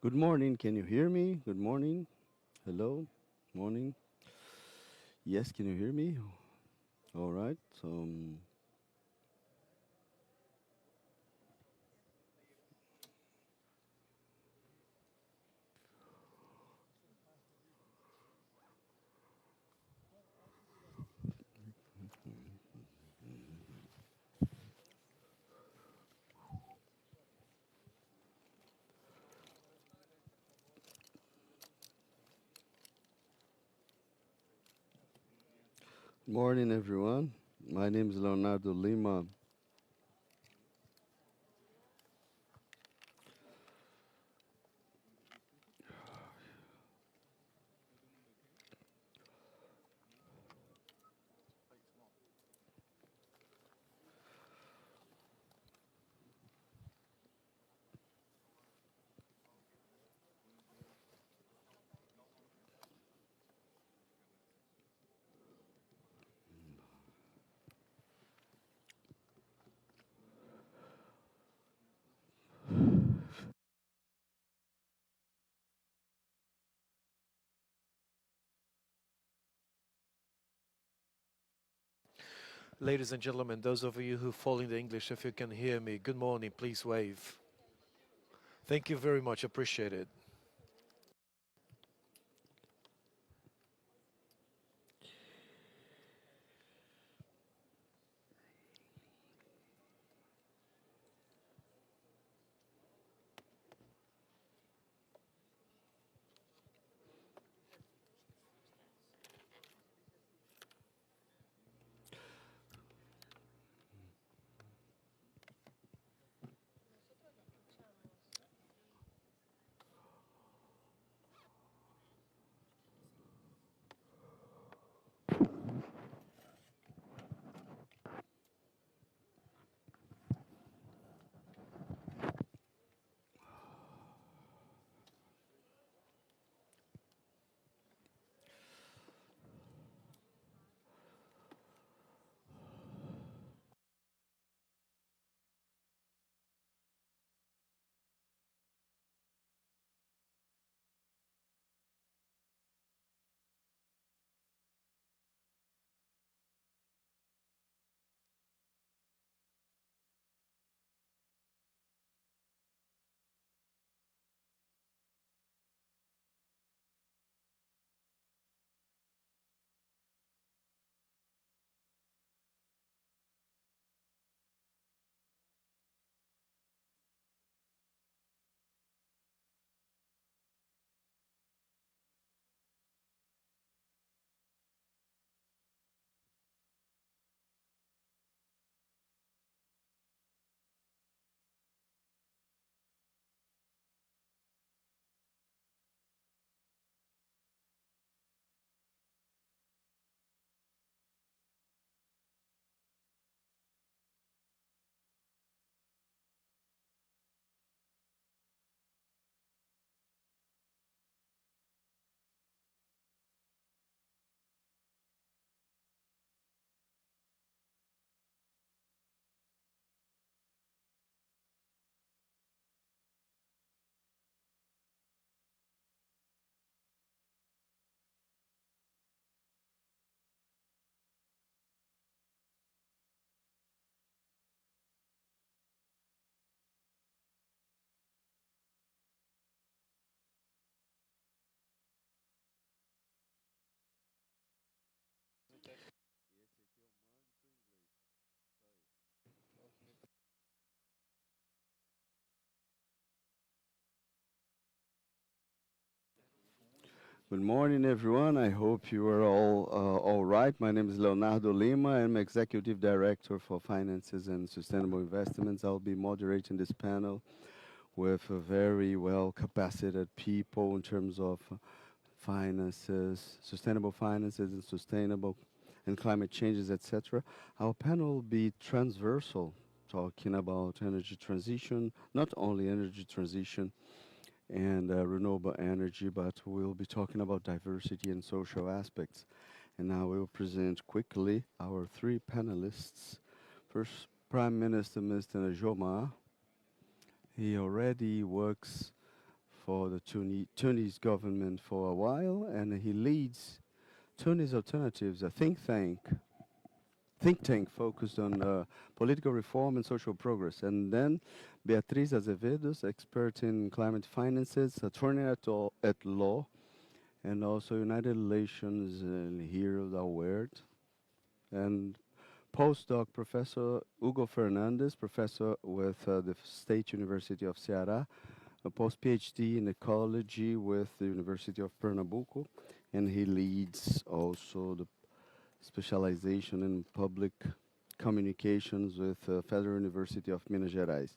Good morning. Can you hear me? Good morning. Hello. Morning. Yes, can you hear me? All right. Morning, everyone. My name is Leonardo Lima. Ladies and gentlemen, those of you who fall in the English, if you can hear me, good morning, please wave. Thank you very much, appreciate it. Good morning, everyone. I hope you are all right. My name is Leonardo Lima. I'm Executive Director for Finances and Sustainable Investments. I'll be moderating this panel with a very well capacitated people in terms of finances, sustainable finances and sustainable and climate changes, etc. Our panel will be transversal, talking about energy transition, not only energy transition, and renewable energy, but we'll be talking about diversity and social aspects. And now we'll present quickly our three panelists. First, Prime Minister Mr. Jomar. He already works for the Tunis government for a while, and he leads Tunis Alternatives, a think tank focused on political reform and social progress. And then Beatriz Azevedo, expert in climate finances, attorney at law, and also United Relations here at Award. And postdoc Professor Hugo Fernandez, professor with the State University of Ceará, a post-PhD in ecology with the University of Pernambuco, and he leads also the specialization in public communications with Federal University of Minas Gerais.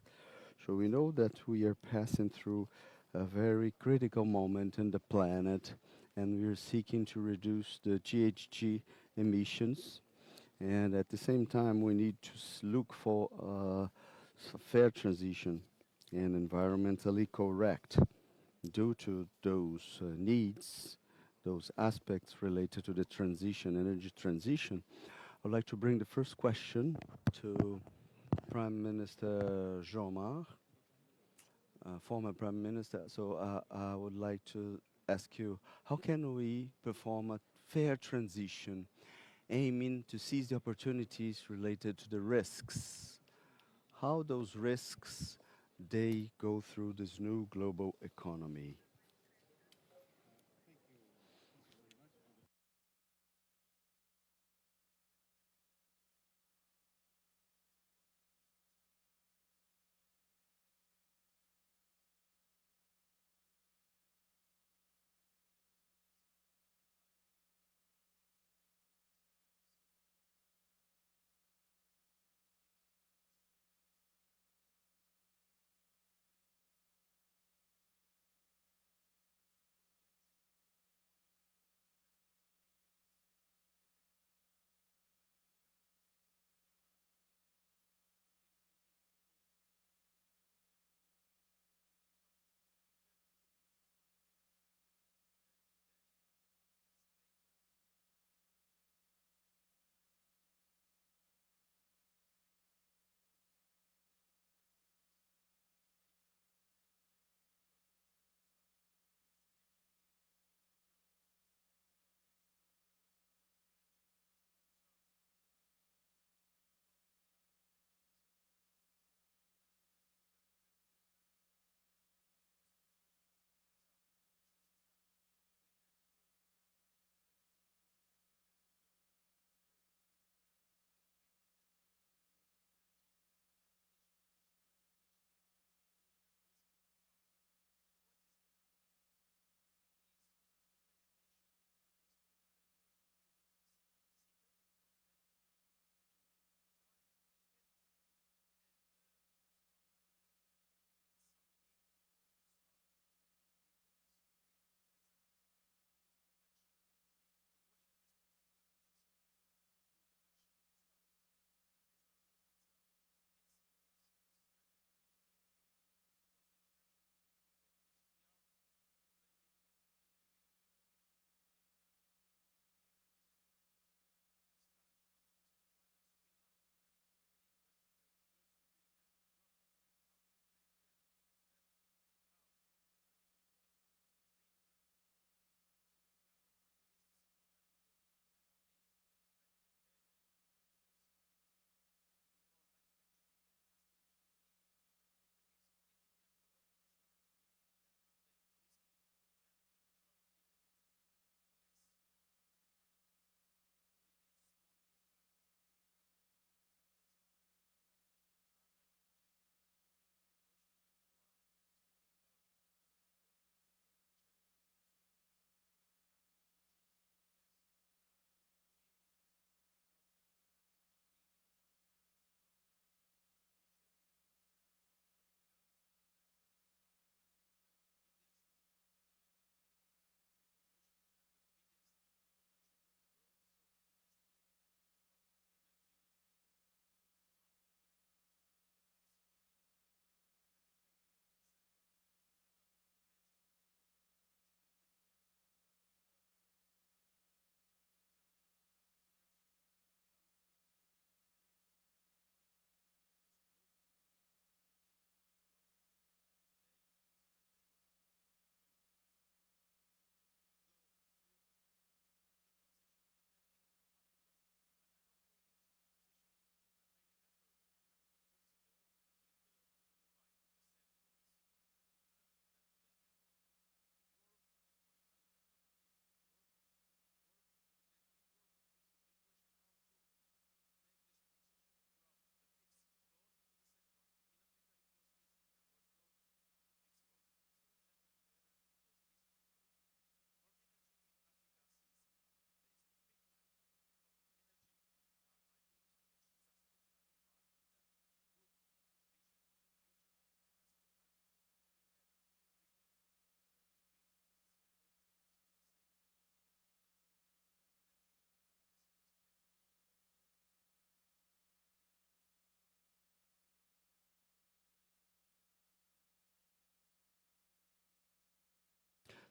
So we know that we are passing through a very critical moment in the planet, and we are seeking to reduce the GHG emissions. And at the same time, we need to look for a fair transition and environmentally correct due to those needs, those aspects related to the transition, energy transition. I'd like to bring the first question to Prime Minister Jomar, former Prime Minister. So I would like to ask you, how can we perform a fair transition aiming to seize the opportunities related to the risks? How those risks, they go through this new global economy?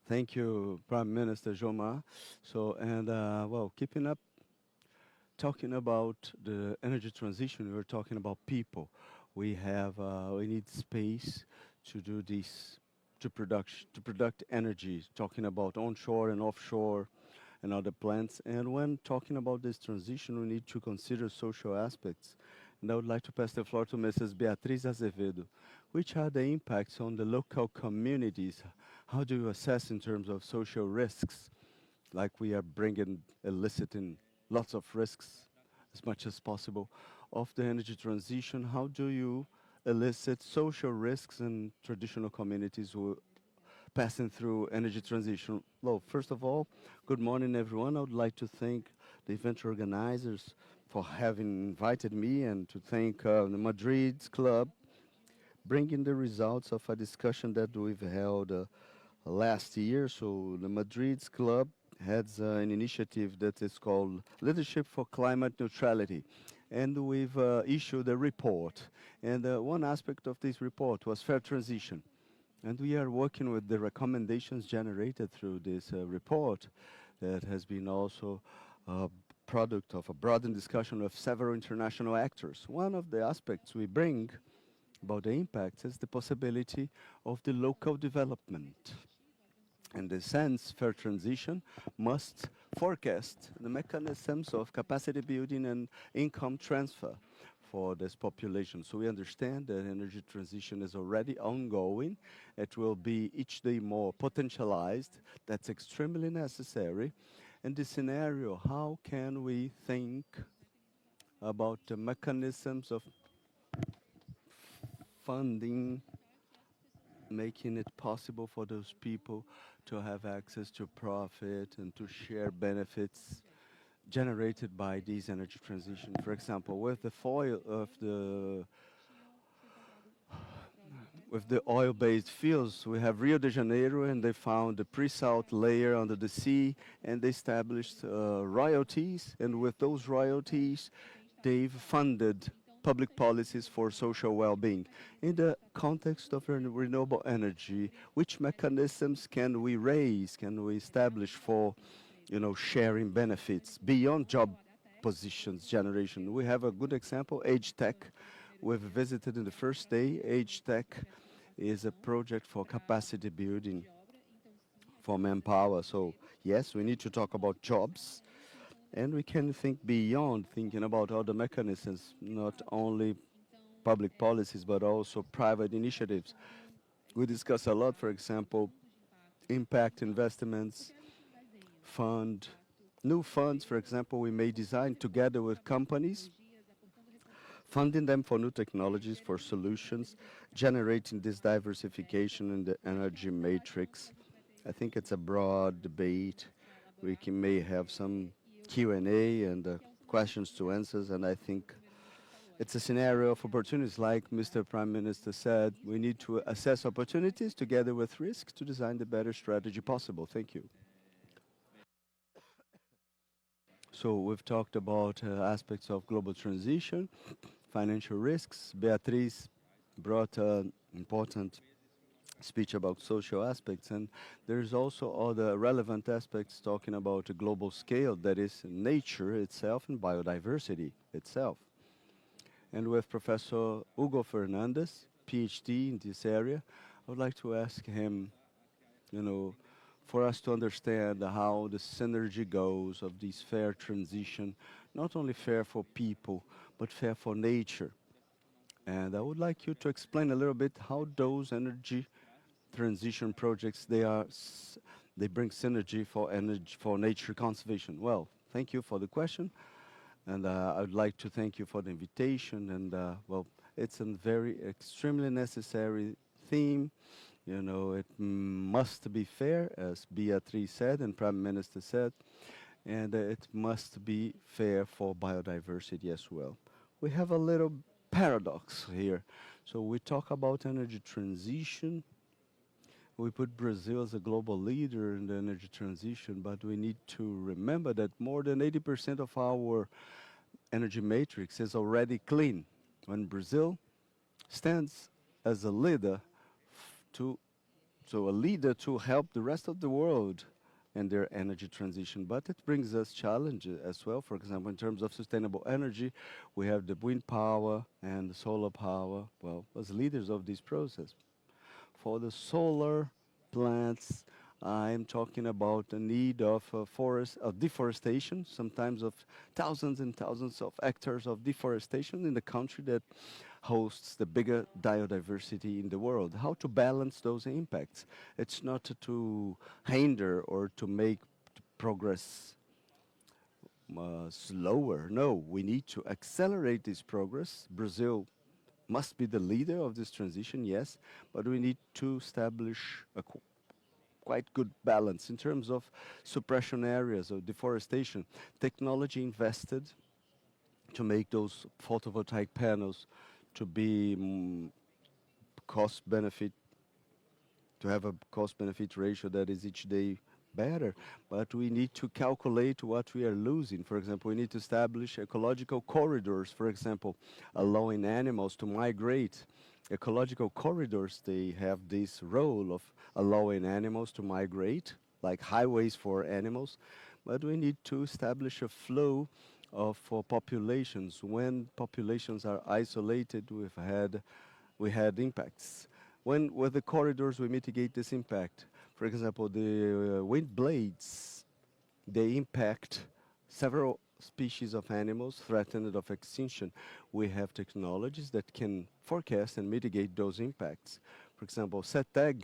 Thank you, Prime Minister Joma. So, and well, keeping up, talking about the energy transition, we're talking about people. We need space to do this, to product energy, talking about onshore and offshore and other plants. And when talking about this transition, we need to consider social aspects. And I would like to pass the floor to Mrs. Beatriz Azevedo. Which are the impacts on the local communities? How do you assess in terms of social risks? Like we are bringing, eliciting lots of risks as much as possible of the energy transition. How do you elicit social risks in traditional communities who passing through energy transition? Well, first of all, good morning, everyone. I would like to thank the event organizers for having invited me and to thank the Madrid's Club, bringing the results of a discussion that we've held last year. So the Madrid's Club has an initiative that is called Leadership for Climate Neutrality. And we've issued a report. And one aspect of this report was fair transition. And we are working with the recommendations generated through this report that has been also a product of a broadened discussion of several international actors. One of the aspects we bring about the impacts is the possibility of the local development. In this sense, fair transition must forecast the mechanisms of capacity building and income transfer for this population. So we understand that energy transition is already ongoing. It will be each day more potentialized. That's extremely necessary. In this scenario, how can we think about the mechanisms of funding, making it possible for those people to have access to profit and to share benefits generated by these energy transition? For example, with the foil of the with the oil-based fields, we have Rio de Janeiro, and they found the pre-salt layer under the sea, and they established royalties, and with those royalties, they've funded public policies for social well-being. In the context of renewable energy, which mechanisms can we raise, can we establish for, sharing benefits beyond job positions generation? We have a good example, AgeTech. We've visited in the first day. AgeTech is a project for capacity building for manpower. So yes, we need to talk about jobs, and we can think beyond thinking about other mechanisms, not only public policies, but also private initiatives. We discuss a lot, for example, impact investments, new funds, for example, we may design together with companies, funding them for new technologies, for solutions, generating this diversification in the energy matrix. I think it's a broad debate. May have some Q&A and questions to answers, and I think it's a scenario of opportunities. Like Mr. Prime Minister said, we need to assess opportunities together with risks to design the better strategy possible. Thank you. So we've talked about aspects of global transition, financial risks. Beatriz brought an important speech about social aspects, and there's also other relevant aspects talking about a global scale, that is nature itself and biodiversity itself. And with Professor Hugo Fernandez, PhD in this area, I would like to ask him, for us to understand how the synergy goes of this fair transition, not only fair for people, but fair for nature. And I would like you to explain a little bit how those energy transition projects, they bring synergy for nature conservation. Well, thank you for the question, and I would like to thank you for the invitation. And well, it's a very extremely necessary theme. It must be fair, as Beatriz said and Prime Minister said, and it must be fair for biodiversity as well. We have a little paradox here. So we talk about energy transition. We put Brazil as a global leader in the energy transition, but we need to remember that more than 80% of our energy matrix is already clean. When Brazil stands as a leader to so a leader to help the rest of the world and their energy transition. But it brings us challenges as well. For example, in terms of sustainable energy, we have the wind power and the solar power, well, as leaders of this process. For the solar plants, I'm talking about the need of deforestation, sometimes of thousands and thousands of hectares of deforestation in the country that hosts the bigger biodiversity in the world. How to balance those impacts? It's not to hinder or to make progress slower. No, we need to accelerate this progress. Brazil must be the leader of this transition, yes, but we need to establish a quite good balance in terms of suppression areas or deforestation. Technology invested to make those photovoltaic panels to be cost benefit, to have a cost benefit ratio that is each day better, but we need to calculate what we are losing. For example, we need to establish ecological corridors, for example, allowing animals to migrate. Ecological corridors, they have this role of allowing animals to migrate, like highways for animals, but we need to establish a flow for populations. When populations are isolated, we had impacts. When with the corridors, we mitigate this impact. For example, the wind blades, they impact several species of animals threatened of extinction. We have technologies that can forecast and mitigate those impacts. For example, SETEG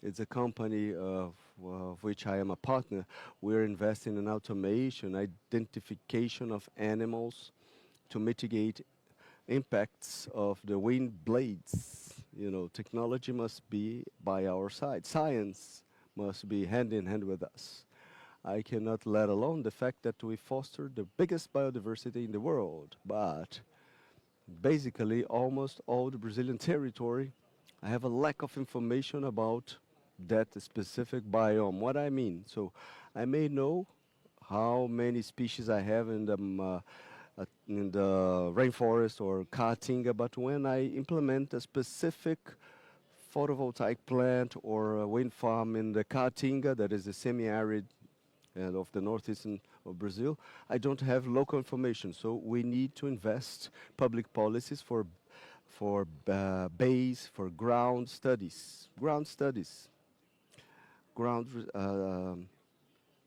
is a company of which I am a partner. We're investing in automation, identification of animals to mitigate impacts of the wind blades. You know, technology must be by our side. Science must be hand in hand with us. I cannot let alone the fact that we foster the biggest biodiversity in the world, but basically almost all the Brazilian territory, I have a lack of information about that specific biome. What I mean, so I may know how many species I have in the rainforest or Caatinga, but when I implement a specific photovoltaic plant or a wind farm in the Caatinga, that is a semi-arid of the northeastern of Brazil, I don't have local information. So we need to invest public policies for base, for ground studies.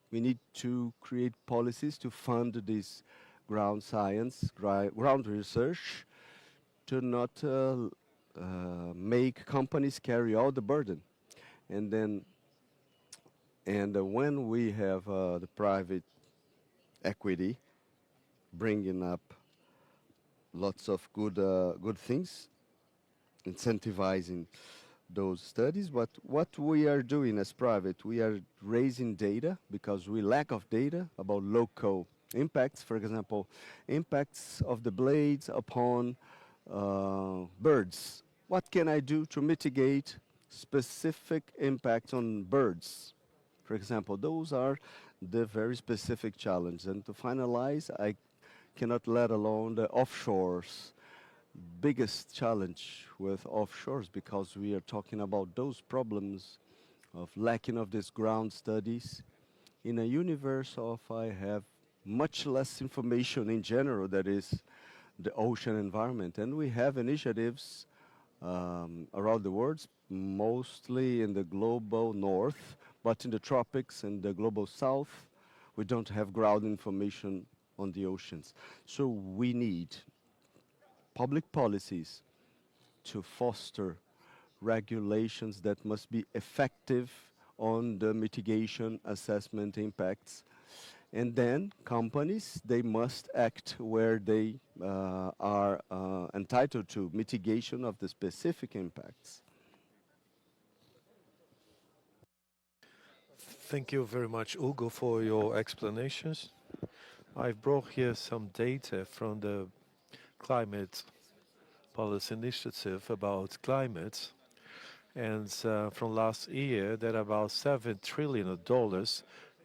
We need to create policies to fund this ground science, ground research, to not make companies carry all the burden. And then, when we have the private equity bringing up lots of good things, incentivizing those studies, but what we are doing as private, we are raising data because we lack of data about local impacts. For example, impacts of the blades upon birds. What can I do to mitigate specific impacts on birds? For example, those are the very specific challenges. And to finalize, I cannot let alone the offshores. Biggest challenge with offshores, because we are talking about those problems of lacking of these ground studies in a universe of I have much less information in general, that is the ocean environment. And we have initiatives around the world, mostly in the global north, but in the tropics and the global south, we don't have ground information on the oceans. So we need public policies to foster regulations that must be effective on the mitigation assessment impacts. And then companies, they must act where they are entitled to mitigation of the specific impacts. Thank you very much, Hugo, for your explanations. I've brought here some data from the Climate Policy Initiative about climate. And from last year, that about $7 trillion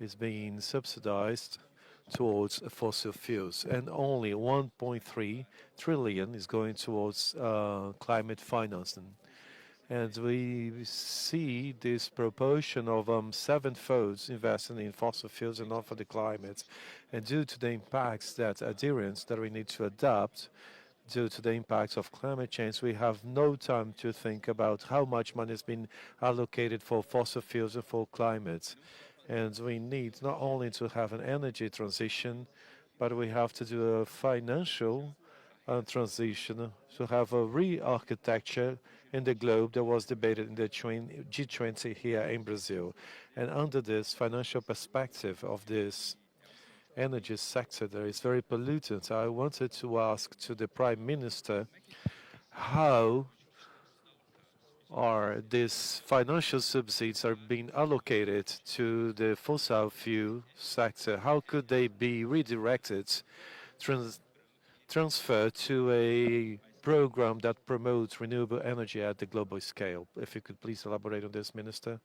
is being subsidized towards fossil fuels, and only 1.3 trillion is going towards climate financing. And we see this proportion of sevenfold investing in fossil fuels and not for the climate. And due to the impacts that adherence that we need to adapt, due to the impacts of climate change, we have no time to think about how much money has been allocated for fossil fuels and for climate. And we need not only to have an energy transition, but we have to do a financial transition, to have a re-architecture in the globe that was debated in the G20 here in Brazil. And under this financial perspective of this energy sector that is very pollutant, I wanted to ask to the Prime Minister how are these financial subsidies are being allocated to the fossil fuel sector? How could they be redirected, transferred to a program that promotes renewable energy at the global scale? If you could please elaborate on this, Minister.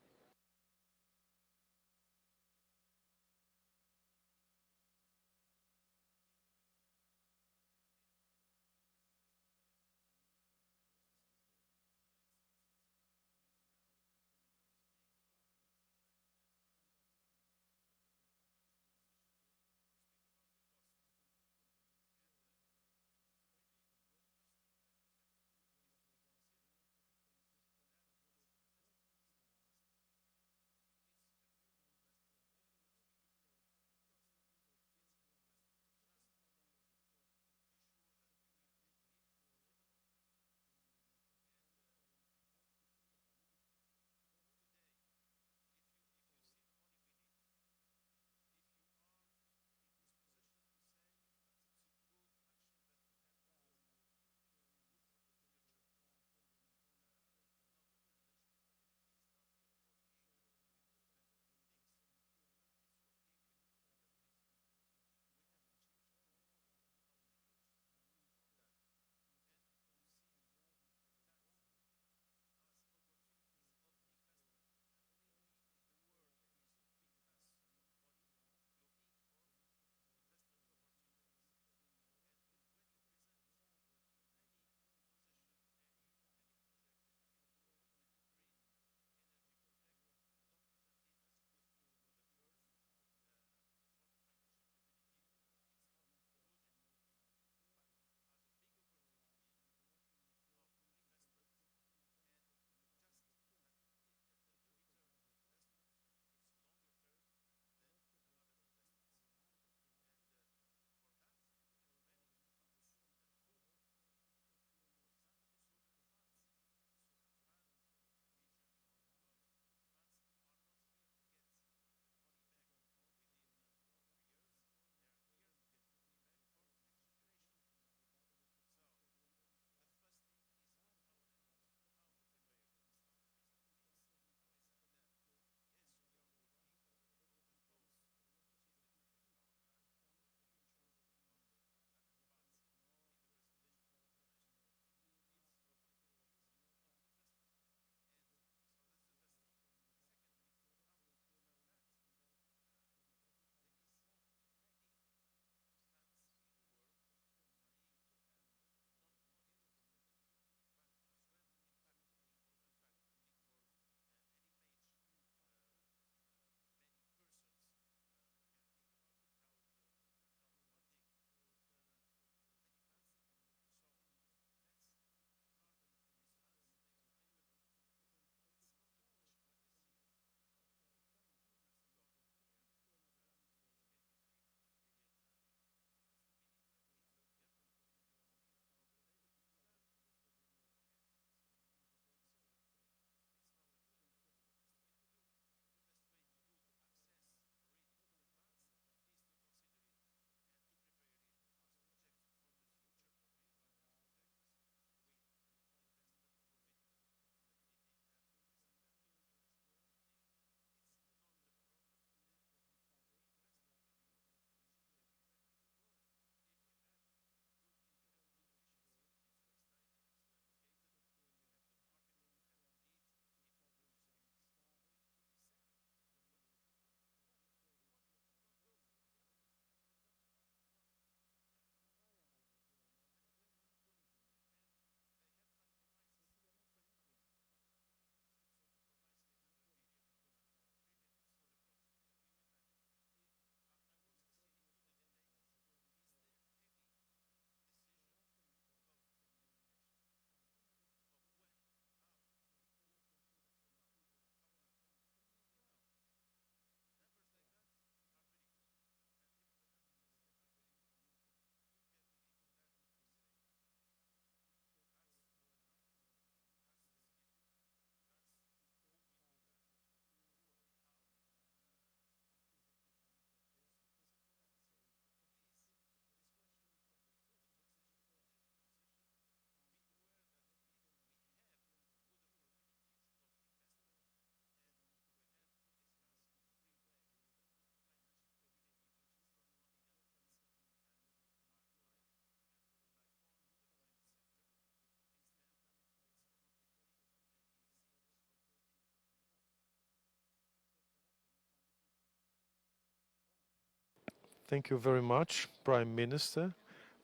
Thank you very much, Prime Minister.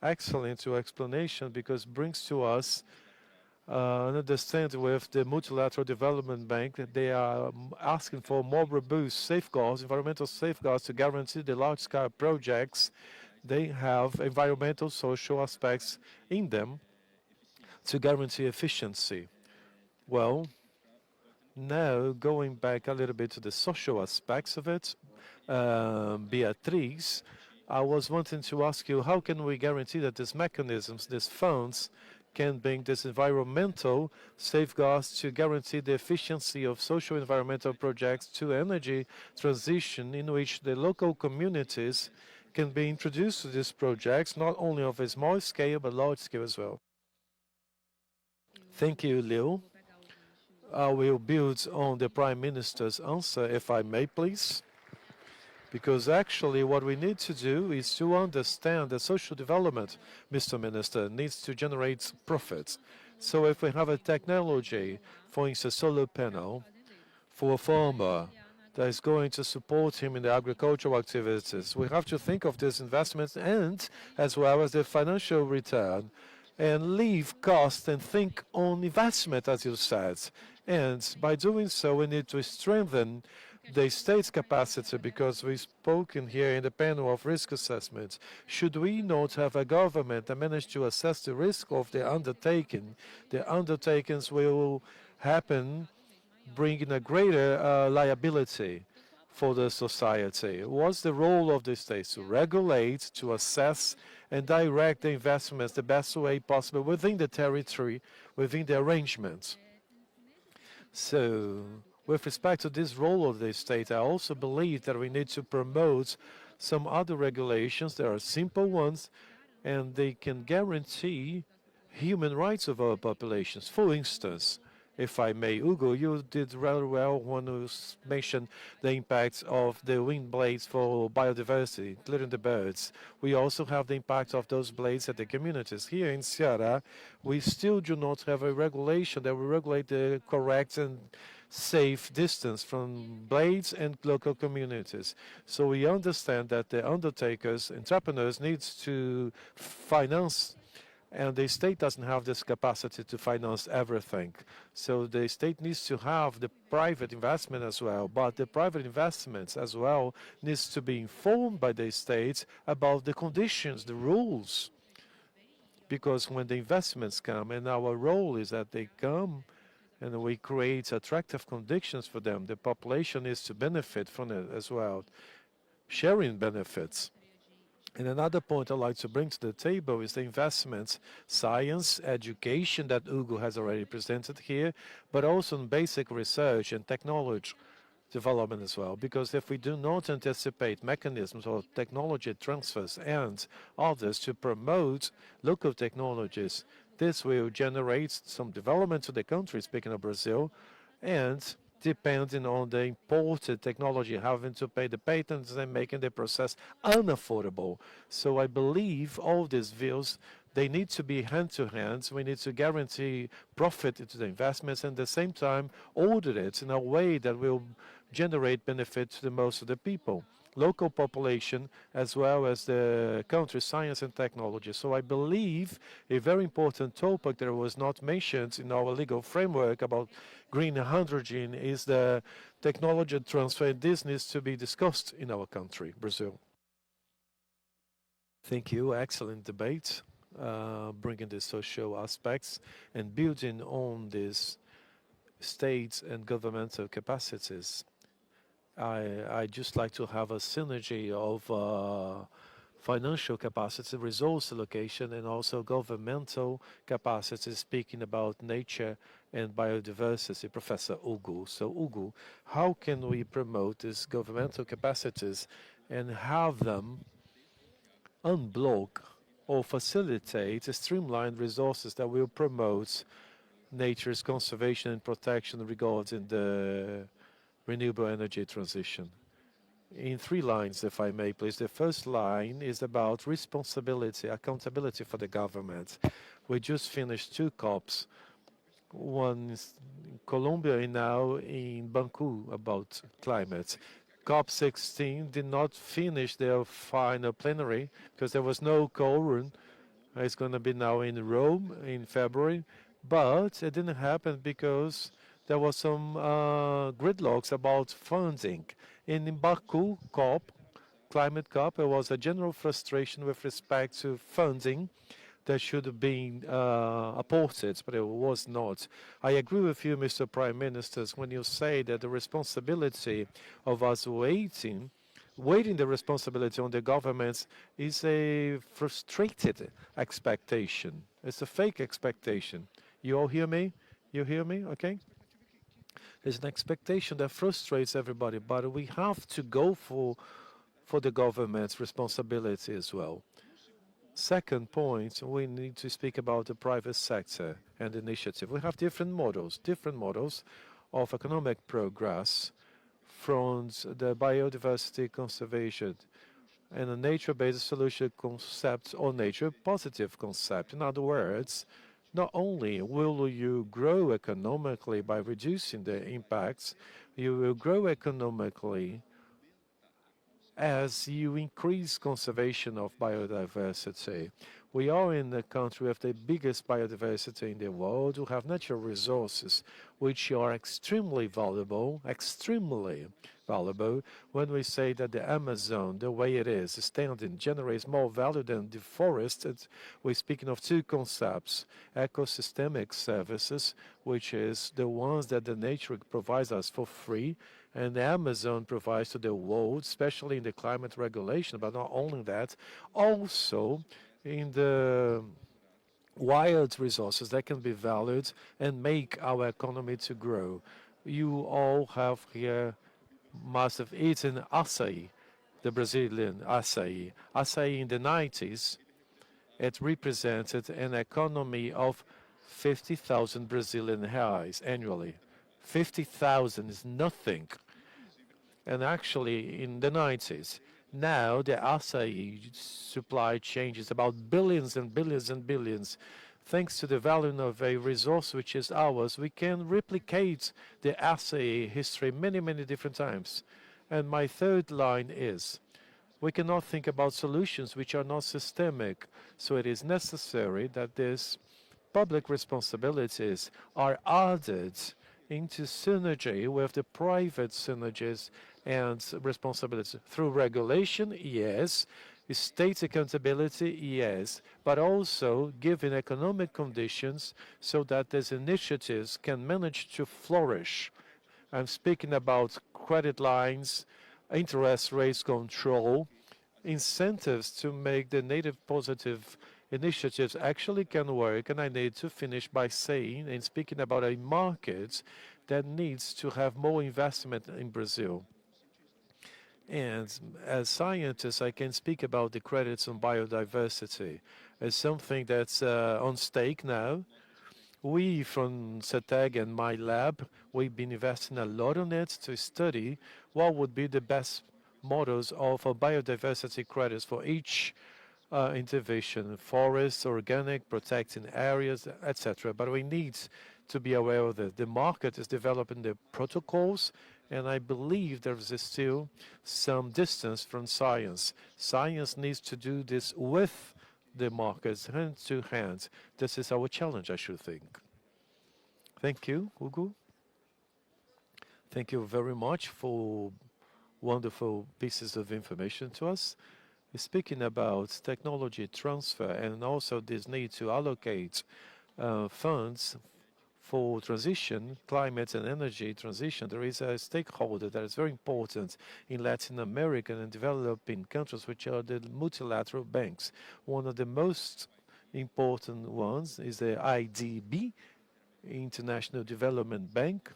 Excellent your explanation because brings to us an understanding with the Multilateral Development Bank that they are asking for more robust safeguards, environmental safeguards to guarantee the large-scale projects. They have environmental, social aspects in them to guarantee efficiency. Well, now going back a little bit to the social aspects of it, Beatriz, I was wanting to ask you, how can we guarantee that these mechanisms, these funds, can bring these environmental safeguards to guarantee the efficiency of social environmental projects to energy transition in which the local communities can be introduced to these projects, not only of a small scale, but large scale as well. Thank you, Leo. I will build on the Prime Minister's answer, if I may, please. Because actually what we need to do is to understand that social development, Mr. Minister, needs to generate profits. So if we have a technology, for instance, solar panel, for a farmer that is going to support him in the agricultural activities, we have to think of this investment and as well as the financial return and leave cost and think on investment, as you said. And by doing so, we need to strengthen the state's capacity because we've spoken here in the panel of risk assessment. Should we not have a government that manage to assess the risk of the undertaking, the undertakings will happen bringing a greater liability for the society. What's the role of the state? To regulate, to assess, and direct the investments the best way possible within the territory, within the arrangements. So, with respect to this role of the state, I also believe that we need to promote some other regulations. There are simple ones, and they can guarantee human rights of our populations. For instance, if I may, Hugo, you did rather well when you mentioned the impact of the wind blades for biodiversity, including the birds. We also have the impact of those blades at the communities. Here in Ceará, we still do not have a regulation that will regulate the correct and safe distance from blades and local communities. So we understand that the undertakers, entrepreneurs, needs to finance, and the state doesn't have this capacity to finance everything. So the state needs to have the private investment as well, but the private investments as well needs to be informed by the state about the conditions, the rules. Because when the investments come, and our role is that they come and we create attractive conditions for them, the population needs to benefit from it as well, sharing benefits. And another point I'd like to bring to the table is the investments, science, education that Hugo has already presented here, but also in basic research and technology development as well. Because if we do not anticipate mechanisms or technology transfers and others to promote local technologies, this will generate some development to the country, speaking of Brazil, and depending on the imported technology, having to pay the patents and making the process unaffordable. So I believe all these views, they need to be hand-to-hand. We need to guarantee profit into the investments and at the same time order it in a way that will generate benefit to the most of the people, local population, as well as the country science and technology. So I believe a very important topic that was not mentioned in our legal framework about green hydrogen is the technology transfer. This needs to be discussed in our country, Brazil. Thank you. Excellent debate, bringing the social aspects and building on these states and governmental capacities. I just like to have a synergy of financial capacity, resource allocation, and also governmental capacity, speaking about nature and biodiversity, Professor Hugo. So, Hugo, how can we promote these governmental capacities and have them unblock or facilitate streamlined resources that will promote nature's conservation and protection regarding the renewable energy transition? In 3 lines, if I may, please. The first line is about responsibility, accountability for the government. We just finished 2 COPs, one in Colombia and now in Banco about climate. COP16 did not finish their final plenary because there was no quorum. It's going to be now in Rome in February, but it didn't happen because there was some gridlocks about funding. In Baku COP, climate COP, there was a general frustration with respect to funding that should have been apported, but it was not. I agree with you, Mr. Prime Minister, when you say that the responsibility of us weighting the responsibility on the governments is a frustrated expectation. It's a fake expectation. You all hear me? You hear me? Okay? There's an expectation that frustrates everybody, but we have to go for the government's responsibility as well. Second point, we need to speak about the private sector and initiative. We have different models of economic progress from the biodiversity conservation and a nature-based solution concept or nature-positive concept. In other words, not only will you grow economically by reducing the impacts, you will grow economically as you increase conservation of biodiversity. We are in a country with the biggest biodiversity in the world. We have natural resources which are extremely valuable. When we say that the Amazon, the way it is standing, generates more value than the forest, we're speaking of two concepts: ecosystemic services, which is the ones that the nature provides us for free, and the Amazon provides to the world, especially in the climate regulation, but not only that, also in the wild resources that can be valued and make our economy to grow. You all have here must have eaten açaí, the Brazilian açaí. Açaí in the 90s, it represented an economy of 50,000 Brazilian reais annually. 50,000 is nothing. And actually, in the 90s, now the açaí supply changes about billions and billions and billions. Thanks to the value of a resource which is ours, we can replicate the açaí history many, many different times. And my third line is, we cannot think about solutions which are not systemic. So it is necessary that these public responsibilities are added into synergy with the private synergies and responsibilities through regulation, yes, state accountability, yes, but also giving economic conditions so that these initiatives can manage to flourish. I'm speaking about credit lines, interest rates control, incentives to make the native positive initiatives actually can work. And I need to finish by saying and speaking about a market that needs to have more investment in Brazil. And as scientists, I can speak about the credits on biodiversity as something that's on stake now. We from CETEG and my lab, we've been investing a lot on it to study what would be the best models of biodiversity credits for each intervention, forests, organic, protecting areas, etc. But we need to be aware of that. The market is developing the protocols, and I believe there is still some distance from science. Science needs to do this with the markets, hand to hand. This is our challenge, I should think. Thank you, Hugo. Thank you very much for wonderful pieces of information to us. Speaking about technology transfer and also this need to allocate funds for transition, climate and energy transition, there is a stakeholder that is very important in Latin America and developing countries, which are the multilateral banks. One of the most important ones is the IDB, International Development Bank,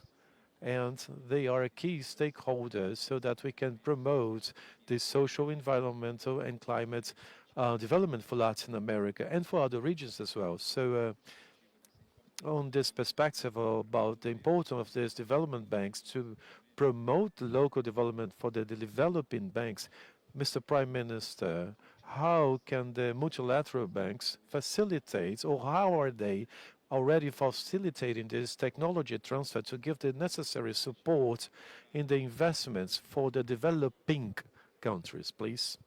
and they are a key stakeholder so that we can promote the social, environmental, and climate development for Latin America and for other regions as well. So on this perspective about the importance of these development banks to promote the local development for the developing banks, Mr. Prime Minister, how can the multilateral banks facilitate, or how are they already facilitating this technology transfer to give the necessary support in the investments for the developing countries, please?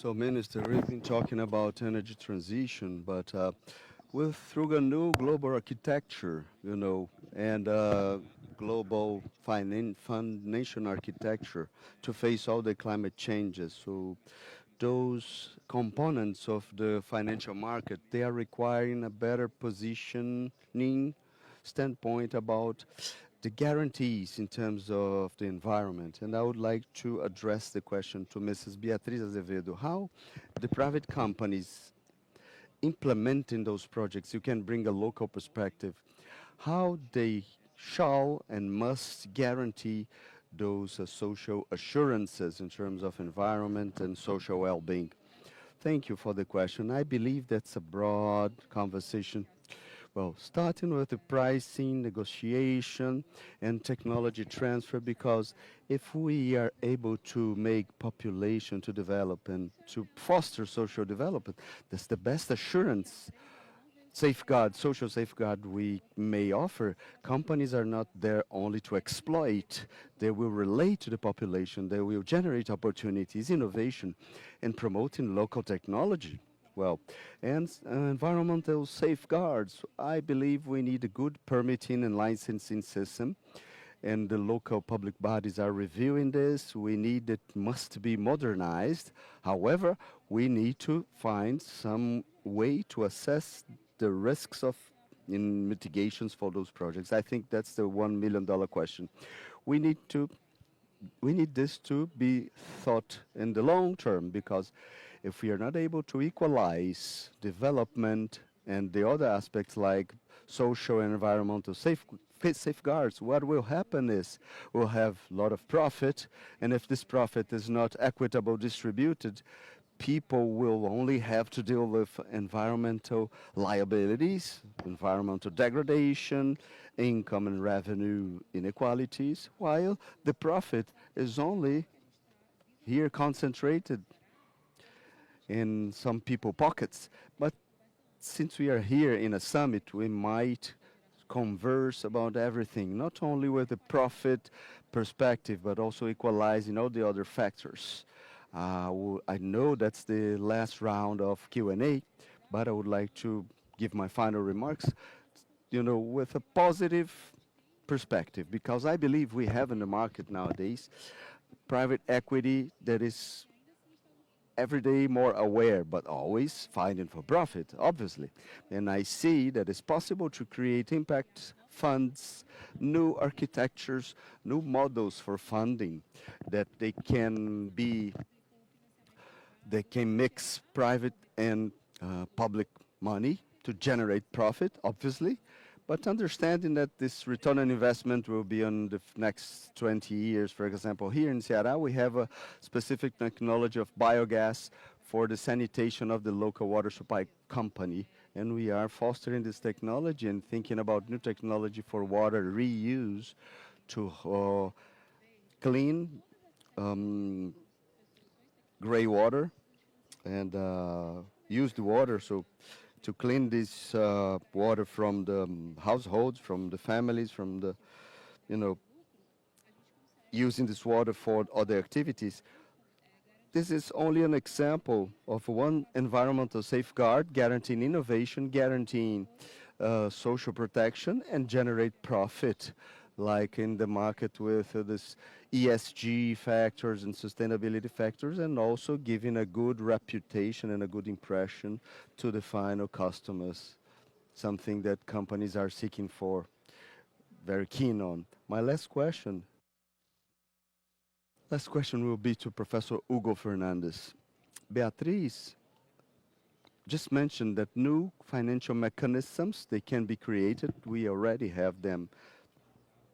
So, Minister, we've been talking about energy transition, but through a new global architecture, and global financial architecture to face all the climate changes. So, those components of the financial market, they are requiring a better positioning standpoint about the guarantees in terms of the environment. And I would like to address the question to Mrs. Beatriz Azevedo. How the private companies implementing those projects, you can bring a local perspective, how they shall and must guarantee those social assurances in terms of environment and social well-being. Thank you for the question. I believe that's a broad conversation. Well, starting with the pricing, negotiation, and technology transfer, because if we are able to make population to develop and to foster social development, that's the best assurance safeguard, social safeguard we may offer. Companies are not there only to exploit. They will relate to the population. They will generate opportunities, innovation, and promoting local technology. Well, and environmental safeguards. I believe we need a good permitting and licensing system, and the local public bodies are reviewing this. We need it must be modernized. However, we need to find some way to assess the risks of in mitigations for those projects. I think that's the $1 million question. We need this to be thought in the long term, because if we are not able to equalize development and the other aspects like social and environmental safeguards, what will happen is we'll have a lot of profit, and if this profit is not equitable distributed, people will only have to deal with environmental liabilities, environmental degradation, income and revenue inequalities, while the profit is only here concentrated in some people pockets. But since we are here in a summit, we might converse about everything, not only with the profit perspective, but also equalizing all the other factors. I know that's the last round of Q&A, but I would like to give my final remarks, with a positive perspective, because I believe we have in the market nowadays private equity that is every day more aware, but always fighting for profit, obviously. And I see that it's possible to create impact funds, new architectures, new models for funding, that they can mix private and public money to generate profit, obviously, but understanding that this return on investment will be on the next 20 years. For example, here in Ceará, we have a specific technology of biogas for the sanitation of the local water supply company, and we are fostering this technology and thinking about new technology for water reuse to clean gray water and use the water to clean this water from the households, from the families, from the, using this water for other activities. This is only an example of one environmental safeguard guaranteeing innovation, guaranteeing social protection, and generate profit, like in the market with this ESG factors and sustainability factors, and also giving a good reputation and a good impression to the final customers, something that companies are seeking for, very keen on. My last question will be to Professor Hugo Fernandes. Beatriz just mentioned that new financial mechanisms, they can be created. We already have them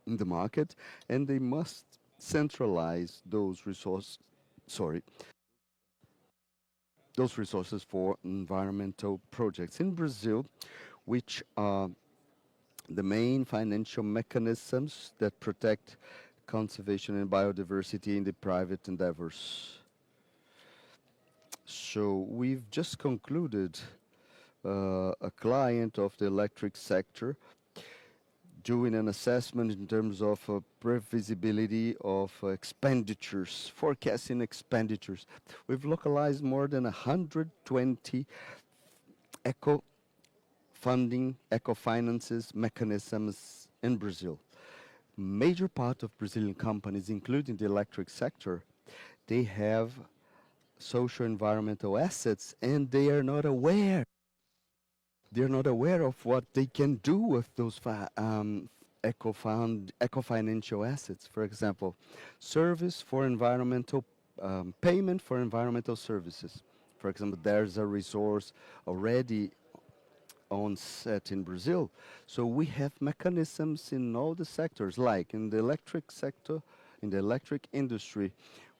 in the market, and they must centralize those resources for environmental projects. In Brazil, which are the main financial mechanisms that protect conservation and biodiversity in the private endeavors. So we've just concluded a client of the electric sector doing an assessment in terms of previsibility of expenditures, forecasting expenditures. We've localized more than 120 eco funding, eco finances mechanisms in Brazil. Major part of Brazilian companies, including the electric sector, they have social environmental assets and they are not aware. They're not aware of what they can do with those eco-financial assets. For example, service for environmental payment for environmental services. For example, there's a resource already on set in Brazil. So we have mechanisms in all the sectors, like in the electric sector, in the electric industry,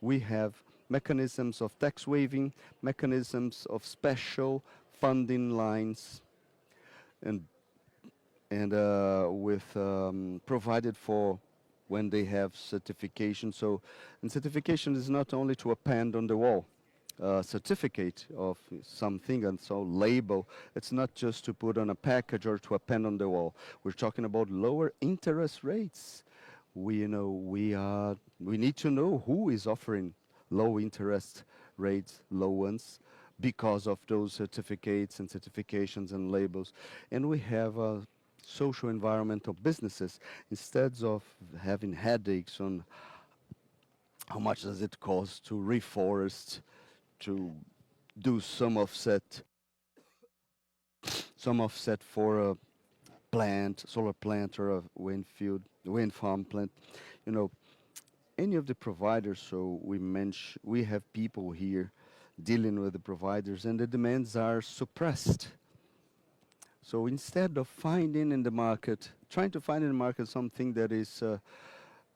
we have mechanisms of tax waiving, mechanisms of special funding lines, and with provided for when they have certification. So, and certification is not only to append on the wall, certificate of something and so label. It's not just to put on a package or to append on the wall. We're talking about lower interest rates. We need to know who is offering low interest rates, low ones, because of those certificates and certifications and labels. And we have social environmental businesses. Instead of having headaches on how much does it cost to reforest, to do some offset for a plant, solar plant or a wind farm plant. Any of the providers, so we have people here dealing with the providers and the demands are suppressed. So instead of trying to find in the market something that is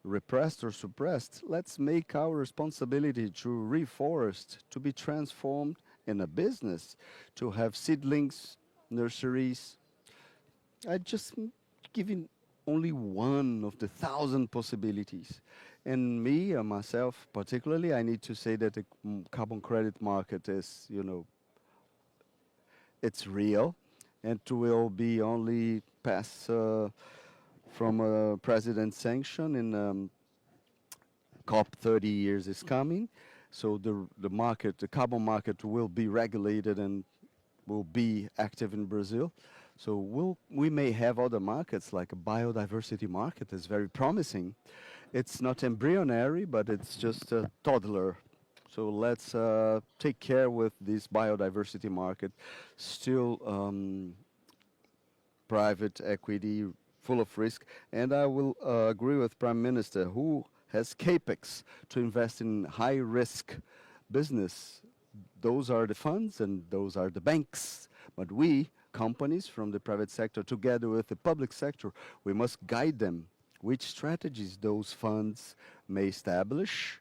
repressed or suppressed, let's make our responsibility to reforest, to be transformed in a business, to have seedlings, nurseries. I just giving only one of the 1,000 possibilities. And me, myself particularly, I need to say that the carbon credit market is, it's real, and will be only passed from a president sanction in COP 30 years is coming. So the carbon market will be regulated and will be active in Brazil. So we may have other markets, like a biodiversity market is very promising. It's not embryonary, but it's just a toddler. So let's take care with this biodiversity market. Still private equity, full of risk. And I will agree with Prime Minister, who has capex to invest in high-risk business. Those are the funds and those are the banks. But we, companies from the private sector, together with the public sector, we must guide them which strategies those funds may establish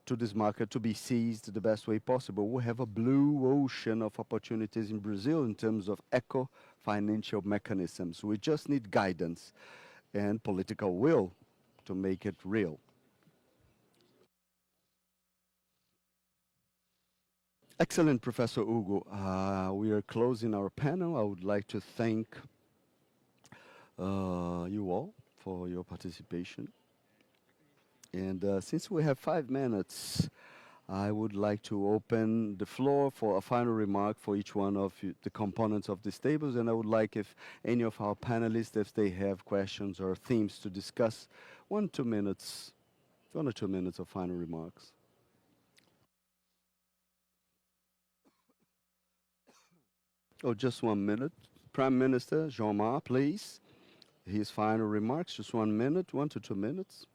to this market to be seized the best way possible. We have a blue ocean of opportunities in Brazil in terms of eco-financial mechanisms. We just need guidance and political will to make it real. Excellent, Professor Hugo. We are closing our panel. I would like to thank you all for your participation. And since we have 5 minutes, I would like to open the floor for a final remark for each one of the components of these tables. And I would like if any of our panelists, if they have questions or themes to discuss, 1 or 2 minutes of final remarks. Oh, just 1 minute. Prime Minister Jean-Marc, please. His final remarks, just 1 minute, 1 to 2 minutes.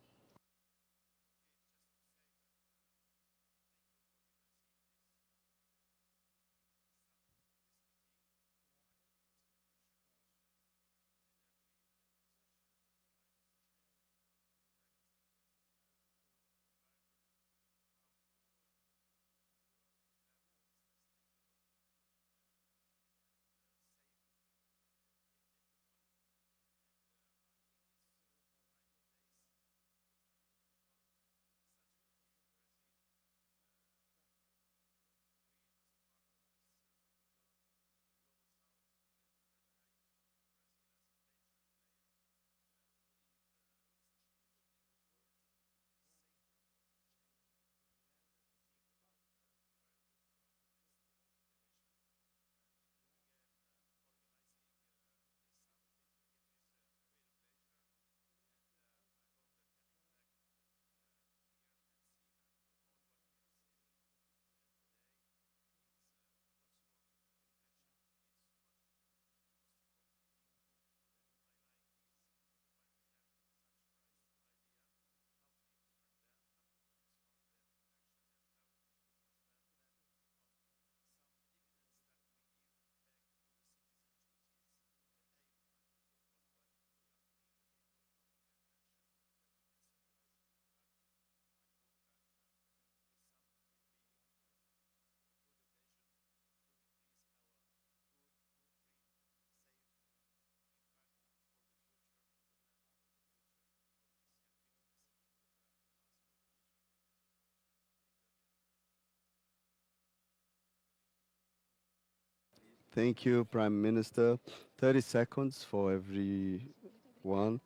Thank you, Prime Minister. 30 seconds for everyone.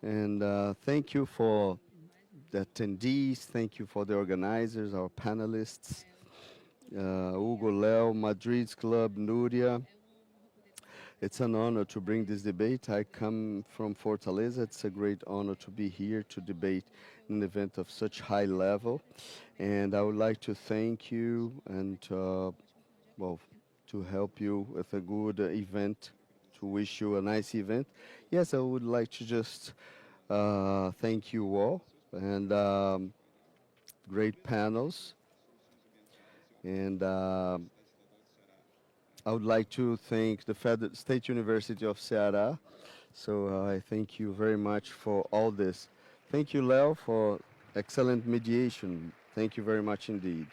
And thank you for the attendees. Thank you for the organizers, our panelists, Hugo, Leo, Madrid's Club, Núria. It's an honor to bring this debate. I come from Fortaleza. It's a great honor to be here to debate an event of such high level. And I would like to thank you and, well, to help you with a good event, to wish you a nice event. Yes, I would like to just thank you all and great panels. And I would like to thank the State University of Ceará. So I thank you very much for all this. Thank you, Leo, for excellent mediation. Thank you very much indeed.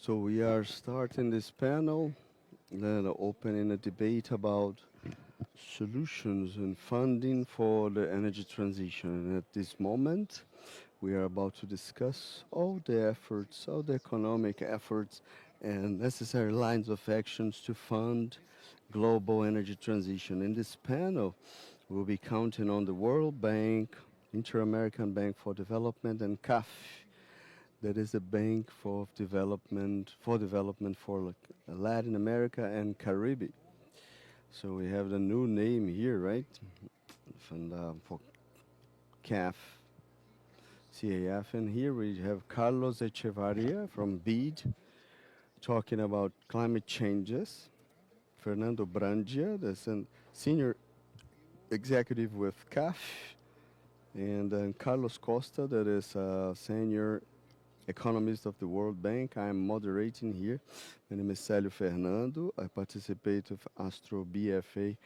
So we are starting this panel, then opening a debate about solutions and funding for the energy transition. And at this moment, we are about to discuss all the efforts, all the economic efforts and necessary lines of actions to fund global energy transition. In this panel, we'll be counting on the World Bank, Inter-American Bank for Development, and CAF, that is the Bank for Development for Latin America and Caribbean. So we have the new name here, right? For CAF, CAF, and here we have Carlos Echevarria from BEAD talking about climate changes. Fernando Brandia, that's a senior executive with CAF, and then Carlos Costa, that is a senior economist of the World Bank. I'm moderating here. My name is Célio Fernando. I participate with Astro BFA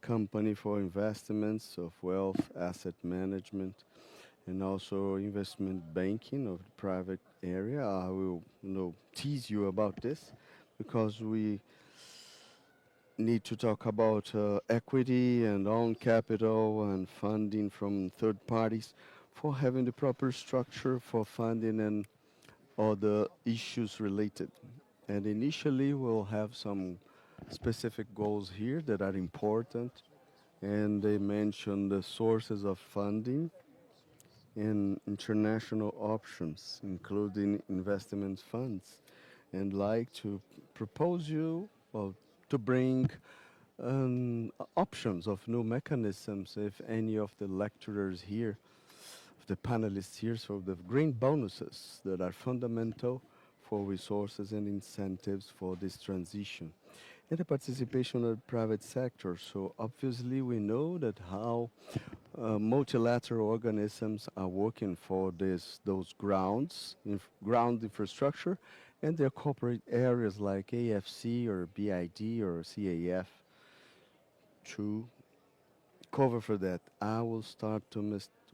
company for investments of wealth, asset management, and also investment banking of the private area. I will tease you about this because we need to talk about equity and own capital and funding from third parties for having the proper structure for funding and other issues related. And initially, we'll have some specific goals here that are important, and they mention the sources of funding and international options, including investment funds, and like to propose you to bring options of new mechanisms if any of the lecturers here, the panelists here, so the green bonuses that are fundamental for resources and incentives for this transition. And the participation of the private sector. So obviously we know that how multilateral organisms are working for those ground infrastructure, and their corporate areas like AFC or BID or CAF to cover for that. I will start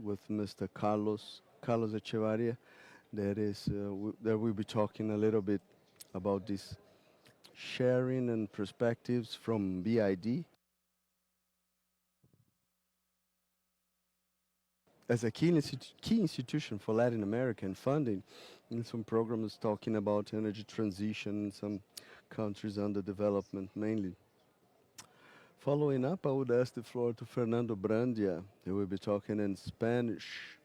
with Mr. Carlos Echevarria. That we'll be talking a little bit about this sharing and perspectives from BID. As a key institution for Latin American funding, in some programs talking about energy transition in some countries under development mainly. Following up, I would ask the floor to Fernando Brandia, who will be talking in Spanish.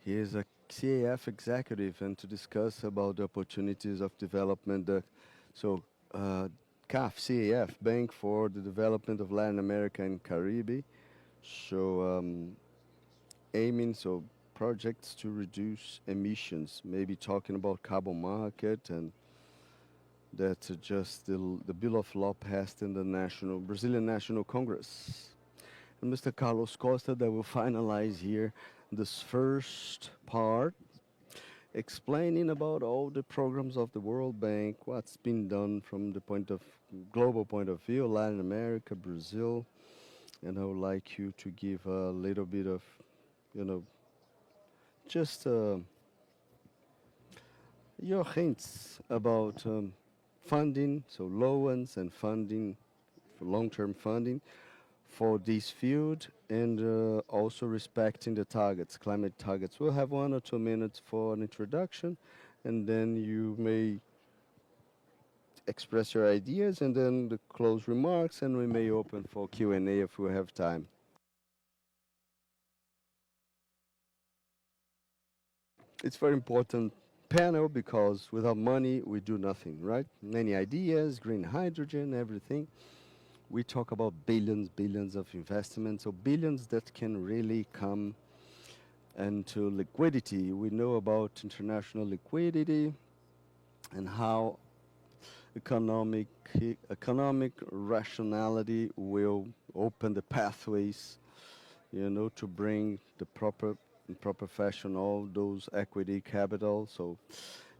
He is a CAF executive and to discuss about the opportunities of development. CAF, CAF, Bank for the Development of Latin America and Caribbean. Aiming projects to reduce emissions, maybe talking about carbon market, and that's just the bill of law passed in the Brazilian National Congress. And Mr. Carlos Costa that will finalize here this first part, explaining about all the programs of the World Bank, what's been done from the global point of view, Latin America, Brazil, and I would like you to give a little bit of just your hints about funding, so loans and funding, for long-term funding for this field, and also respecting the targets, climate targets. We'll have 1 or 2 minutes for an introduction, and then you may express your ideas, and then the close remarks, and we may open for Q&A if we have time. It's very important panel because without money we do nothing, right? Many ideas, green hydrogen, everything. We talk about billions of investments, so billions that can really come into liquidity. We know about international liquidity and how economic rationality will open the pathways, to bring the proper fashion all those equity capital.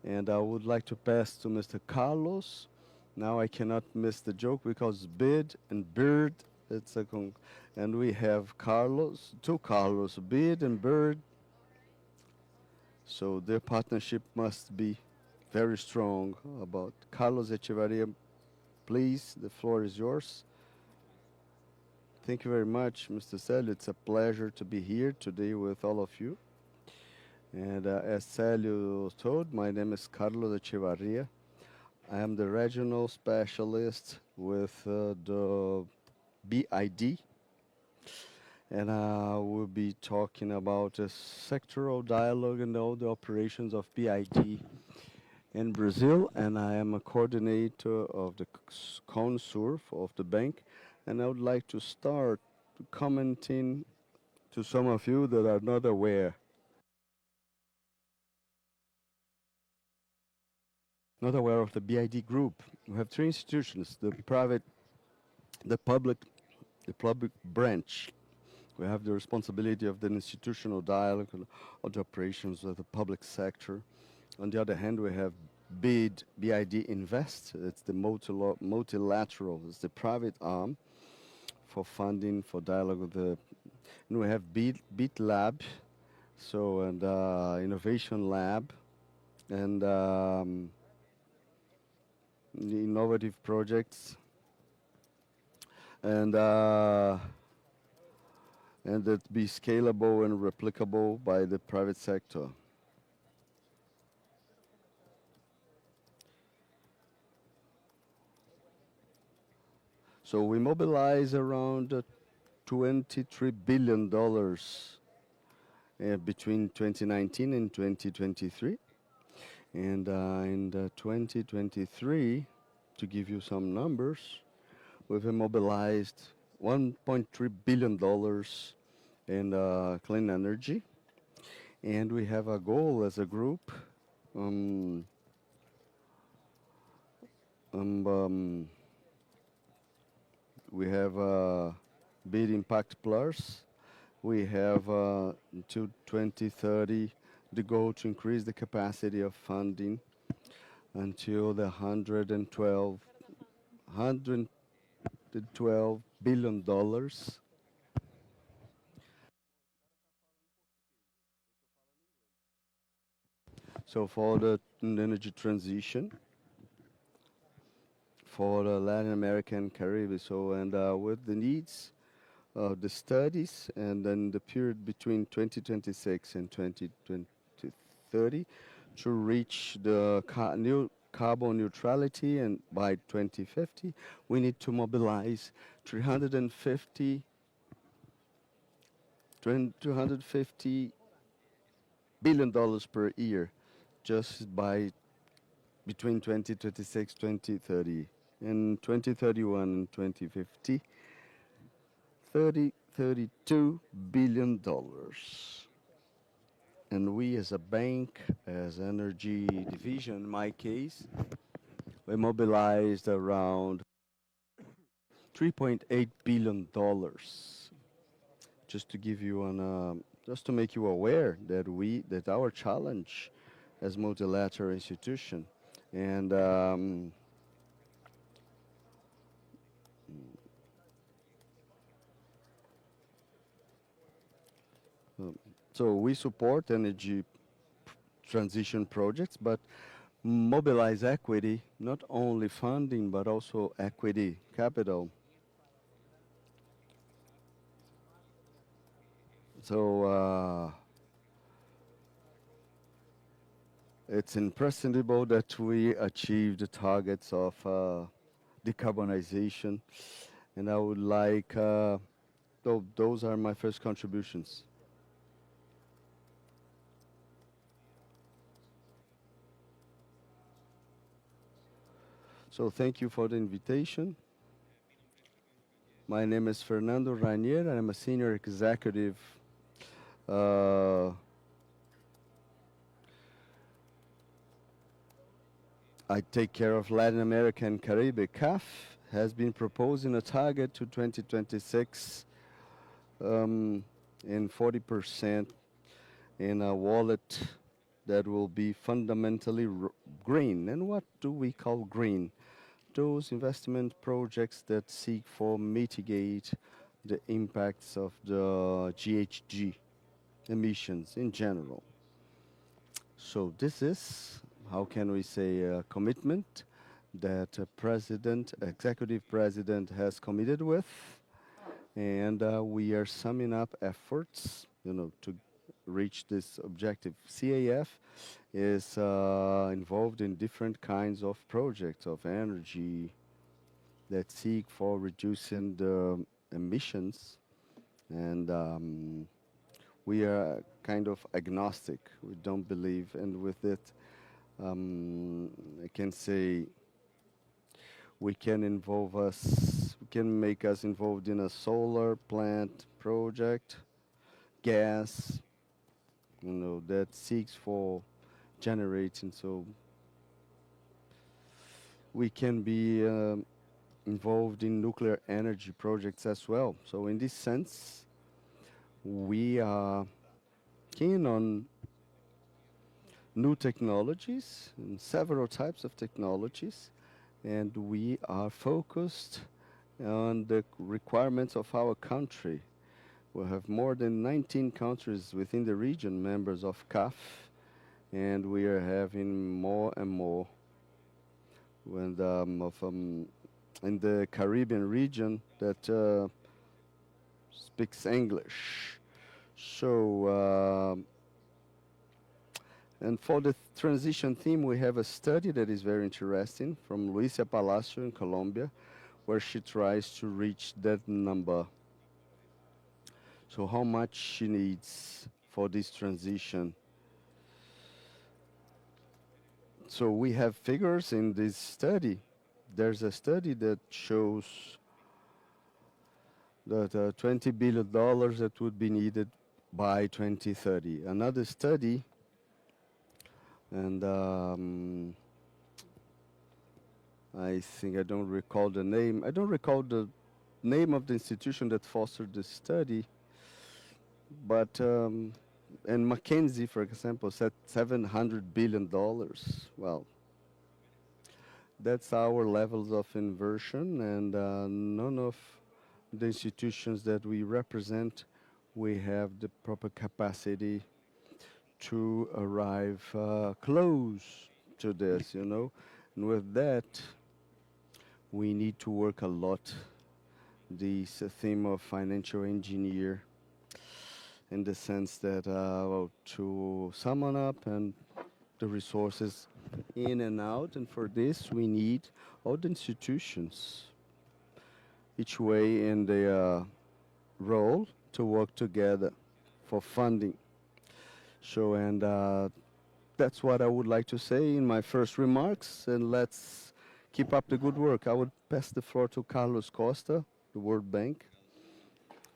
And I would like to pass to Mr. Carlos. Now I cannot miss the joke because bid and bird, and we have two Carlos, bid and bird. So their partnership must be very strong about. Carlos Echevarria, please, the floor is yours. Thank you very much, Mr. Célio. It's a pleasure to be here today with all of you. And as Célio told, my name is Carlos Echevarria. I am the regional specialist with the BID, and I will be talking about a sectoral dialogue and all the operations of BID in Brazil, and I am a coordinator of the CONSUR of the bank, and I would like to start commenting to some of you that are not aware. Not aware of the BID group. We have three institutions: the private, the public branch. We have the responsibility of the institutional dialogue of the operations of the public sector. On the other hand, we have BID Invest. It's the multilateral. It's the private arm for funding, for dialogue with the. And we have BIT Lab, so and Innovation Lab, and innovative projects, and that be scalable and replicable by the private sector. So we mobilize around $23 billion between 2019 and 2023. And in 2023, to give you some numbers, we've mobilized $1.3 billion in clean energy. And we have a goal as a group. We have Bid Impact Plus. We have until 2030 the goal to increase the capacity of funding until the $112 billion. So for the energy transition, for the Latin American, Caribbean, so and with the needs of the studies, and then the period between 2026 and 2030 to reach the new carbon neutrality, and by 2050 we need to mobilize $250 billion per year, just by between 2026 2030. In 2031 and 2050, $32 billion. And we as a bank, as energy division, in my case, we mobilized around $3.8 billion. Just to give you just to make you aware that our challenge as multilateral institution, and so we support energy transition projects, but mobilize equity, not only funding, but also equity capital. So it's imprescindible that we achieve the targets of decarbonization, and I would like, those are my first contributions. So thank you for the invitation. My name is Fernando Rainier. I'm a senior executive I take care of Latin America and Caribbean. CAF has been proposing a target to 2026 in 40% in a wallet that will be fundamentally green. And what do we call green? Those investment projects that seek for mitigate the impacts of the GHG emissions in general. So this is how can we say, commitment that executive president has committed with, and we are summing up efforts, to reach this objective. CAF is involved in different kinds of projects of energy that seek for reducing the emissions, and we are kind of agnostic. We don't believe, and with it, I can say we can make us involved in a solar plant project, gas, that seeks for generating. So we can be involved in nuclear energy projects as well. So in this sense, we are keen on new technologies and several types of technologies, and we are focused on the requirements of our country. We have more than 19 countries within the region members of CAF, and we are having more and more in the Caribbean region that speaks English. So, and for the transition theme, we have a study that is very interesting from Luisa Palacio in Colombia, where she tries to reach that number. So how much she needs for this transition. So we have figures in this study. There's a study that shows that $20 billion that would be needed by 2030. Another study, and I think I don't recall the name. I don't recall the name of the institution that fostered this study, but and McKinsey, for example, said $700 billion. Well, that's our levels of inversion, and none of the institutions that we represent, we have the proper capacity to arrive close to this, And with that, we need to work a lot. This theme of financial engineer, in the sense that, to sum up and the resources in and out, and for this we need all the institutions, each way in their role, to work together for funding. So, and that's what I would like to say in my first remarks, and let's keep up the good work. I would pass the floor to Carlos Costa, the World Bank.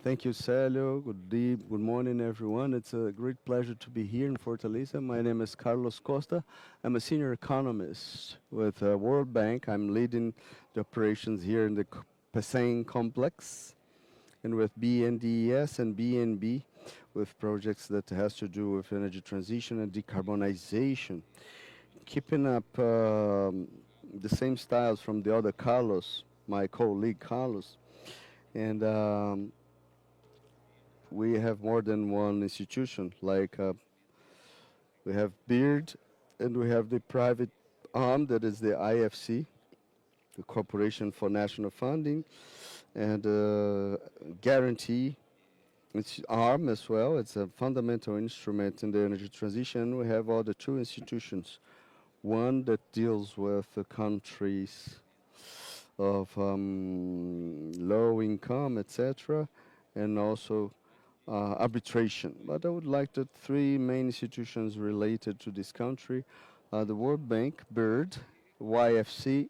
Thank you, Célio. Good morning, everyone. It's a great pleasure to be here in Fortaleza. My name is Carlos Costa. I'm a senior economist with World Bank. I'm leading the operations here in the Pasang complex, and with BNDES and BNB, with projects that has to do with energy transition and decarbonization. Keeping up the same styles from the other Carlos, my colleague Carlos, and we have more than one institution, like we have BEARD, and we have the private arm that is the IFC, the Corporation for National Funding, and Guarantee, it's arm as well. It's a fundamental instrument in the energy transition. We have all the two institutions, one that deals with the countries of low income, etc., and also arbitration. But I would like the three main institutions related to this country, the World Bank, BIRD, YFC,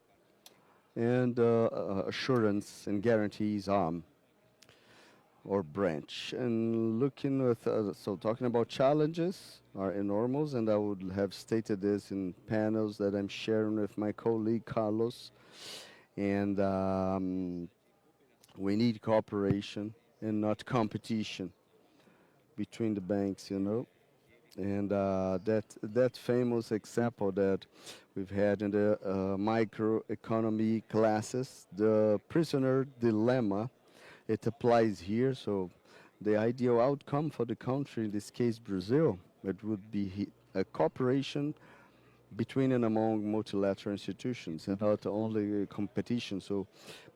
and Assurance and Guarantees Arm or branch. And looking with, so talking about challenges are enormous, and I would have stated this in panels that I'm sharing with my colleague Carlos, and we need cooperation and not competition between the banks, and that famous example that we've had in the microeconomy classes, the prisoner dilemma, it applies here. So the ideal outcome for the country, in this case Brazil, it would be a cooperation between and among multilateral institutions and not only competition. So,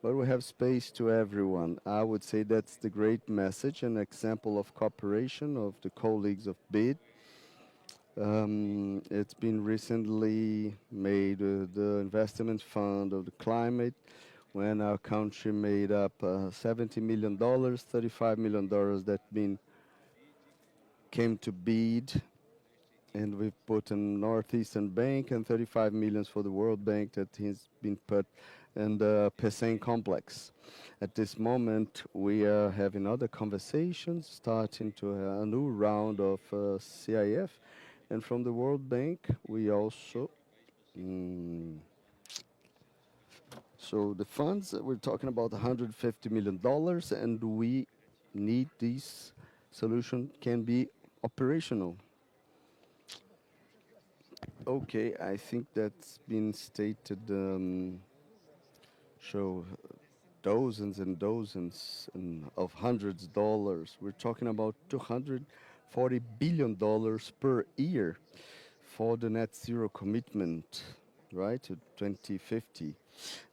but we have space to everyone. I would say that's the great message, an example of cooperation of the colleagues of BID. It's been recently made the investment fund of the climate when our country made up $70 million, $35 million that came to BID, and we've put in Northeastern Bank and 35 millions for the World Bank that has been put in the Pecém complex. At this moment, we are having other conversations, starting to a new round of CIF, and from the World Bank, we also. So the funds, we're talking about $150 million, and we need this solution can be operational. Okay, I think that's been stated. So dozens and dozens of hundreds of dollars. We're talking about $240 billion per year for the net zero commitment, right, to 2050.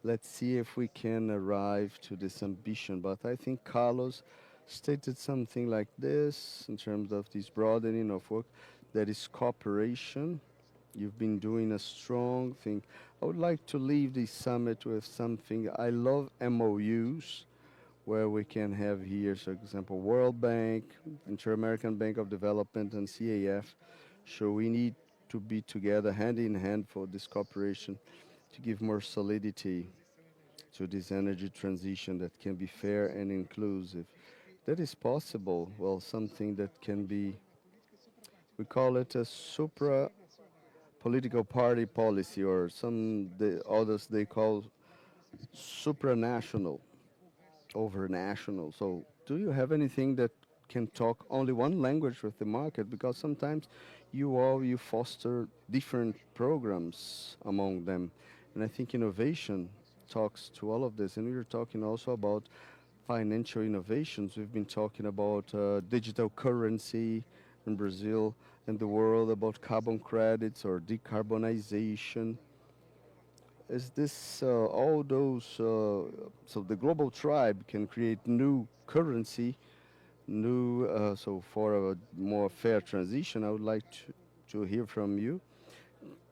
Let's see if we can arrive to this ambition. But I think Carlos stated something like this in terms of this broadening of work, that is cooperation. You've been doing a strong thing. I would like to leave this summit with something. I love MOUs, where we can have here, for example, World Bank, Inter-American Bank of Development, and CAF. So we need to be together, hand in hand, for this cooperation to give more solidity to this energy transition that can be fair and inclusive. That is possible. Well, something that can be, we call it a political party policy, or others they call supranational, overnational. So do you have anything that can talk only one language with the market? Because sometimes you foster different programs among them. And I think innovation talks to all of this. And we were talking also about financial innovations. We've been talking about digital currency in Brazil and the world, about carbon credits or decarbonization. Is this all those, so the global tribe can create new currency, so for a more fair transition? I would like to hear from you.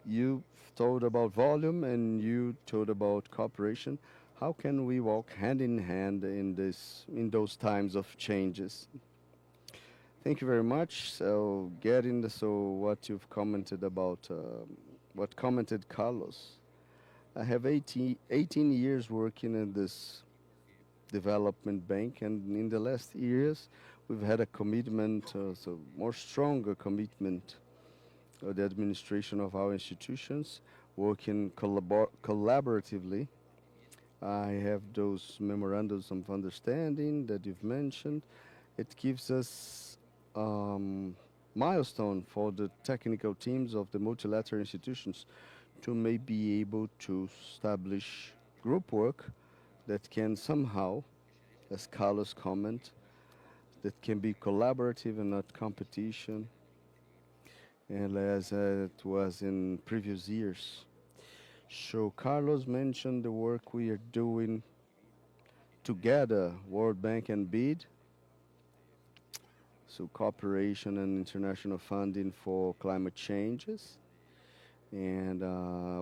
You told about volume and you told about cooperation. How can we walk hand in hand in those times of changes? Thank you very much. So what you've commented about, what commented Carlos. I have 18 years working in this development bank, and in the last years we've had a commitment, so more stronger commitment of the administration of our institutions, working collaboratively. I have those memorandums of understanding that you've mentioned. It gives us milestone for the technical teams of the multilateral institutions to may be able to establish group work that can somehow, as Carlos comment, that can be collaborative and not competition, and as it was in previous years. So Carlos mentioned the work we are doing together, World Bank and BID, so cooperation and international funding for climate changes, and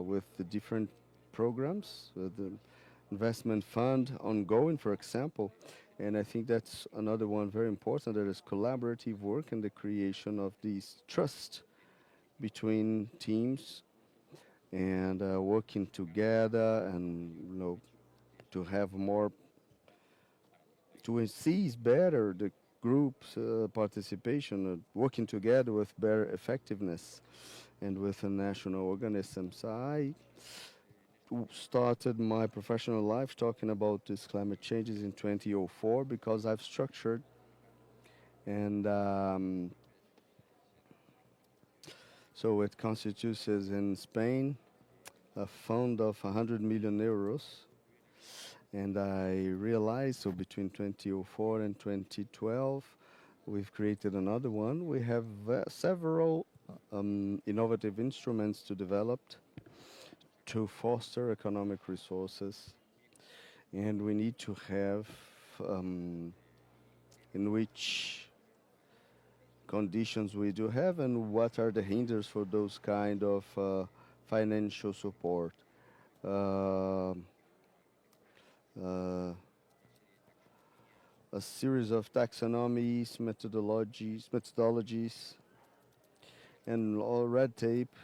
with the different programs, the investment fund ongoing, for example. And I think that's another one very important, that is collaborative work and the creation of this trust between teams, and working together, and to have more, to seize better the groups participation, working together with better effectiveness and with a national organism. So I started my professional life talking about these climate changes in 2004, because I've structured and so it constitutes in Spain a fund of 100 million euros. And I realized, so between 2004 and 2012, we've created another one. We have several innovative instruments to develop to foster economic resources, and we need to have in which conditions we do have and what are the hinders for those kind of financial support. Uh, uh, a series of taxonomies, methodologies, and all red tape,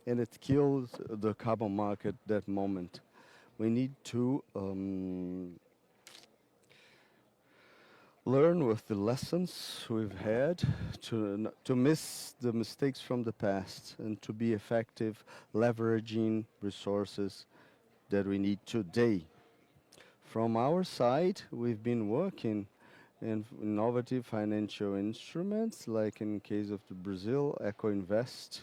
and it kills the carbon market that moment. We need to learn with the lessons we've had to miss the mistakes from the past and to be effective leveraging resources that we need today. From our side, we've been working in innovative financial instruments, like in case of the Brazil, EcoInvest.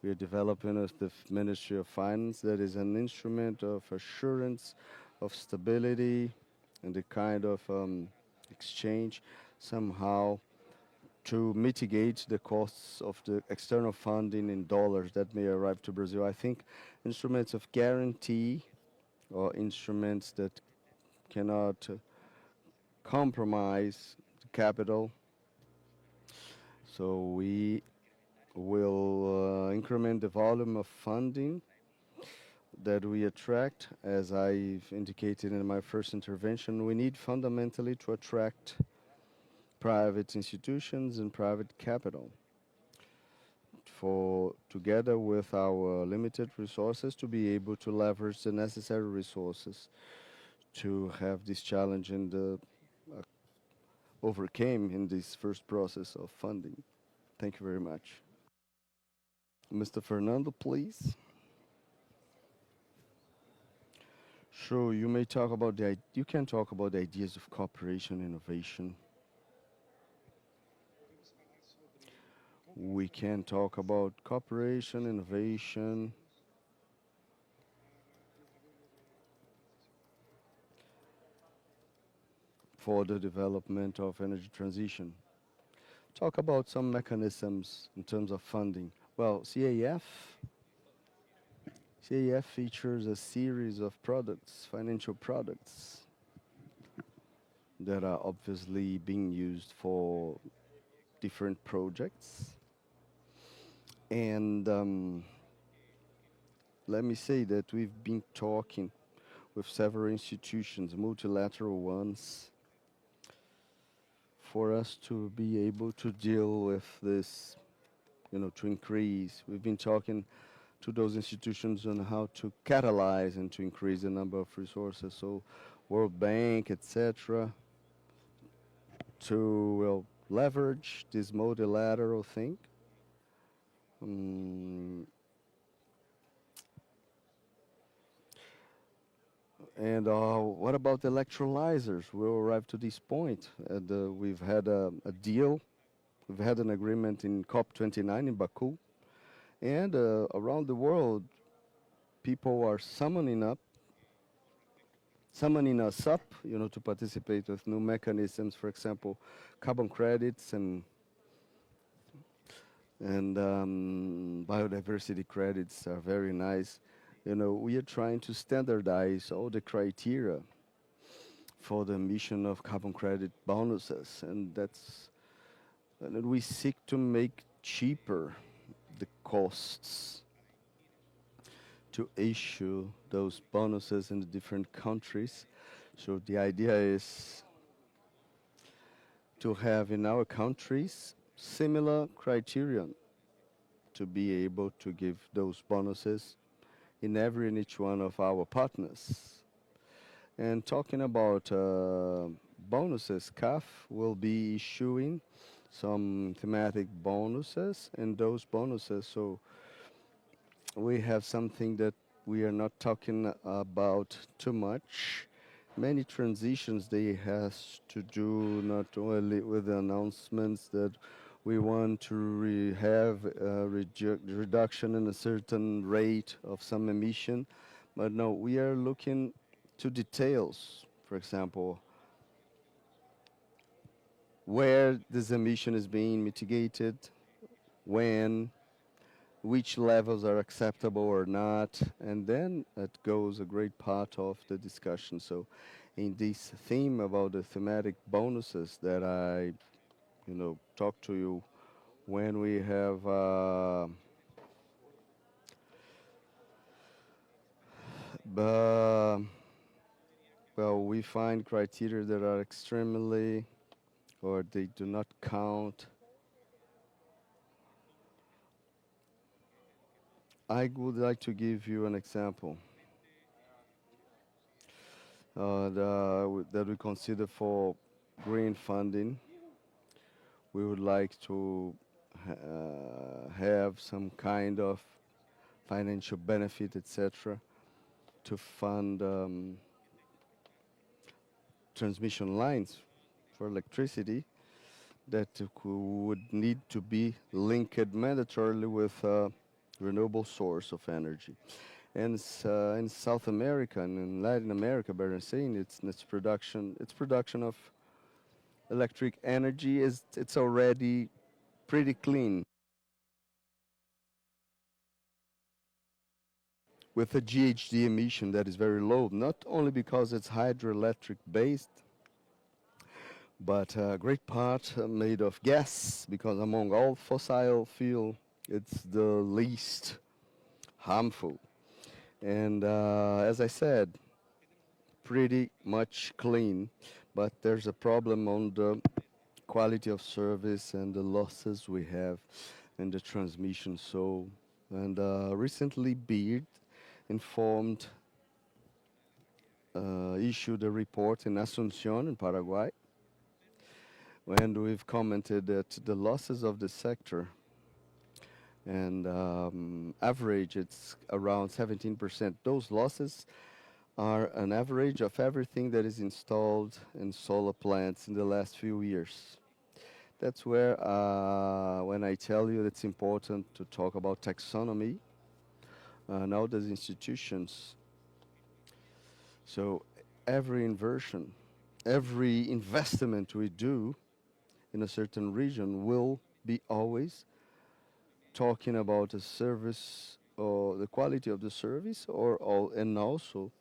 We are developing with the Ministry of Finance that is an instrument of assurance, of stability, and the kind of exchange somehow to mitigate the costs of the external funding in dollars that may arrive to Brazil. I think instruments of guarantee or instruments that cannot compromise the capital. So we will increment the volume of funding that we attract. As I've indicated in my first intervention, we need fundamentally to attract private institutions and private capital for, together with our limited resources, to be able to leverage the necessary resources to have this challenge and overcame in this first process of funding. Thank you very much. Mr. Fernando, please. Sure, you may talk about you can talk about the ideas of cooperation, innovation. We can talk about cooperation, innovation. For the development of energy transition. Talk about some mechanisms in terms of funding. Well, CAF features a series of products, financial products, that are obviously being used for different projects. And let me say that we've been talking with several institutions, multilateral ones, for us to be able to deal with this, to increase. We've been talking to those institutions on how to catalyze and to increase the number of resources. So World Bank, etc., to leverage this multilateral thing. And what about electrolyzers? We'll arrive to this point. We've had a deal. We've had an agreement in COP29 in Baku. And around the world, people are summoning us up, to participate with new mechanisms. For example, carbon credits and biodiversity credits are very nice. We are trying to standardize all the criteria for the emission of carbon credit bonuses, and we seek to make cheaper the costs to issue those bonuses in the different countries. So the idea is to have in our countries similar criterion to be able to give those bonuses in every and each one of our partners. And talking about bonuses, CAF will be issuing some thematic bonuses, and those bonuses, so we have something that we are not talking about too much. Many transitions, they has to do not only with the announcements that we want to have a reduction in a certain rate of some emission, but no, we are looking to details. For example, where this emission is being mitigated, when, which levels are acceptable or not, and then it goes a great part of the discussion. So in this theme about the thematic bonuses that I, talk to you when we have well, we find criteria that are extremely, or they do not count. I would like to give you an example that we consider for green funding. We would like to have some kind of financial benefit, etc., to fund transmission lines for electricity that would need to be linked mandatorily with a renewable source of energy. And in South America and in Latin America, better saying, its production of electric energy it's already pretty clean, with a GHG emission that is very low, not only because it's hydroelectric based, but a great part made of gas, because among all fossil fuel, it's the least harmful. And as I said, pretty much clean, but there's a problem on the quality of service and the losses we have in the transmission. So, and recently BIRD issued a report in Asunción in Paraguay, and we've commented that the losses of the sector and average it's around 17%. Those losses are an average of everything that is installed in solar plants in the last few years. That's where when I tell you it's important to talk about taxonomy and all those institutions. So every inversion, every investment we do in a certain region will be always talking about the service or the quality of the service, and also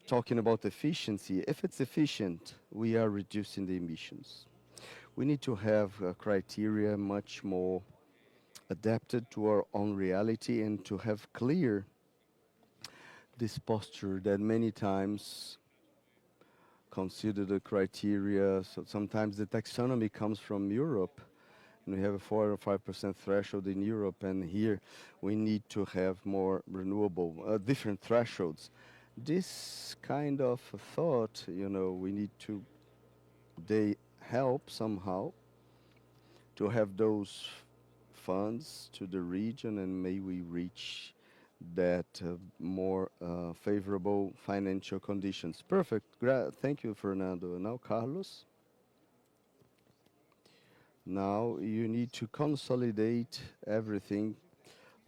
talking about efficiency. If it's efficient, we are reducing the emissions. We need to have criteria much more adapted to our own reality, and to have clear this posture that many times consider the criteria. So sometimes the taxonomy comes from Europe, and we have a 4 or 5% threshold in Europe, and here we need to have more renewable, different thresholds. This kind of thought, we need to, they help somehow to have those funds to the region, and may we reach that more favorable financial conditions. Perfect. Thank you, Fernando. Now, Carlos. Now you need to consolidate everything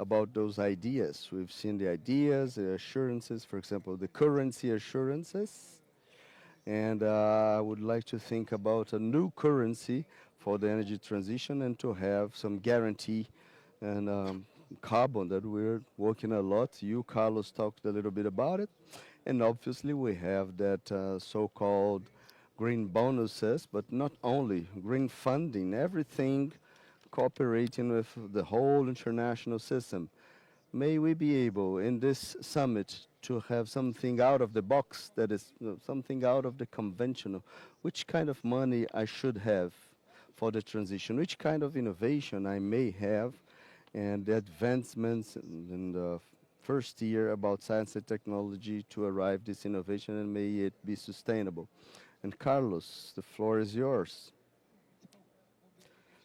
about those ideas. We've seen the ideas, the assurances, for example, the currency assurances. And I would like to think about a new currency for the energy transition, and to have some guarantee and carbon that we're working a lot. You, Carlos, talked a little bit about it. And obviously we have that so-called green bonuses, but not only green funding, everything cooperating with the whole international system. May we be able in this summit to have something out of the box, that is something out of the conventional. Which kind of money I should have for the transition, which kind of innovation I may have, and the advancements in the first year about science and technology to arrive this innovation, and may it be sustainable. And Carlos, the floor is yours.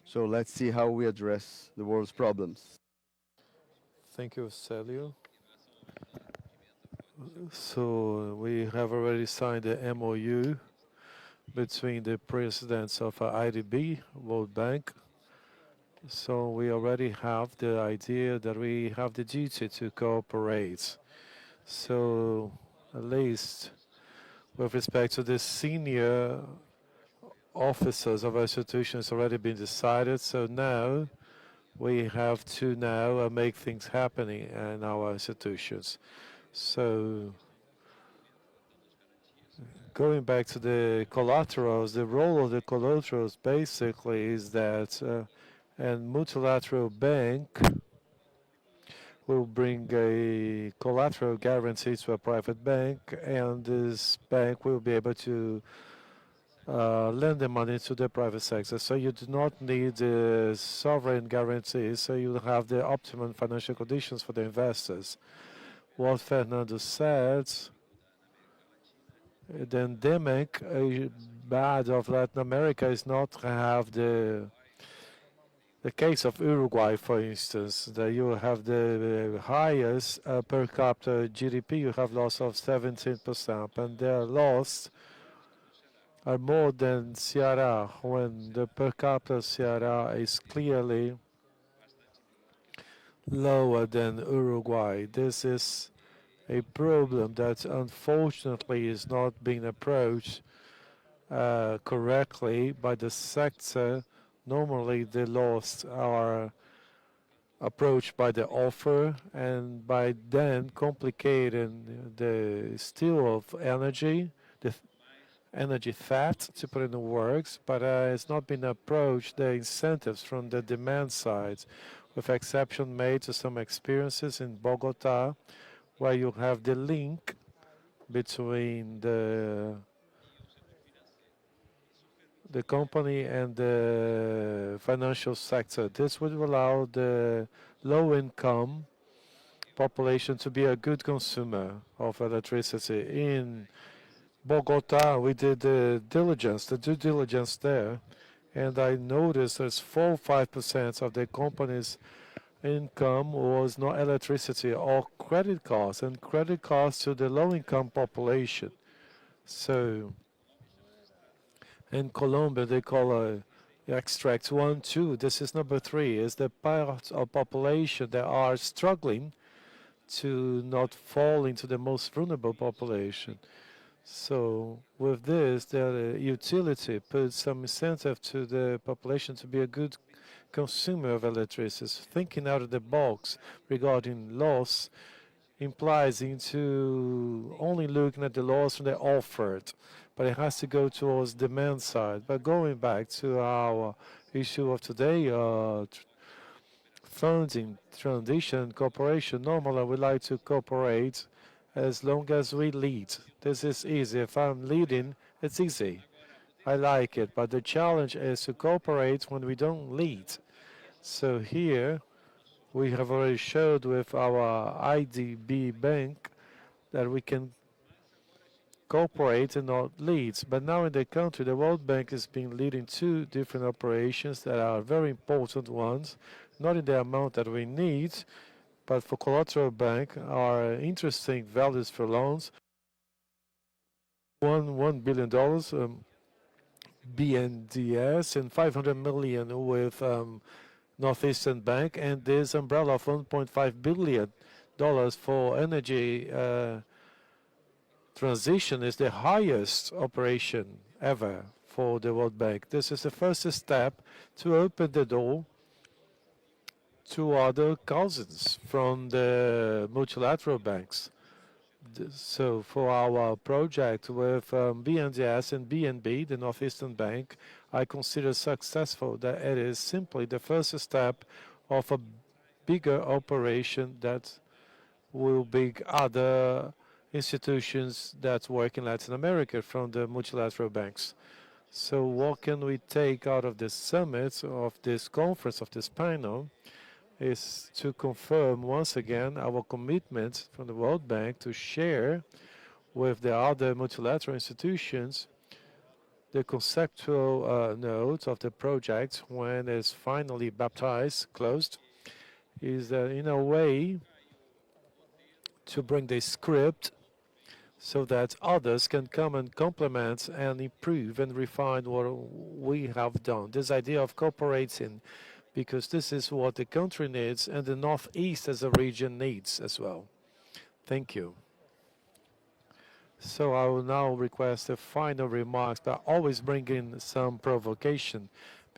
So let's see how we address the world's problems. Thank you, Célio. So we have already signed the MOU between the presidents of IDB, World Bank. So we already have the idea that we have the duty to cooperate. So at least with respect to the senior officers of our institution, it's already been decided. So now We have to now make things happening in our institutions. So going back to the collaterals, the role of the collaterals basically is that a multilateral bank will bring a collateral guarantee to a private bank, and this bank will be able to lend the money to the private sector. So you do not need sovereign guarantees, so you have the optimum financial conditions for the investors. What Fernando said, the endemic bad of Latin America is not to have the case of Uruguay, for instance, that you have the highest per capita GDP, you have loss of 17%, and their loss are more than Ceará, when the per capita Ceará is clearly lower than Uruguay. This is a problem that unfortunately is not being approached correctly by the sector. Normally the laws are approached by the offer, and by then complicating the steal of energy, the energy theft, to put in the works, but it's not been approached the incentives from the demand side, with exception made to some experiences in Bogota, where you have the link between the company and the financial sector. This would allow the low-income population to be a good consumer of electricity. In Bogota, we did the due diligence there, and I noticed there's 4 or 5% of the company's income was not electricity or credit costs, and credit costs to the low-income population. So in Colombia, they call extracts 1, 2. This is number 3. Is the part of population that are struggling to not fall into the most vulnerable population. So with this, the utility puts some incentive to the population to be a good consumer of electricity. Thinking out of the box regarding loss implies into only looking at the loss from the offered, but it has to go towards demand side. But going back to our issue of today, funding, transition, cooperation, normally we like to cooperate as long as we lead. This is easy. If I'm leading, it's easy. I like it, but the challenge is to cooperate when we don't lead. So here, we have already showed with our IDB bank that we can cooperate and not lead. But now in the country, the World Bank has been leading 2 different operations that are very important ones, not in the amount that we need, but for collateral bank are interesting values for loans. $1 billion BNDES and 500 million with Northeastern Bank, and this umbrella of $1.5 billion for energy transition is the highest operation ever for the World Bank. This is the first step to open the door to other cousins from the multilateral banks. So for our project with BNDES and BNB, the Northeastern Bank, I consider successful that it is simply the first step of a bigger operation that will bring other institutions that work in Latin America from the multilateral banks. So what can we take out of this summit, of this conference, of this panel, is to confirm once again our commitment from the World Bank to share with the other multilateral institutions the conceptual notes of the project when it's finally baptized, closed, is in a way to bring the script so that others can come and complement and improve and refine what we have done. This idea of cooperating, because this is what the country needs and the Northeast as a region needs as well. Thank you. So I will now request the final remarks, but always bring in some provocation,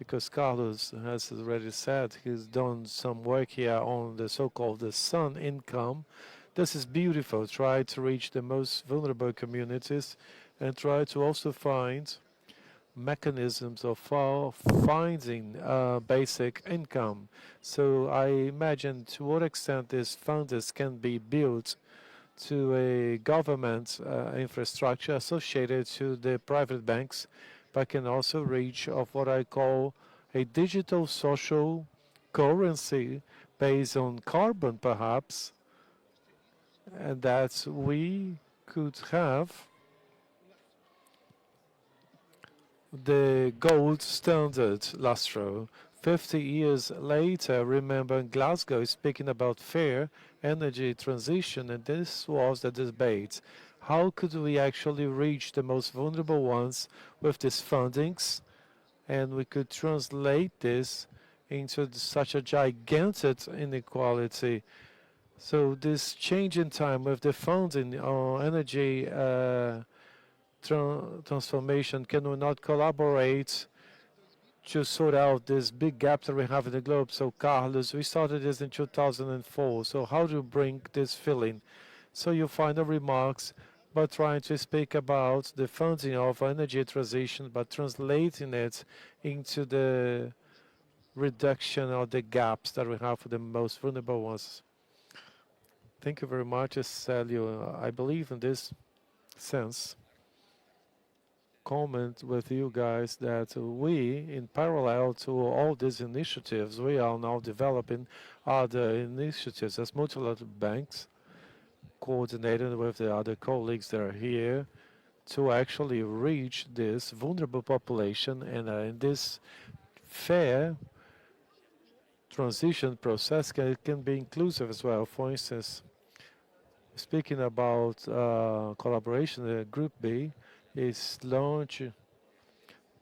because Carlos has already said he's done some work here on the so-called the sun income. This is beautiful. Try to reach the most vulnerable communities and try to also find mechanisms of finding basic income. So I imagine to what extent these funds can be built to a government infrastructure associated to the private banks, but can also reach of what I call a digital social currency based on carbon perhaps, and that we could have the gold standard last row. 50 years later, remember Glasgow speaking about fair energy transition, and this was the debate. How could we actually reach the most vulnerable ones with these fundings? And we could translate this into such a gigantic inequality. So this change in time with the funding on energy transformation, can we not collaborate to sort out this big gap that we have in the globe? So Carlos, we started this in 2004. So how do you bring this feeling? So you find the remarks, but trying to speak about the funding of energy transition, but translating it into the reduction of the gaps that we have for the most vulnerable ones. Thank you very much, Célio. I believe in this sense, comment with you guys that we, in parallel to all these initiatives, we are now developing other initiatives as multilateral banks, coordinated with the other colleagues that are here, to actually reach this vulnerable population, and in this fair transition process can be inclusive as well. For instance, speaking about collaboration, Group B is launch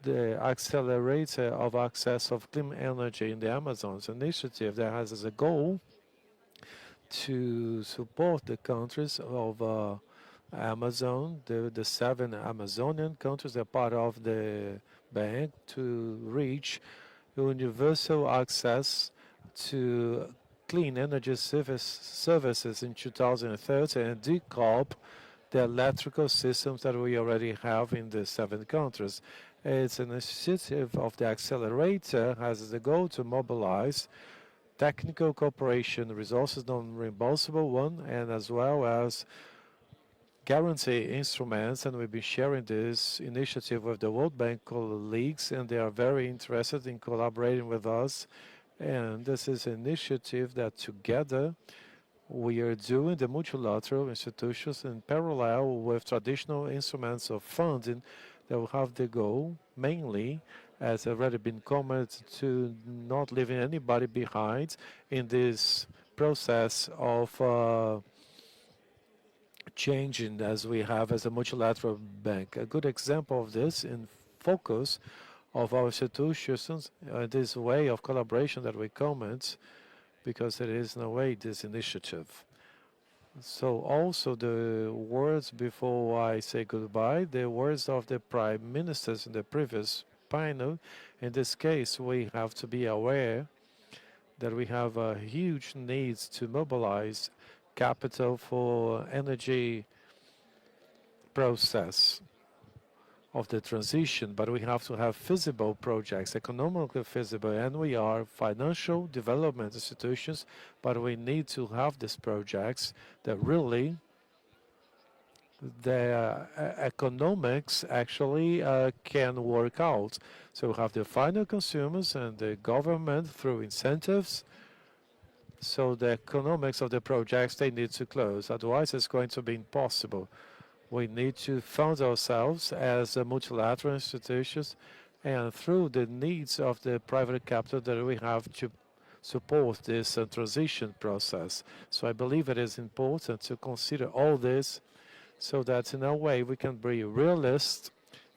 the accelerator of access of clean energy in the Amazons initiative that has as a goal to support the countries of Amazon, the 7 Amazonian countries that are part of the bank, to reach universal access to clean energy services in 2030 and decarb the electrical systems that we already have in the 7 countries. It's an initiative of the accelerator, has the goal to mobilize technical cooperation, resources non-reimbursable one, and as well as guarantee instruments. And we've been sharing this initiative with the World Bank colleagues, and they are very interested in collaborating with us. And this is an initiative that together we are doing the multilateral institutions in parallel with traditional instruments of funding that will have the goal, mainly, as already been commented, to not leaving anybody behind in this process of changing as we have as a multilateral bank. A good example of this in focus of our institutions, this way of collaboration that we comment, because it is in a way this initiative. So also the words before I say goodbye, the words of the prime ministers in the previous panel. In this case, we have to be aware that we have a huge needs to mobilize capital for energy process of the transition, but we have to have feasible projects, economically feasible, and we are financial development institutions, but we need to have these projects that really the economics actually can work out. So we have the final consumers and the government through incentives. So the economics of the projects, they need to close, otherwise it's going to be impossible. We need to fund ourselves as multilateral institutions, and through the needs of the private capital that we have to support this transition process. So I believe it is important to consider all this so that in a way we can be realist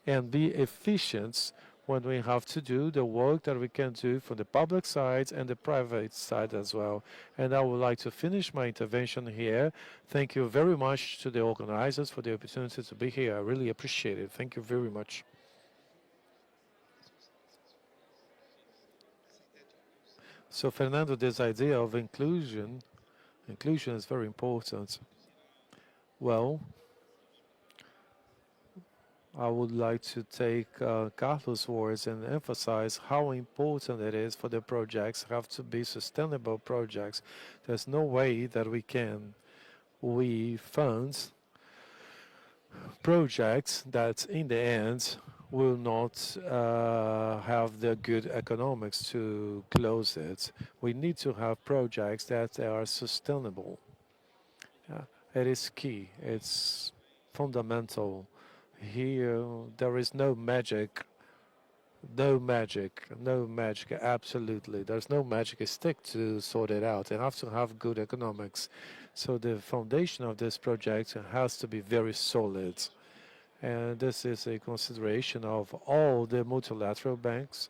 and be efficient when we have to do the work that we can do from the public side and the private side as well. And I would like to finish my intervention here. Thank you very much to the organizers for the opportunity to be here. I really appreciate it. Thank you very much. So Fernando, this idea of inclusion is very important. Well, I would like to take Carlos' words and emphasize how important it is for the projects have to be sustainable projects. There's no way that we fund projects that in the end will not have the good economics to close it. We need to have projects that are sustainable. It is key. It's fundamental. Here, there is no magic, absolutely. There's no magic stick to sort it out. They have to have good economics. So the foundation of this project has to be very solid. And this is a consideration of all the multilateral banks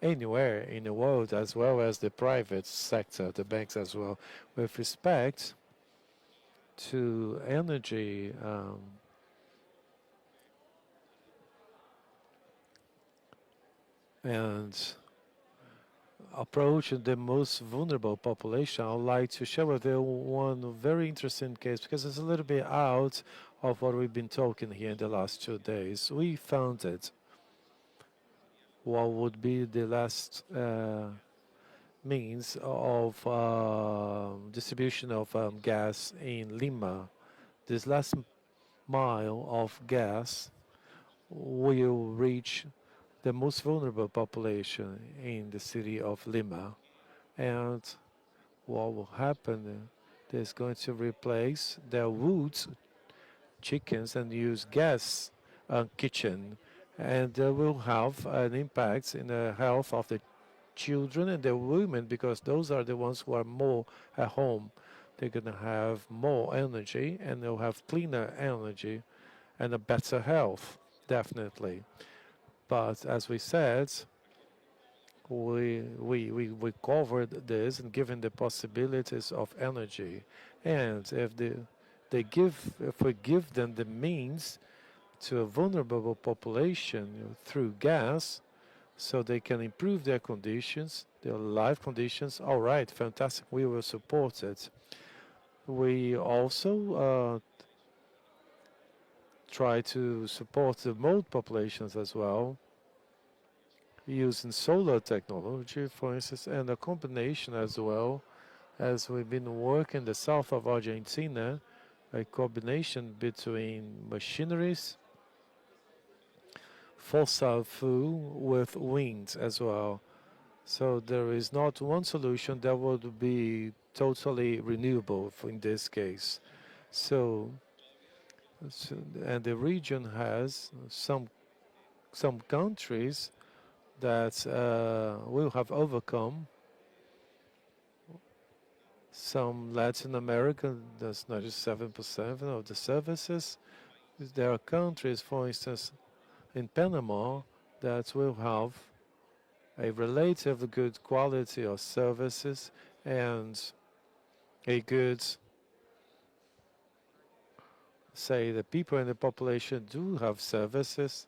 anywhere in the world, as well as the private sector, the banks as well, with respect to energy and approaching the most vulnerable population. I would like to share with you one very interesting case because it's a little bit out of what we've been talking here in the last 2 days. We founded what would be the last means of distribution of gas in Lima. This last mile of gas will reach the most vulnerable population in the city of Lima. And what will happen, there's going to replace their wood chickens and use gas kitchen. And they will have an impact in the health of the children and the women, because those are the ones who are more at home. They're going to have more energy, and they'll have cleaner energy and a better health, definitely. But as we said, we covered this and given the possibilities of energy. And if if we give them the means to a vulnerable population through gas, so they can improve their conditions, their life conditions, all right, fantastic, we will support it. We also try to support the remote populations as well, using solar technology, for instance, and a combination as well, as we've been working in the south of Argentina, a combination between machineries, fossil fuel with wind as well. So there is not one solution that would be totally renewable in this case. And the region has some countries that will have overcome. Some Latin America, that's 97% of the services. There are countries, for instance, in Panama, that will have a relatively good quality of services and a good, say, the people in the population do have services.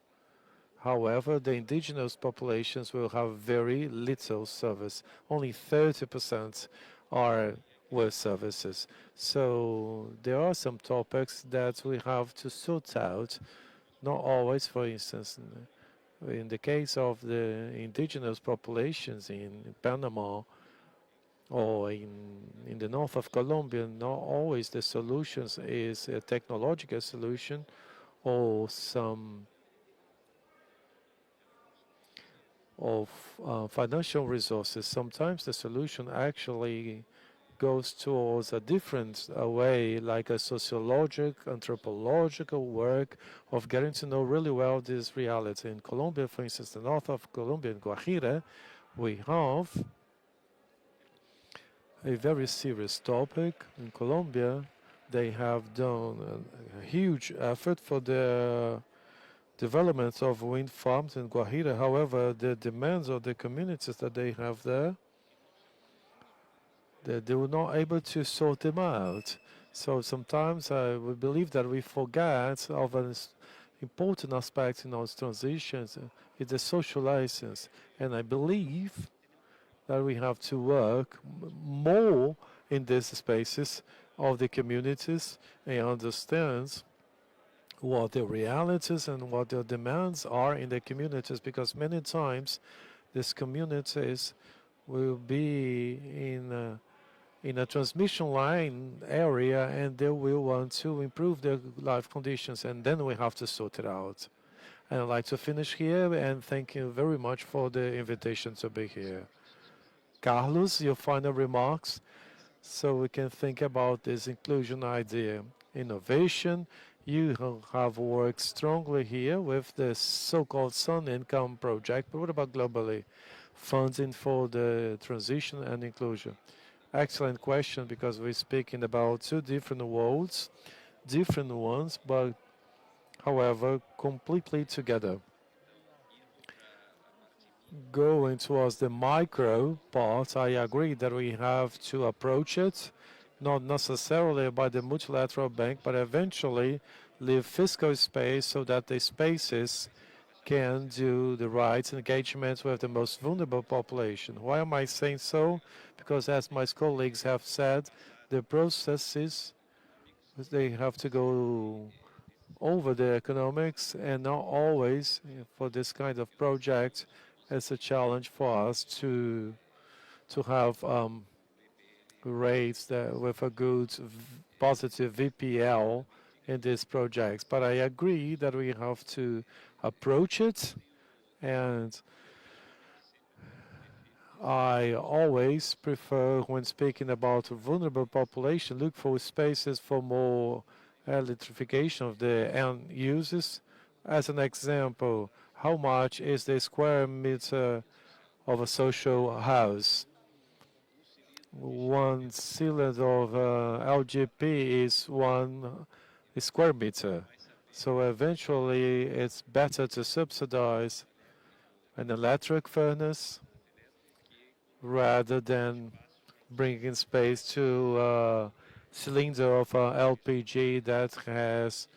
However, the indigenous populations will have very little service. Only 30% are with services. So there are some topics that we have to sort out. Not always, for instance, in the case of the indigenous populations in Panama or in the north of Colombia, not always the solutions is a technological solution or some of financial resources. Sometimes the solution actually goes towards a different way, like a sociological, anthropological work of getting to know really well this reality. In Colombia, for instance, the north of Colombia, in Guajira, we have a very serious topic. In Colombia, they have done a huge effort for the development of wind farms in Guajira. However, the demands of the communities that they have there, they were not able to sort them out. So sometimes we believe that we forget of an important aspect in our transitions, is the social license. And I believe that we have to work more in these spaces of the communities and understand what the realities and what the demands are in the communities, because many times these communities will be in a transmission line area and they will want to improve their life conditions, and then we have to sort it out. And I'd like to finish here and thank you very much for the invitation to be here. Carlos, your final remarks, so we can think about this inclusion idea. Innovation, you have worked strongly here with the so-called Sun Income project, but what about globally? Funding for the transition and inclusion. Excellent question, because we're speaking about two different worlds, different ones, but however, completely together. Going towards the micro part, I agree that we have to approach it, not necessarily by the multilateral bank, but eventually leave fiscal space so that the spaces can do the right engagement with the most vulnerable population. Why am I saying so? Because as my colleagues have said, the processes, they have to go over the economics, and not always for this kind of project. It's a challenge for us to have rates that with a good positive VPL in these projects. But I agree that we have to approach it, and I always prefer, when speaking about vulnerable population, look for spaces for more electrification of the end users. As an example, how much is the square meter of a social house? One cylinder of LGP is 1 square meter. So eventually it's better to subsidize an electric furnace rather than bringing space to a cylinder of LPG that has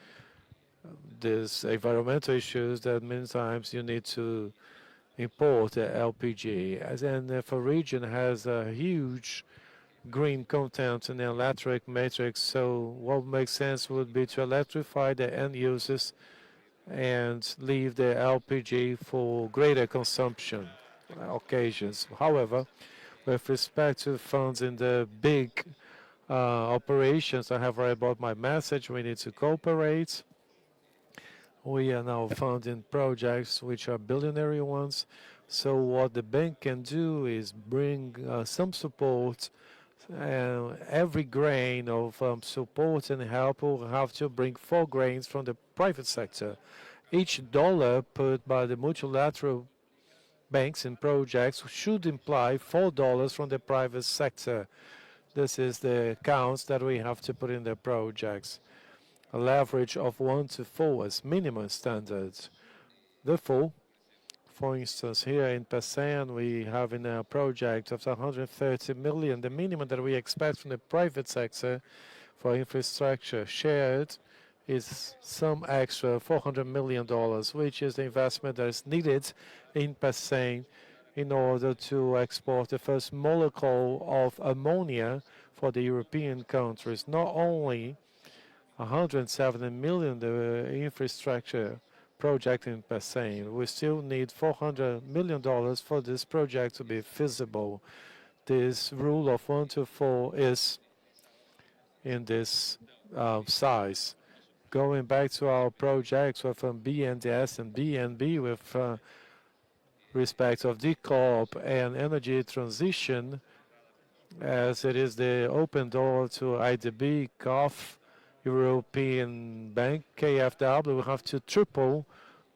these environmental issues that many times you need to import LPG. And if a region has a huge green content in the electric matrix, so what makes sense would be to electrify the end users and leave the LPG for greater consumption occasions. However, with respect to funds in the big operations, I have already brought my message. We need to cooperate. We are now funding projects which are billionaire ones. So what the bank can do is bring some support. Every grain of support and help will have to bring 4 grains from the private sector. Each dollar put by the multilateral banks in projects should imply $4 from the private sector. This is the counts that we have to put in the projects. A leverage of 1 to 4 as minimum standards. Therefore, for instance, here in Pecém, we have in a project of 130 million. The minimum that we expect from the private sector for infrastructure shared is some extra $400 million, which is the investment that is needed in Pecém in order to export the first molecule of ammonia for the European countries. Not only 170 million the infrastructure project in Pecém, we still need $400 million for this project to be feasible. This rule of 1 to 4 is in this size. Going back to our projects with BNDES and BNB with respect of DCOP and energy transition, as it is the open door to IDB, COF, European Bank, KfW, we have to triple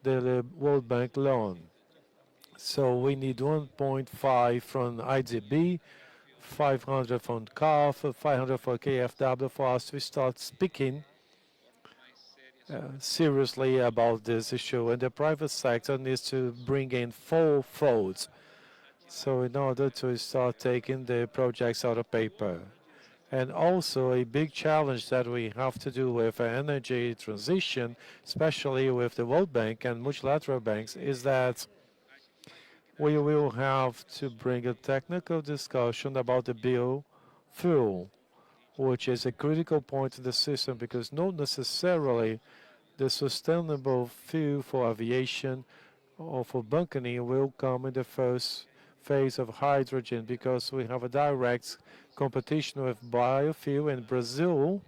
the World Bank loan. So we need 1.5 from IDB, 500 from COF, 500 for KfW for us to start speaking seriously about this issue. And the private sector needs to bring in 4-fold. So in order to start taking the projects out of paper. And also a big challenge that we have to do with energy transition, especially with the World Bank and multilateral banks, is that we will have to bring a technical discussion about the biofuel, which is a critical point in the system because not necessarily the sustainable fuel for aviation or for bunkering will come in the first phase of hydrogen because we have a direct competition with biofuel, and Brazil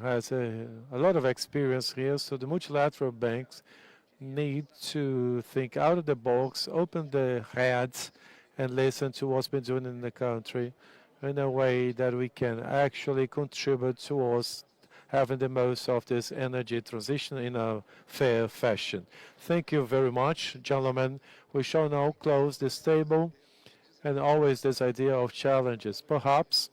has a lot of experience here, so the multilateral banks need to think out of the box, open their heads, and listen to what's been doing in the country in a way that we can actually contribute towards having the most of this energy transition in a fair fashion. Thank you very much, gentlemen. We shall now close this table, and always this idea of challenges. Perhaps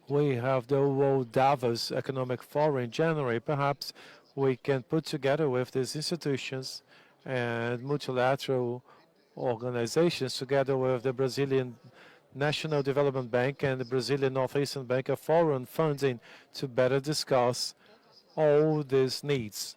we have the World Davos Economic Forum in January. Perhaps we can put together with these institutions and multilateral organizations together with the Brazilian National Development Bank and the Brazilian Northeastern Bank of foreign funding to better discuss all these needs,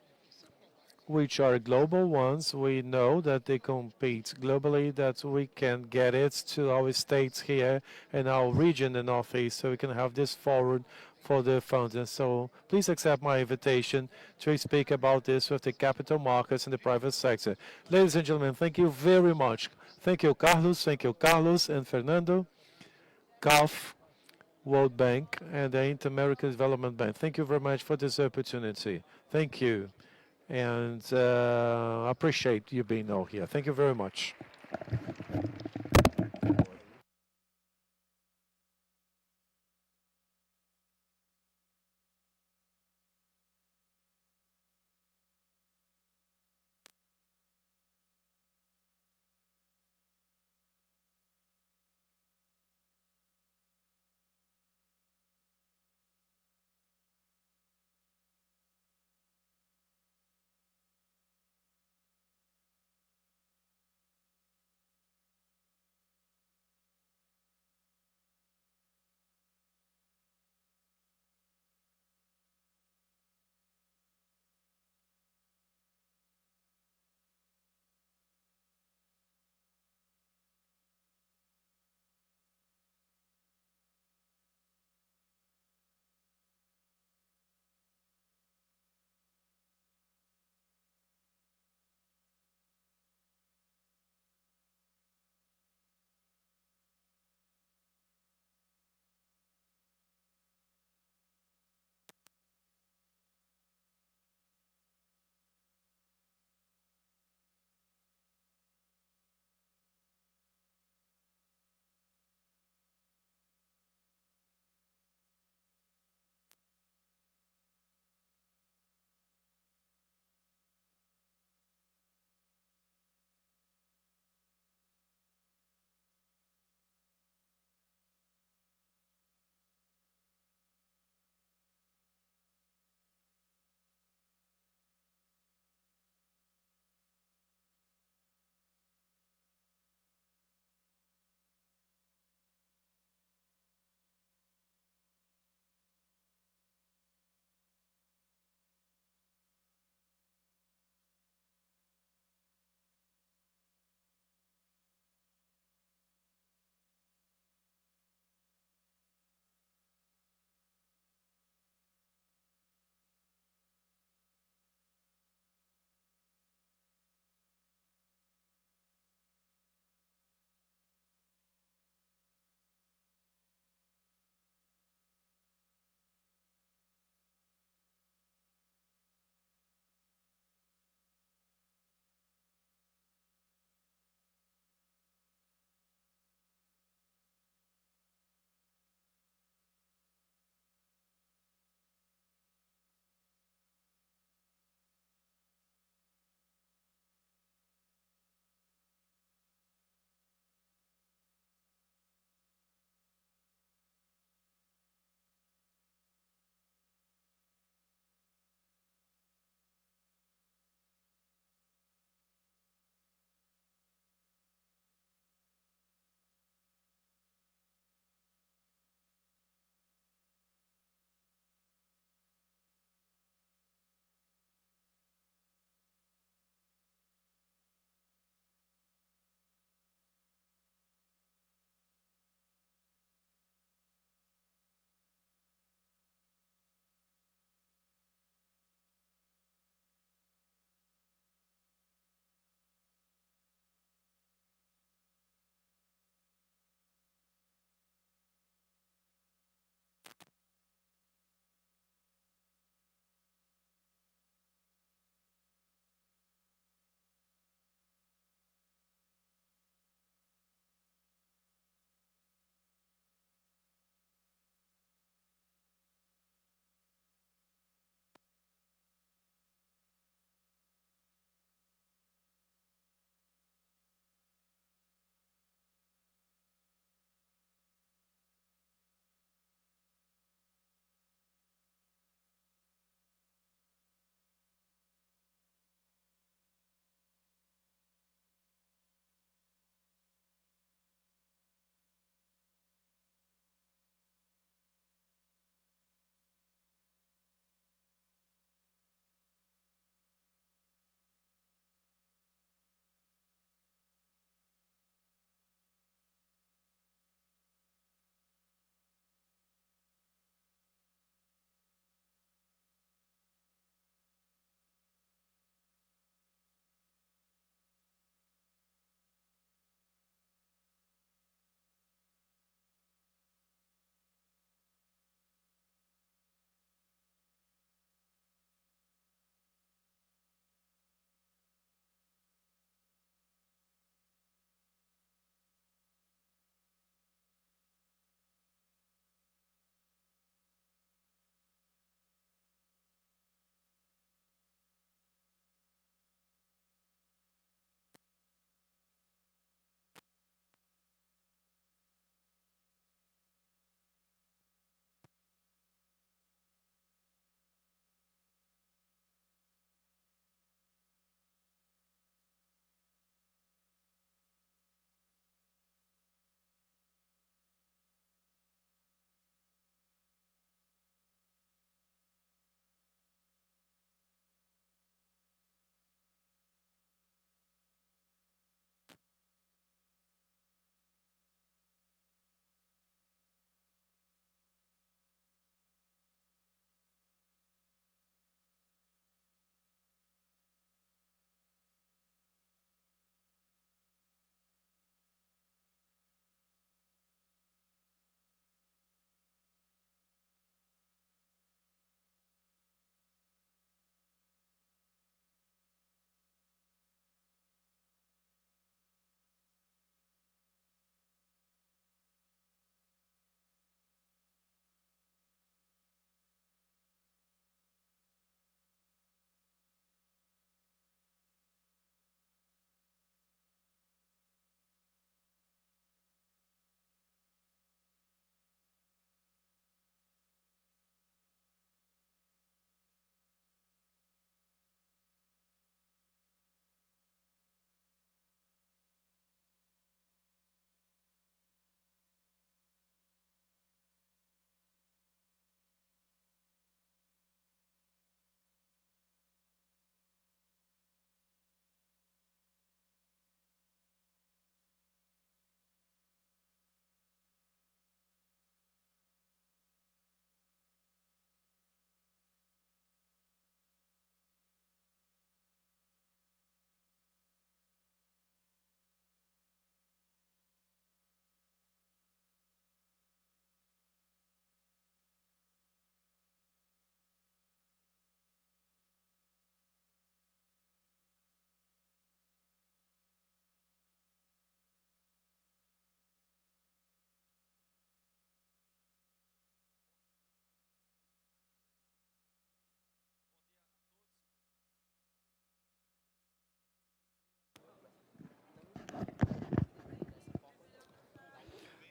which are global ones. We know that they compete globally, that we can get it to our states here and our region, the Northeast, so we can have this forward for the funds. And so please accept my invitation to speak about this with the capital markets and the private sector. Ladies and gentlemen, thank you very much. Thank you, Carlos and Fernando, CAF, World Bank, and the Inter-American Development Bank. Thank you very much for this opportunity. Thank you. And appreciate you being all here. Thank you very much.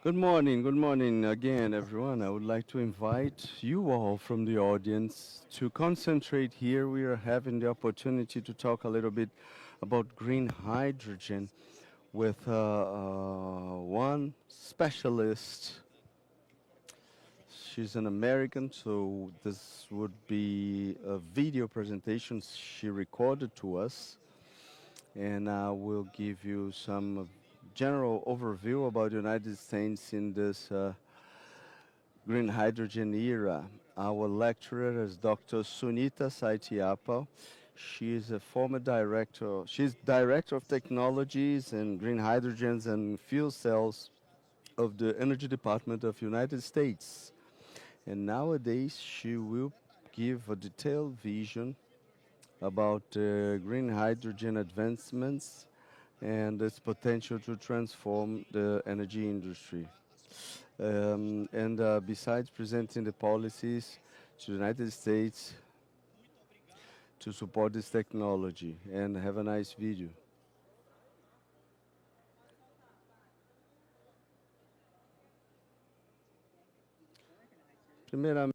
Good morning again, everyone. I would like to invite you all from the audience to concentrate here. We are having the opportunity to talk a little bit about green hydrogen with one specialist. She's an American, so this would be a video presentation she recorded to us, and I will give you some general overview about the United States in this green hydrogen era. Our lecturer is Dr. Sunita Saitiapa. She is a former director. She's director of technologies and green hydrogens and fuel cells of the Energy Department of United States. And nowadays she will give a detailed vision about green hydrogen advancements and its potential to transform the energy industry. And besides presenting the policies to the United States to support this technology, and have a nice video. Primeiramente,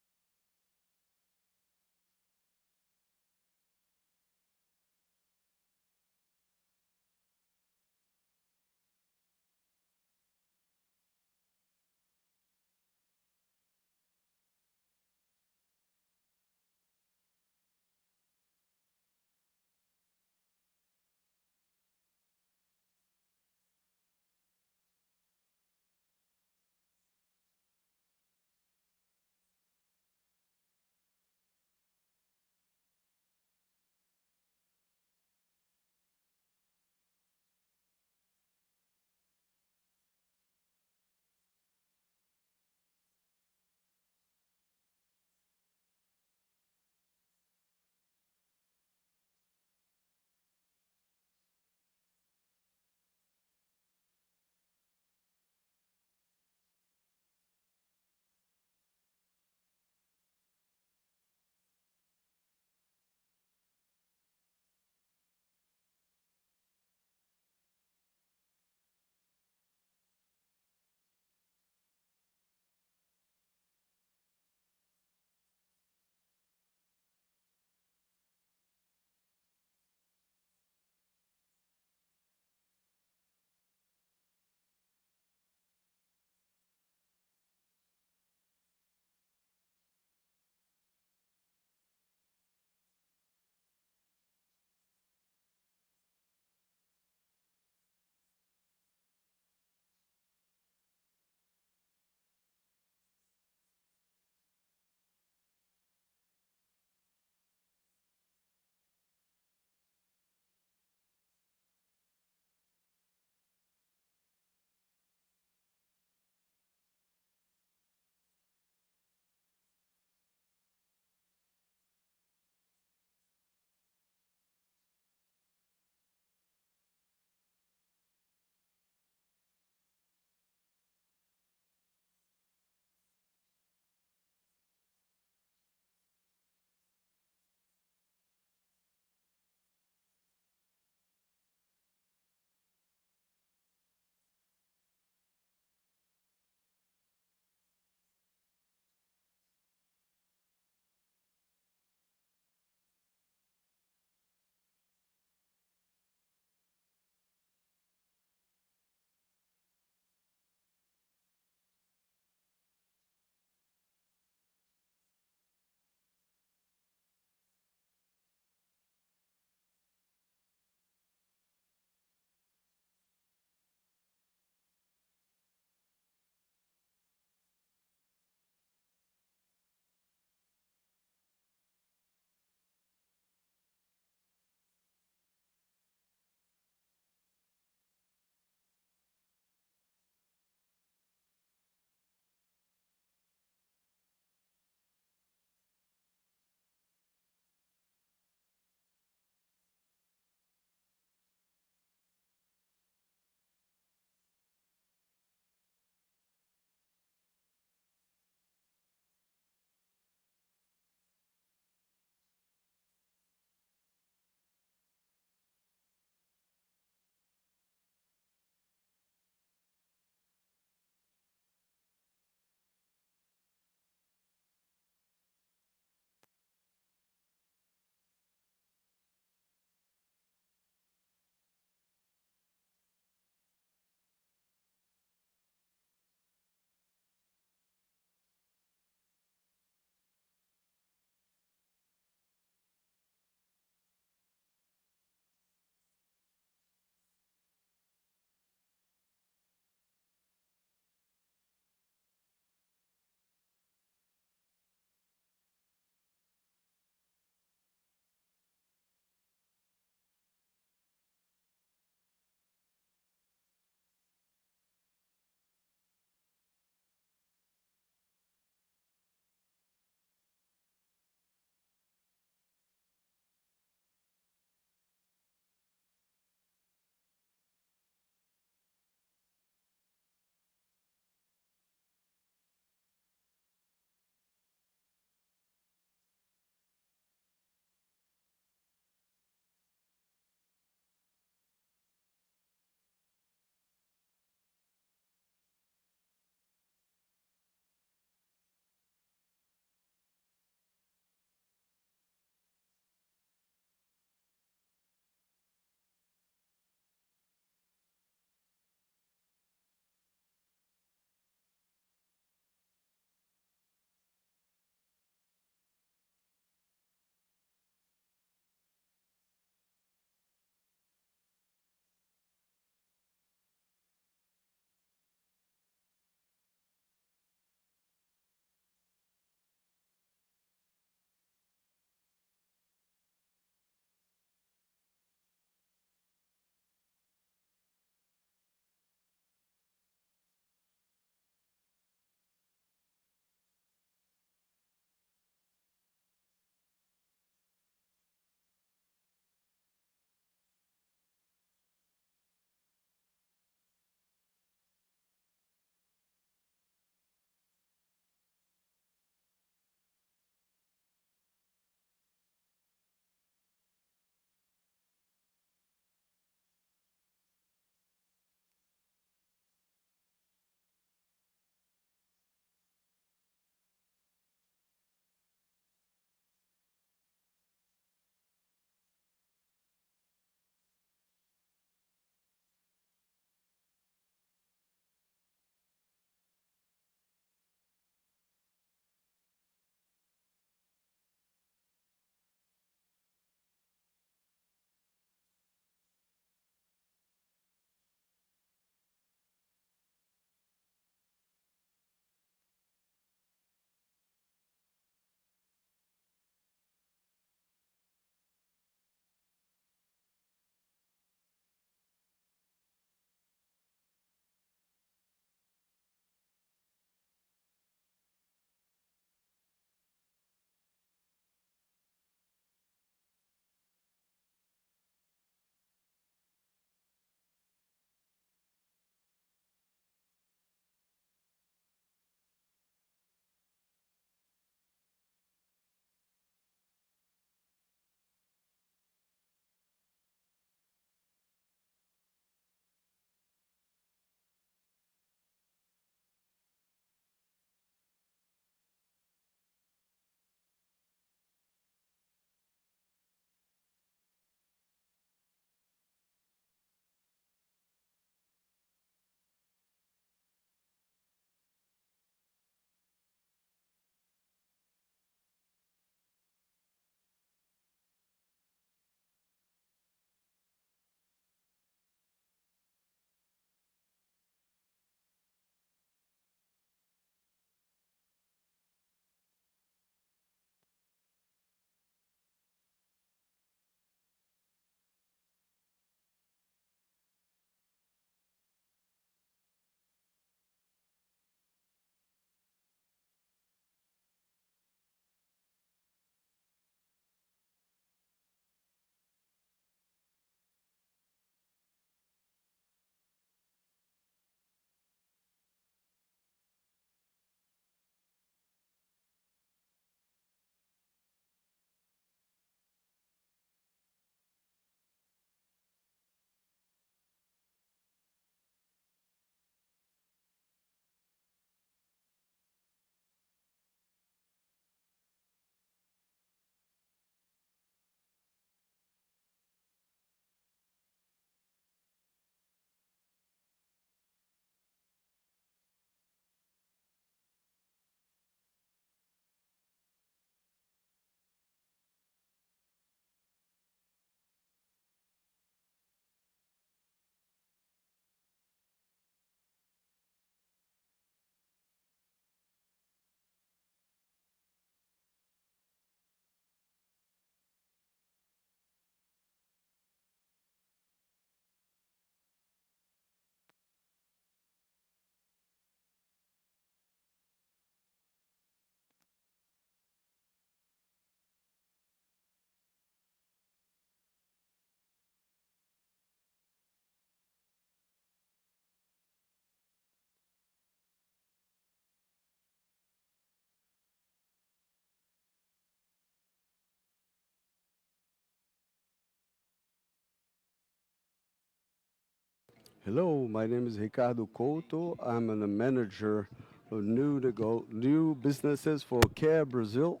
Hello, my name is Ricardo Couto. I'm a manager of new businesses for Qair Brazil.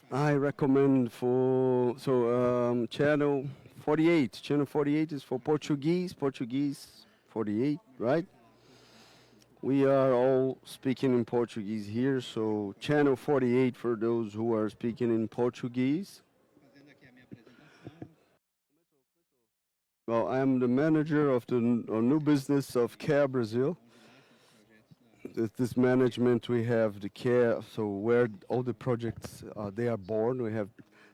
I recommend channel 48. Channel 48 is for Portuguese. Portuguese 48, right? We are all speaking in Portuguese here, so channel 48 for those who are speaking in Portuguese. Well, I'm the manager of the new business of Qair Brazil. This management, we have the Qair, so where all the projects they are born. We have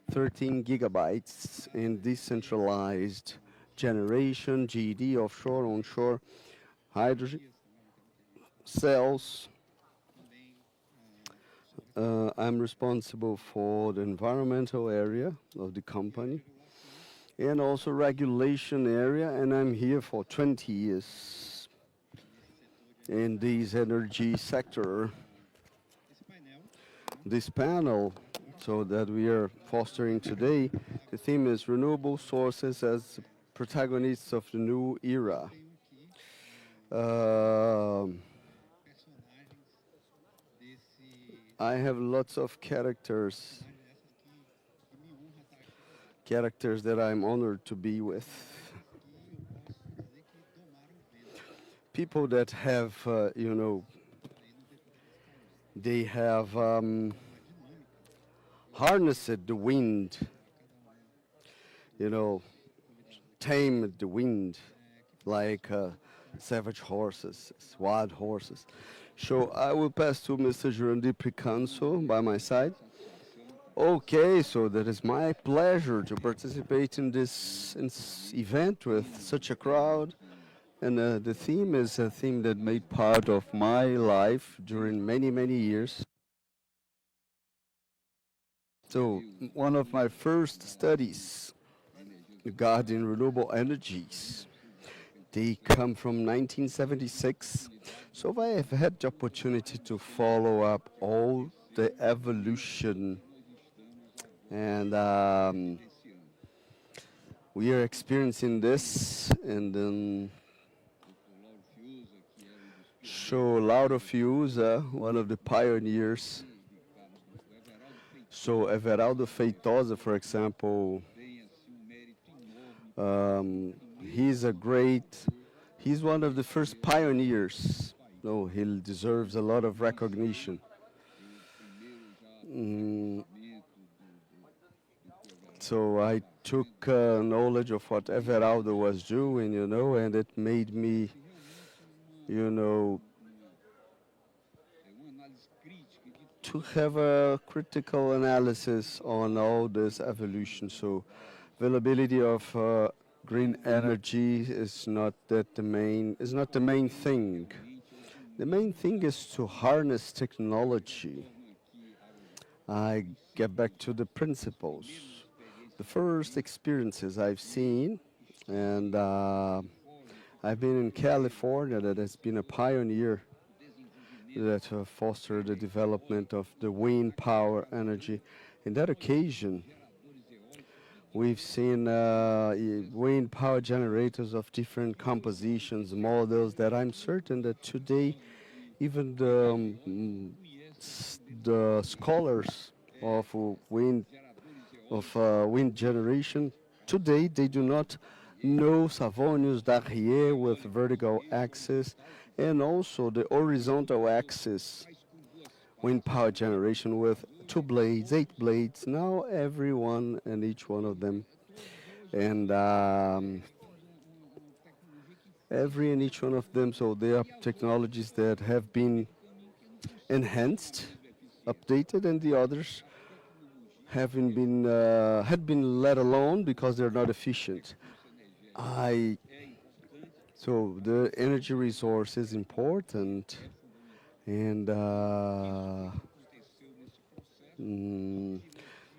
13 gigabytes in decentralized generation, GD, offshore, onshore, hydrogen, cells. I'm responsible for the environmental area of the company and also regulation area, and I'm here for 20 years in this energy sector. This panel, so that we are fostering today, the theme is renewable sources as protagonists of the new era. I have lots of characters that I'm honored to be with. People that have, they have harnessed the wind, tamed the wind like savage horses, wild horses. So I will pass to Mr. Jurandir Picanso by my side. Okay, so that is my pleasure to participate in this event with such a crowd. And the theme is a theme that made part of my life during many, many years. So one of my first studies regarding renewable energies, they come from 1976. So I have had the opportunity to follow up all the evolution, and we are experiencing this, and then show Lauro Fiuza, one of the pioneers. So Everaldo Feitosa, for example, he's one of the first pioneers. No, he deserves a lot of recognition. So I took knowledge of what Everaldo was doing, and it made me, to have a critical analysis on all this evolution. So availability of green energy is not the main thing. The main thing is to harness technology. I get back to the principles. The first experiences I've seen, and I've been in California, that has been a pioneer that fostered the development of the wind power energy. In that occasion, we've seen wind power generators of different compositions, models that I'm certain that today even the scholars of wind generation today, they do not know Savonius d'Arrier with vertical axis and also the horizontal axis wind power generation with 2 blades, 8 blades, now every one and each one of them. And every and each one of them, so they are technologies that have been enhanced, updated, and the others had been let alone because they're not efficient. So the energy resource is important, and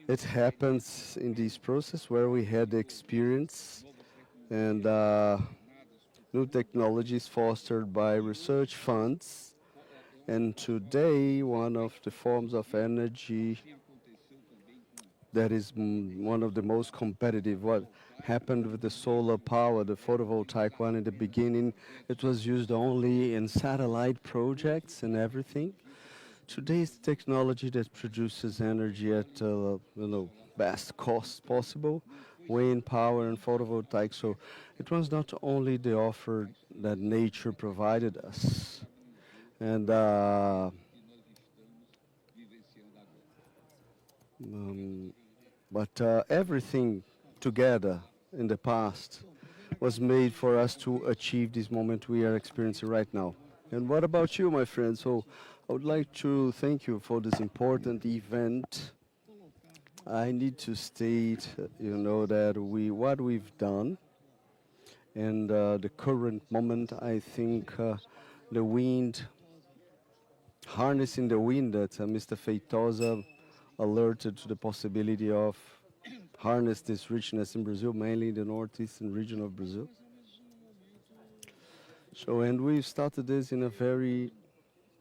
it happens in this process where we had the experience and new technologies fostered by research funds. And today, one of the forms of energy that is one of the most competitive. What happened with the solar power, the photovoltaic one in the beginning, it was used only in satellite projects and everything. Today's technology that produces energy at best cost possible, wind power and photovoltaic. So it was not only the offer that nature provided us, and um, but everything together in the past was made for us to achieve this moment we are experiencing right now. And what about you, my friend? So I would like to thank you for this important event. I need to state, that what we've done and the current moment, I think the wind, harnessing the wind that Mr. Feitosa alerted to the possibility of harness this richness in Brazil, mainly in the northeastern region of Brazil. So, and we've started this in a very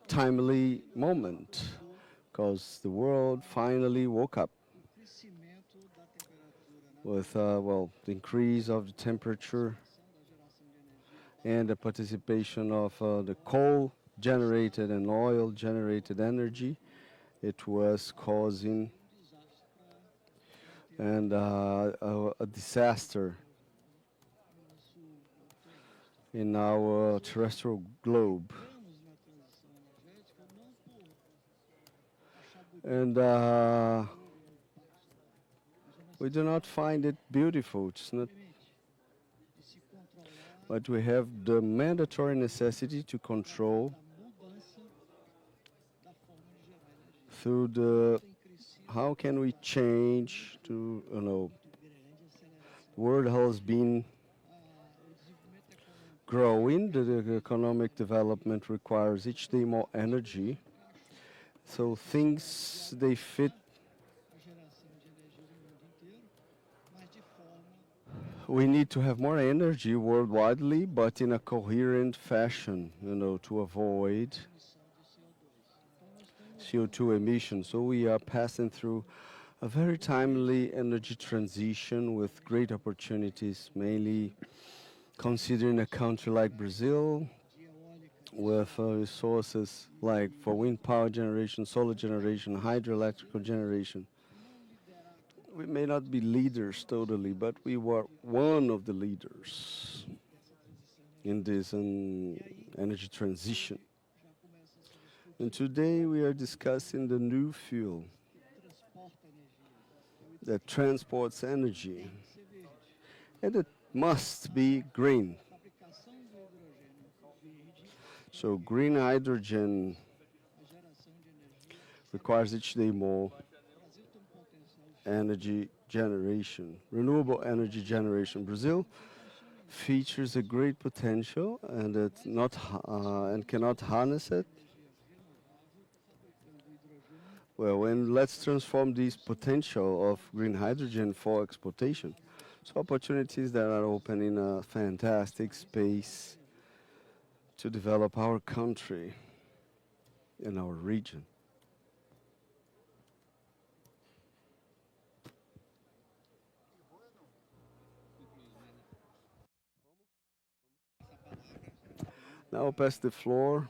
timely moment because the world finally woke up with, the increase of the temperature and the participation of the coal-generated and oil-generated energy. It was causing a disaster in our terrestrial globe. And we do not find it beautiful. It's not, but we have the mandatory necessity to control through the how can we change to, the world has been growing, the economic development requires each day more energy. So things, they fit. We need to have more energy worldwidely, but in a coherent fashion, to avoid CO2 emissions. So we are passing through a very timely energy transition with great opportunities, mainly considering a country like Brazil, with resources like for wind power generation, solar generation, hydroelectrical generation. We may not be leaders totally, but we were one of the leaders in this energy transition. And today we are discussing the new fuel that transports energy, and it must be green. So green hydrogen requires each day more energy generation, renewable energy generation. Brazil features a great potential, and it's not and cannot harness it. Well, and let's transform this potential of green hydrogen for exportation. So opportunities that are open in a fantastic space to develop our country and our region. Now I'll pass the floor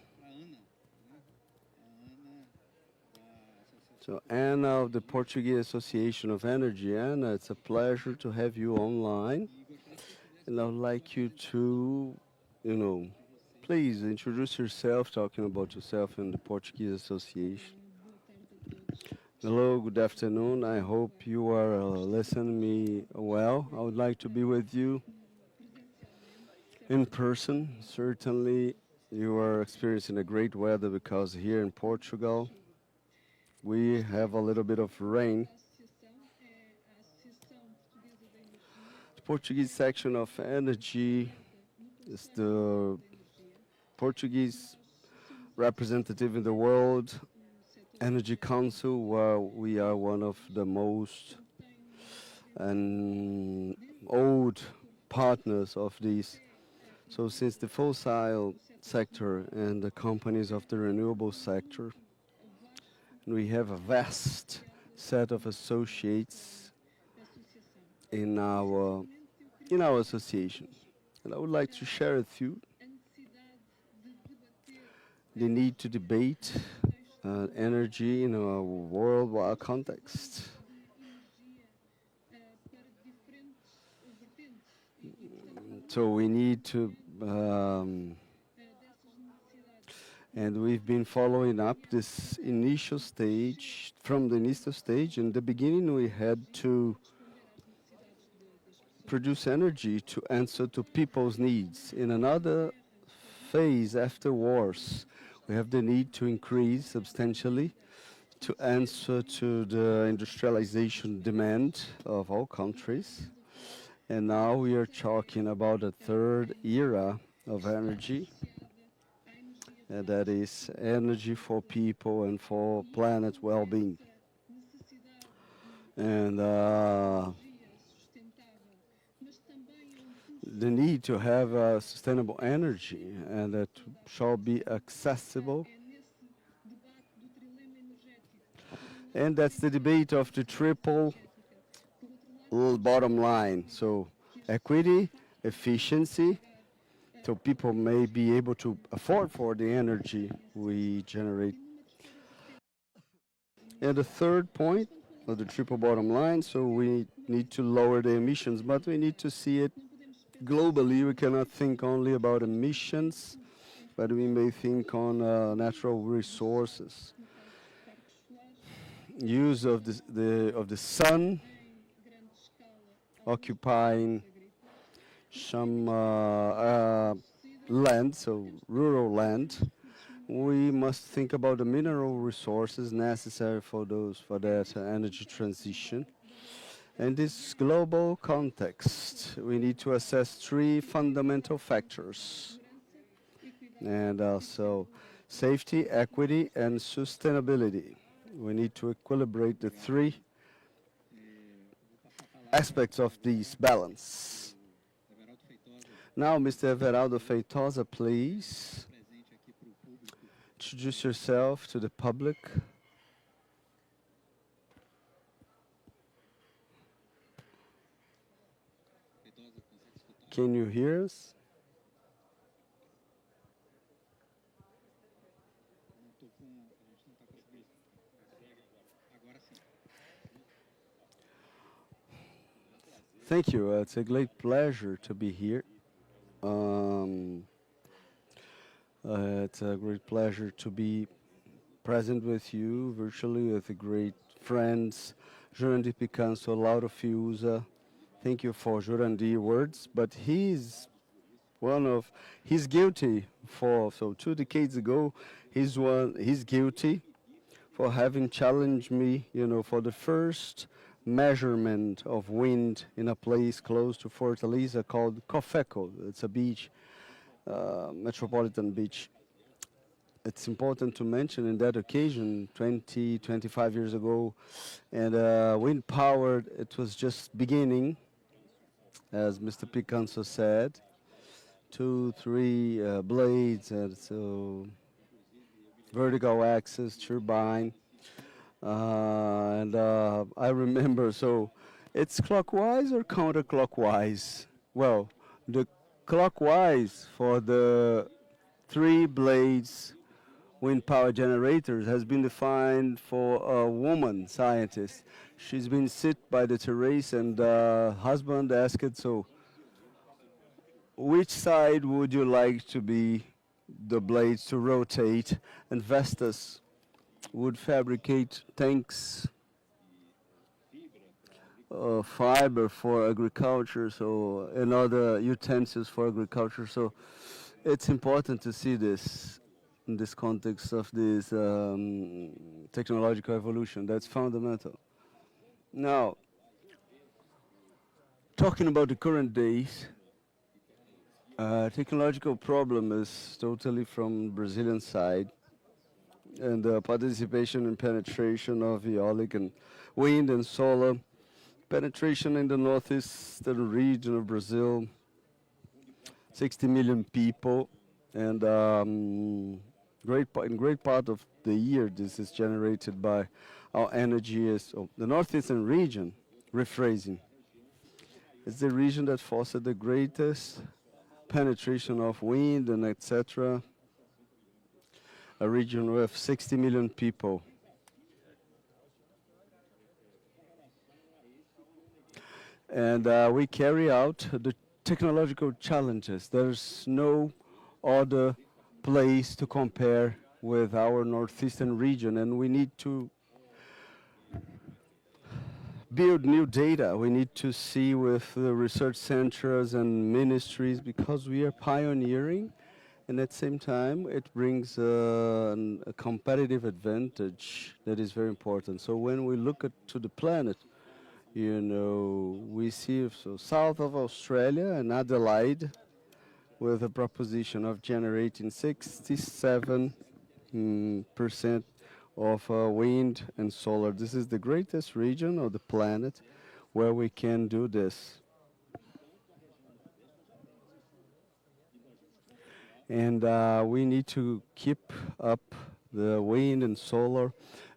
to Anna of the Portuguese Association of Energy. Anna, it's a pleasure to have you online. And I would like you to, please introduce yourself, talking about yourself and the Portuguese Association. Hello, good afternoon. I hope you are listening me well. I would like to be with you in person. Certainly, you are experiencing a great weather because here in Portugal, we have a little bit of rain. The Portuguese section of energy is the Portuguese representative in the World Energy Council, where we are one of the most old partners of these. So since the fossil sector and the companies of the renewable sector, we have a vast set of associates in our association. And I would like to share with you the need to debate energy in a worldwide context. So we need to, and we've been following up this initial stage. From the initial stage, in the beginning we had to produce energy to answer to people's needs. In another phase after wars, we have the need to increase substantially to answer to the industrialization demand of all countries. And now we are talking about a third era of energy, and that is energy for people and for planet well-being. And the need to have sustainable energy, and that shall be accessible. And that's the debate of the triple bottom line. So equity, efficiency, so people may be able to afford for the energy we generate. And the third point of the triple bottom line, so we need to lower the emissions, but we need to see it globally. We cannot think only about emissions, but we may think on natural resources. Use of the sun occupying some land, so rural land. We must think about the mineral resources necessary for that energy transition. In this global context, we need to assess three fundamental factors, and also safety, equity, and sustainability. We need to equilibrate the three aspects of this balance. Now, Mr. Everaldo Feitosa, please introduce yourself to the public. Can you hear us? Thank you. It's a great pleasure to be here. It's a great pleasure to be present with you virtually with the great friends, Jurandir Picanso, Lauro Fiuza. Thank you for Jurandir words, but he's guilty for, so 2 decades ago, he's guilty for having challenged me, for the first measurement of wind in a place close to Fortaleza called Cofeco. It's a beach, metropolitan beach. It's important to mention in that occasion, 25 years ago, and wind powered, it was just beginning, as Mr. Picanso said, 2, 3 blades, and so vertical axis, turbine. And I remember, so it's clockwise or counterclockwise? Well, the clockwise for the 3 blades wind power generators has been defined for a woman scientist. She's been sit by the terrace, and husband asked, so which side would you like to be the blades to rotate? And Vestas would fabricate tanks, fiber for agriculture, so and other utensils for agriculture. So it's important to see this in this context of this technological evolution. That's fundamental. Now, talking about the current days, technological problem is totally from Brazilian side, and participation and penetration of eolic and wind and solar, penetration in the northeastern region of Brazil, 60 million people, and in great part of the year, this is generated by our energy. The northeastern region, rephrasing, is the region that fostered the greatest penetration of wind and etc. A region with 60 million people. And we carry out the technological challenges. There's no other place to compare with our northeastern region, and we need to build new data. We need to see with the research centers and ministries, because we are pioneering, and at the same time it brings a competitive advantage that is very important. So when we look to the planet, you know, we see south of Australia and Adelaide with a proposition of generating 67% of wind and solar. This is the greatest region of the planet where we can do this. And we need to keep up the wind and solar,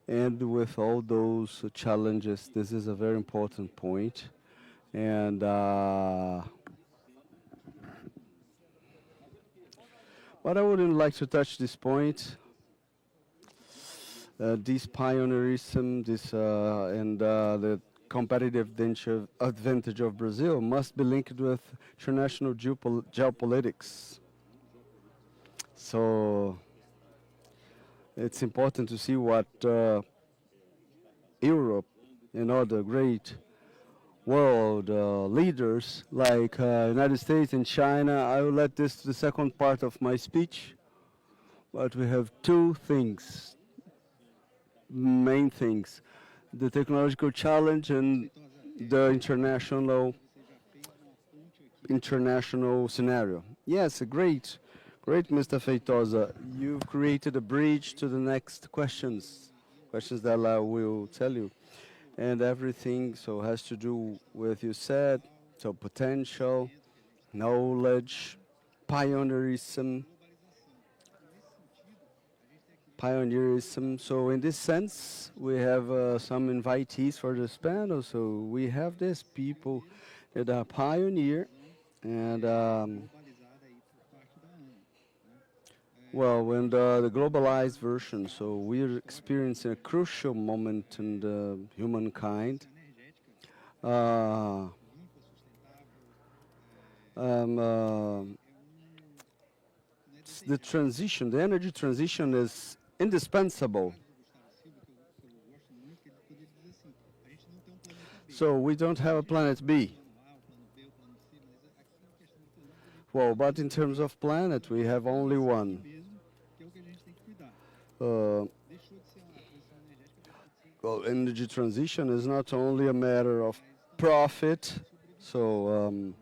and with all those challenges, this is a very important point. And but I wouldn't like to touch this point. This pioneerism, the competitive advantage of Brazil must be linked with international geopolitics. So it's important to see what Europe and other great world leaders like United States and China. I will let this to the second part of my speech, but we have two things, main things: the technological challenge and the international scenario. Yes, great, Mr. Feitosa. You've created a bridge to the next questions that I will tell you. And everything so has to do with, you said, so potential, knowledge, pioneerism. So in this sense, we have some invitees for this panel. So we have these people that are pioneer, and well, when the globalized version, so we're experiencing a crucial moment in the humankind. The transition, the energy transition is indispensable. So we don't have a planet B. Well, but in terms of planet, we have only one. Well, energy transition is not only a matter of profit, so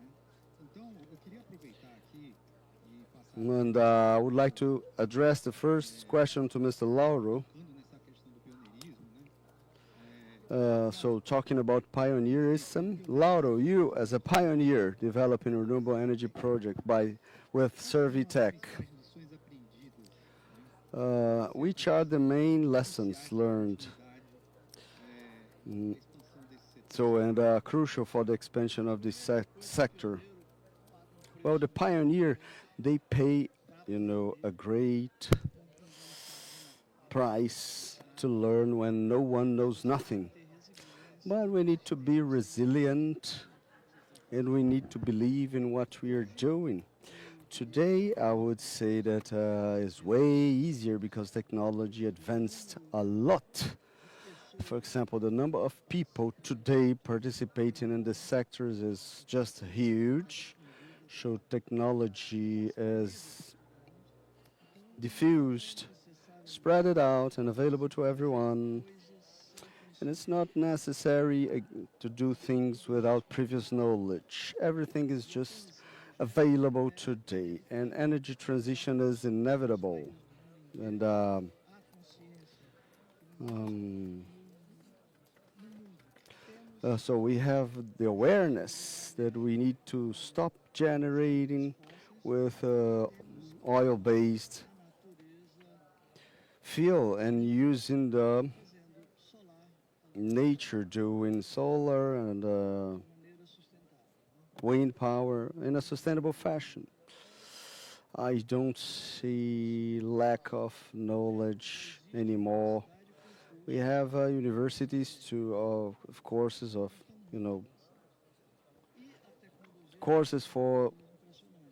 and I would like to address the first question to Mr. Lauro. So talking about pioneerism, Lauro, you as a pioneer developing a renewable energy project with SERVITEC, which are the main lessons learned? And crucial for the expansion of this sector. Well, the pioneer, they pay, a great price to learn when no one knows nothing. But we need to be resilient, and we need to believe in what we are doing. Today, I would say that is way easier because technology advanced a lot. For example, the number of people today participating in the sectors is just huge. So technology is diffused, spread it out, and available to everyone. And it's not necessary to do things without previous knowledge. Everything is just available today, and energy transition is inevitable. And so we have the awareness that we need to stop generating with oil-based feel and using the nature doing solar and wind power in a sustainable fashion. I don't see lack of knowledge anymore. We have universities of courses of, you know, courses for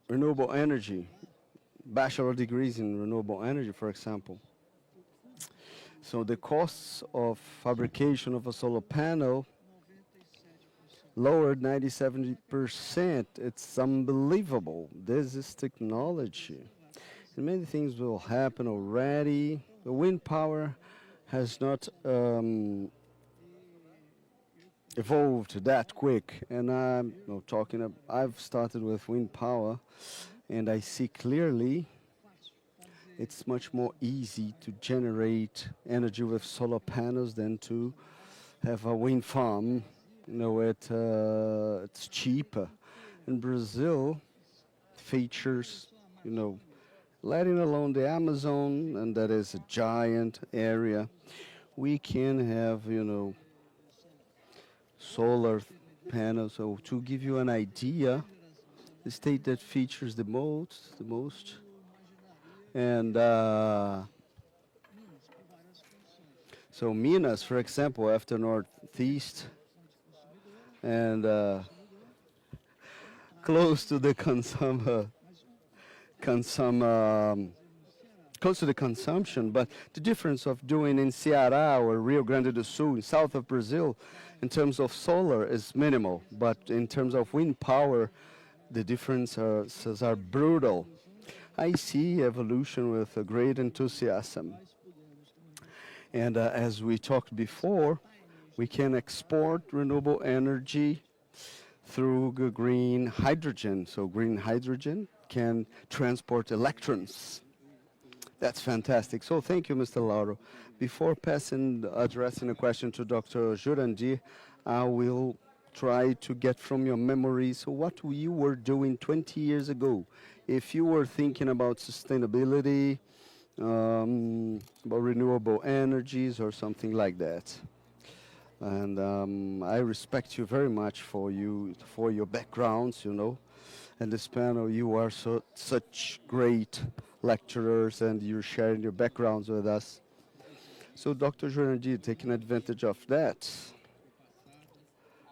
renewable energy, bachelor degrees in renewable energy, for example. So the costs of fabrication of a solar panel lowered 97%. It's unbelievable. This is technology. And many things will happen already. The wind power has not evolved that quick. And I'm I've started with wind power, and I see clearly it's much more easy to generate energy with solar panels than to have a wind farm. It's cheaper. In Brazil, features, letting alone the Amazon, and that is a giant area, we can have, solar panels. So to give you an idea, the state that features the most, and so Minas, for example, after Northeast, and close to the close to the consumption, but the difference of doing in Ceará or Rio Grande do Sul, in south of Brazil, in terms of solar is minimal, but in terms of wind power, the differences are brutal. I see evolution with a great enthusiasm. And as we talked before, we can export renewable energy through green hydrogen. So green hydrogen can transport electrons. That's fantastic. So thank you, Mr. Lauro. Before addressing a question to Dr. Jurandir, I will try to get from your memories what you were doing 20 years ago. If you were thinking about sustainability, about renewable energies or something like that. And I respect you very much for your backgrounds, And this panel, you are such great lecturers, and you're sharing your backgrounds with us. So Dr. Jurandir, taking advantage of that,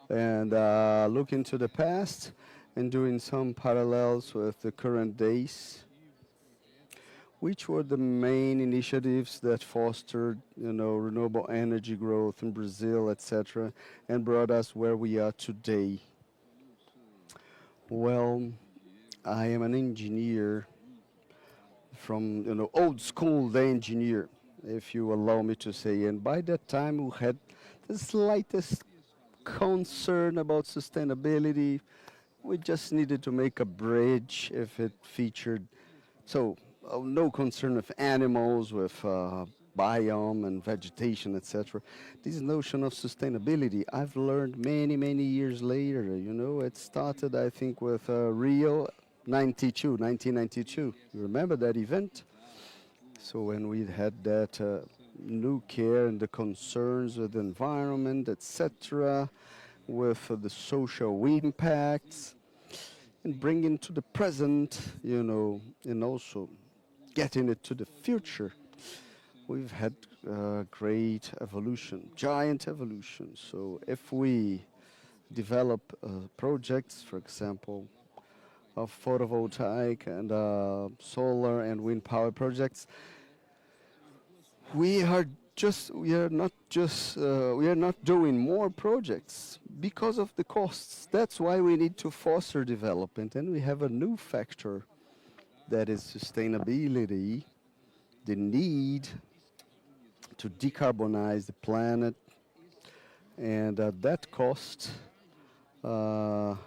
and looking to the past and doing some parallels with the current days, which were the main initiatives that fostered, renewable energy growth in Brazil, etc., and brought us where we are today? Well, I am an engineer from, old school the engineer, if you allow me to say. And by that time, we had the slightest concern about sustainability. We just needed to make a bridge if it featured, no concern with animals, with biome and vegetation, etc. This notion of sustainability, I've learned many, many years later. It started, I think, with Rio 1992. You remember that event? So when we had that new care and the concerns with the environment, etc., with the social impacts, and bringing to the present, and also getting it to the future, we've had great evolution, giant evolution. So if we develop projects, for example, of photovoltaic and solar and wind power projects, we are not doing more projects because of the costs. That's why we need to foster development, and we have a new factor that is sustainability, the need to decarbonize the planet, and that cost, that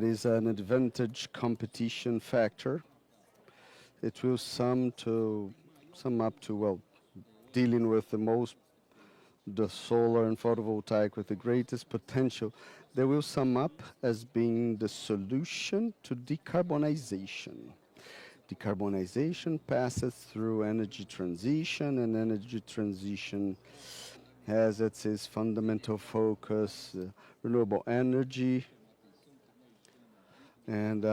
is an advantage competition factor. It will sum up to, dealing with the solar and photovoltaic with the greatest potential, they will sum up as being the solution to decarbonization. Decarbonization passes through energy transition, and energy transition has its fundamental focus, renewable energy, and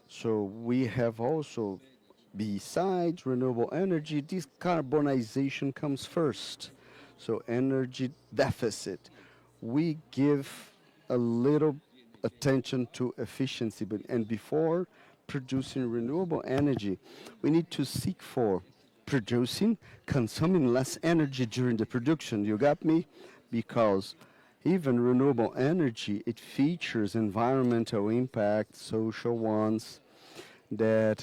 so we have also, besides renewable energy, decarbonization comes first. So energy deficit. We give a little attention to efficiency, and before producing renewable energy, we need to seek for producing, consuming less energy during the production. You got me? Because even renewable energy, it features environmental impact, social ones, that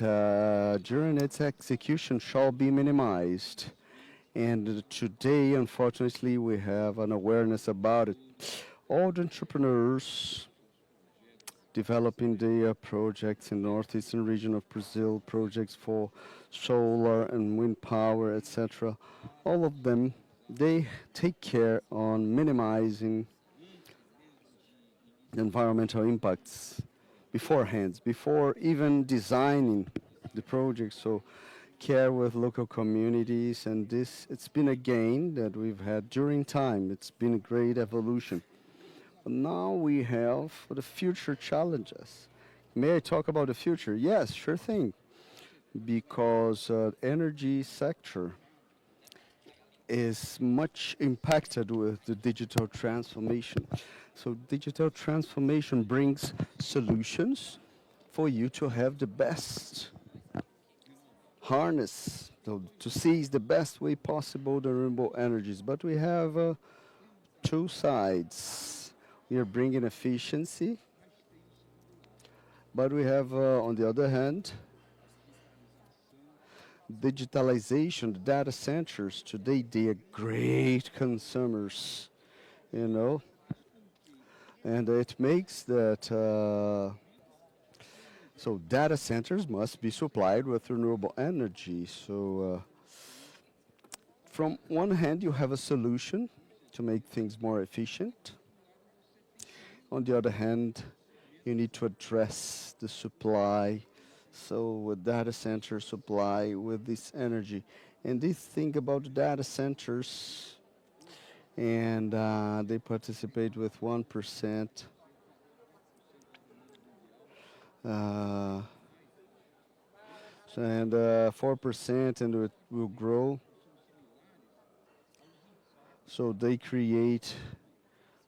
during its execution shall be minimized. And today, unfortunately, we have an awareness about it. All the entrepreneurs developing their projects in the northeastern region of Brazil, projects for solar and wind power, etc., all of them, they take care on minimizing environmental impacts beforehand, before even designing the project. So care with local communities, and this, it's been a gain that we've had during time. It's been a great evolution. But now we have the future challenges. May I talk about the future? Yes, sure thing. Because energy sector is much impacted with the digital transformation. So digital transformation brings solutions for you to have the best harness, to seize the best way possible the renewable energies. But we have two sides. We are bringing efficiency, but we have, on the other hand, digitalization. The data centers today, they are great consumers, you know, and it makes that so data centers must be supplied with renewable energy. So from one hand, you have a solution to make things more efficient. On the other hand, you need to address the supply. So with data center supply with this energy. And this thing about data centers, and they participate with 1%. And 4%, and it will grow. So they create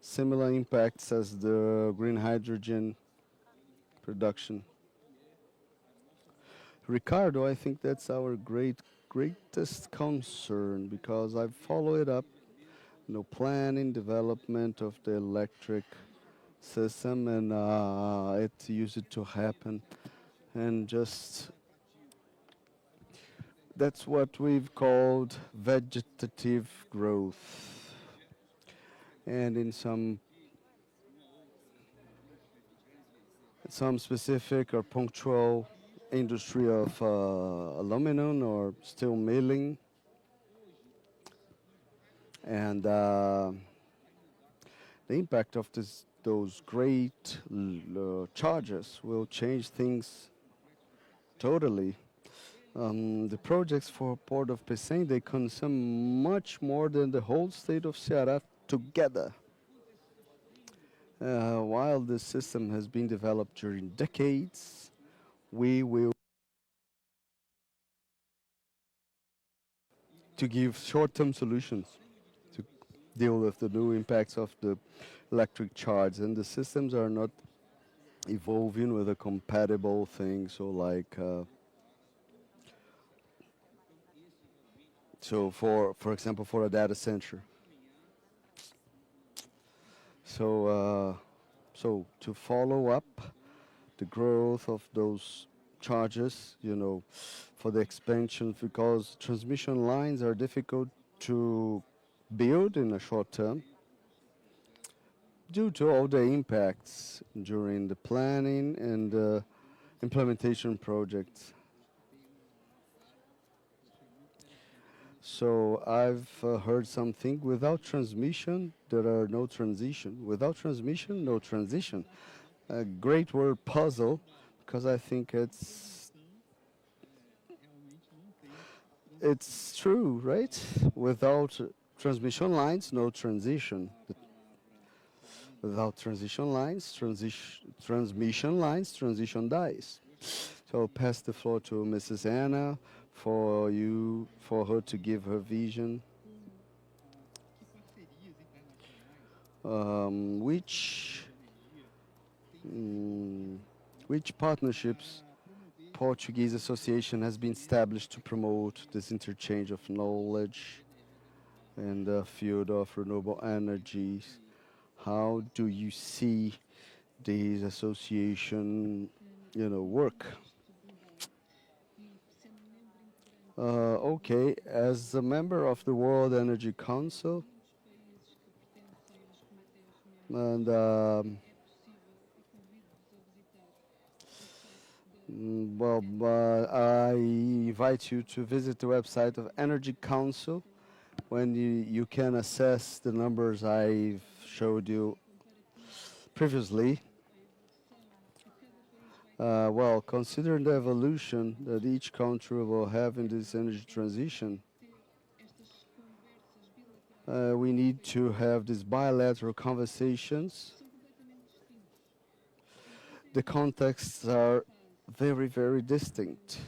similar impacts as the green hydrogen production. Ricardo, I think that's our greatest concern, because I've followed it up, planning, development of the electric system, and it used to happen, and just that's what we've called vegetative growth. And in some specific or punctual industry of aluminum or steel milling, and the impact of those great charges will change things totally. The projects for Port of Pecém, they consume much more than the whole state of Ceará together. While this system has been developed during decades, we will to give short-term solutions to deal with the new impacts of the electric charge, and the systems are not evolving with a compatible thing. So like so for example, for a data center, so to follow up the growth of those charges, for the expansion, because transmission lines are difficult to build in a short term due to all the impacts during the planning and implementation projects. So I've heard something: without transmission, there are no transition. Without transmission, no transition. a great word, puzzle, because I think it's true, right? Without transmission lines, no transition. Without transmission lines, transition dies. So I'll pass the floor to Mrs. Anna for her to give her vision. Which partnerships Portuguese association has been established to promote this interchange of knowledge in the field of renewable energies? How do you see these association, work? Okay, as a member of the World Energy Council, and I invite you to visit the website of Energy Council when you can assess the numbers I've showed you previously. Considering the evolution that each country will have in this energy transition, we need to have these bilateral conversations. The contexts are very, very distinct.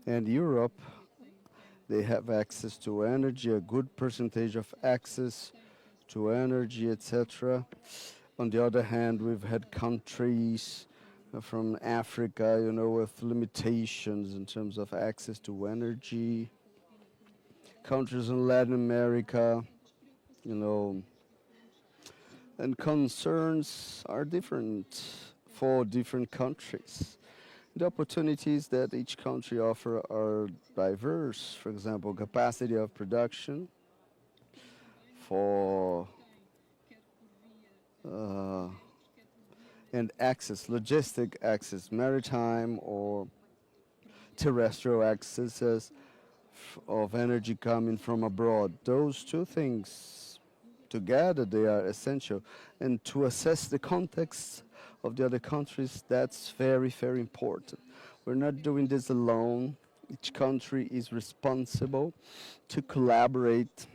And Europe, they have access to energy, a good percentage of access to energy, etc. On the other hand, we've had countries from Africa, with limitations in terms of access to energy. Countries in Latin America, and concerns are different for different countries. The opportunities that each country offers are diverse. For example, capacity of production for and access, logistic access, maritime or terrestrial accesses of energy coming from abroad. Those two things together, they are essential. And to assess the context of the other countries, that's very, very important. We're not doing this alone. Each country is responsible to collaborate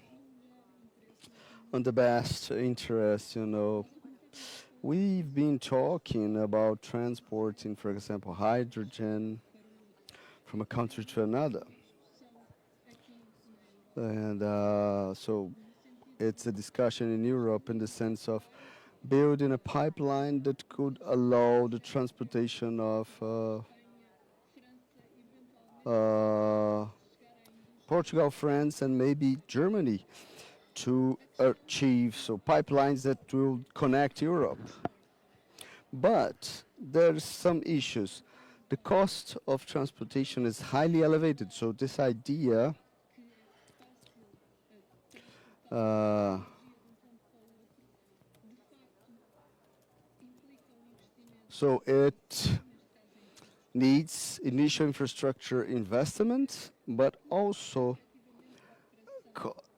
on the best interest, We've been talking about transporting, for example, hydrogen from a country to another. And so it's a discussion in Europe in the sense of building a pipeline that could allow the transportation of Portugal, France, and maybe Germany to achieve pipelines that will connect Europe. But there's some issues. The cost of transportation is highly elevated, so this idea so it needs initial infrastructure investment, but also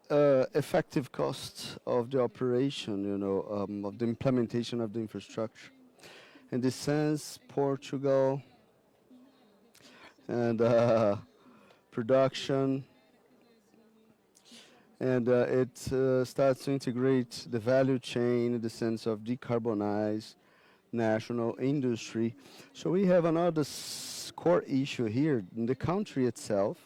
effective cost of the operation, of the implementation of the infrastructure. In this sense, Portugal and production, and it starts to integrate the value chain in the sense of decarbonize national industry. So we have another core issue here in the country itself.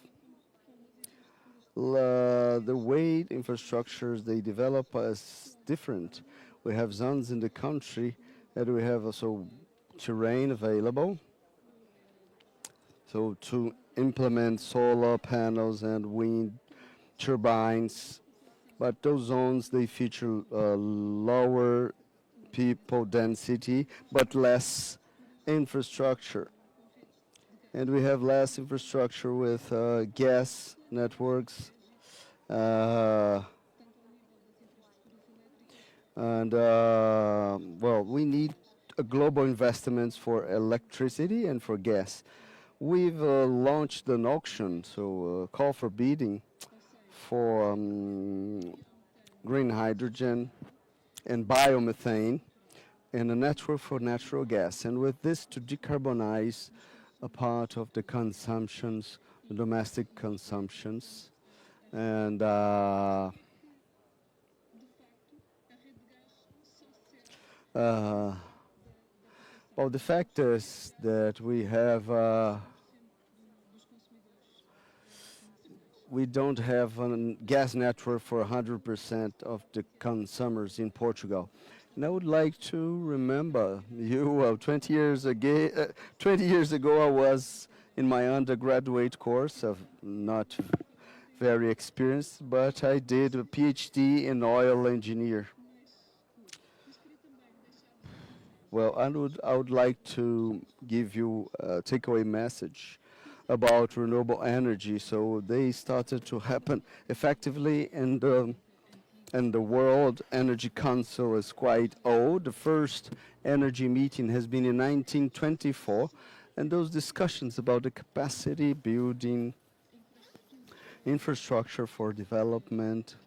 The way infrastructures they develop is different. We have zones in the country that we have also terrain available. So to implement solar panels and wind turbines, but those zones, they feature lower people density, but less infrastructure. And we have less infrastructure with gas networks, we need global investments for electricity and for gas. We've launched an auction, so call for bidding for green hydrogen and biomethane. and a network for natural gas. And with this, to decarbonize a part of the consumptions, the domestic consumptions. And well, the fact is that we don't have a gas network for 100% of the consumers in Portugal. And I would like to remember you, 20 years ago I was in my undergraduate course of not very experienced, but I did a PhD in oil engineer. Well, I would like to give you a takeaway message about renewable energy. So they started to happen effectively, and the World Energy Council is quite old. The first energy meeting has been in 1924, and those discussions about the capacity building, infrastructure for development,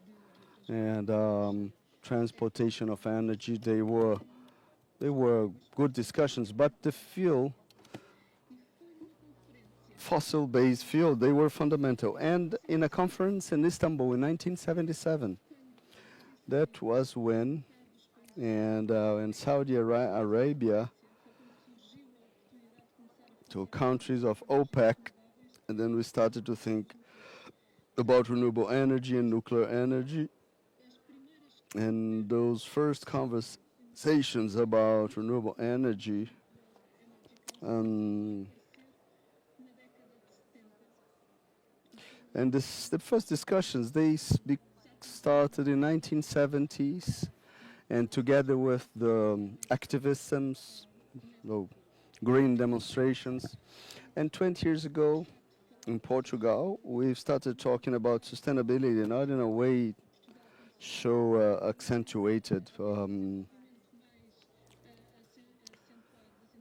and transportation of energy, they were good discussions, but the fossil-based fuel, they were fundamental. And in a conference in Istanbul in 1977, that was when, and in Saudi Arabia, to countries of OPEC, and then we started to think about renewable energy and nuclear energy. And those first conversations about renewable energy and the first discussions, they started in 1970s, and together with the activisms, green demonstrations. And 20 years ago in Portugal, we started talking about sustainability, not in a way so accentuated,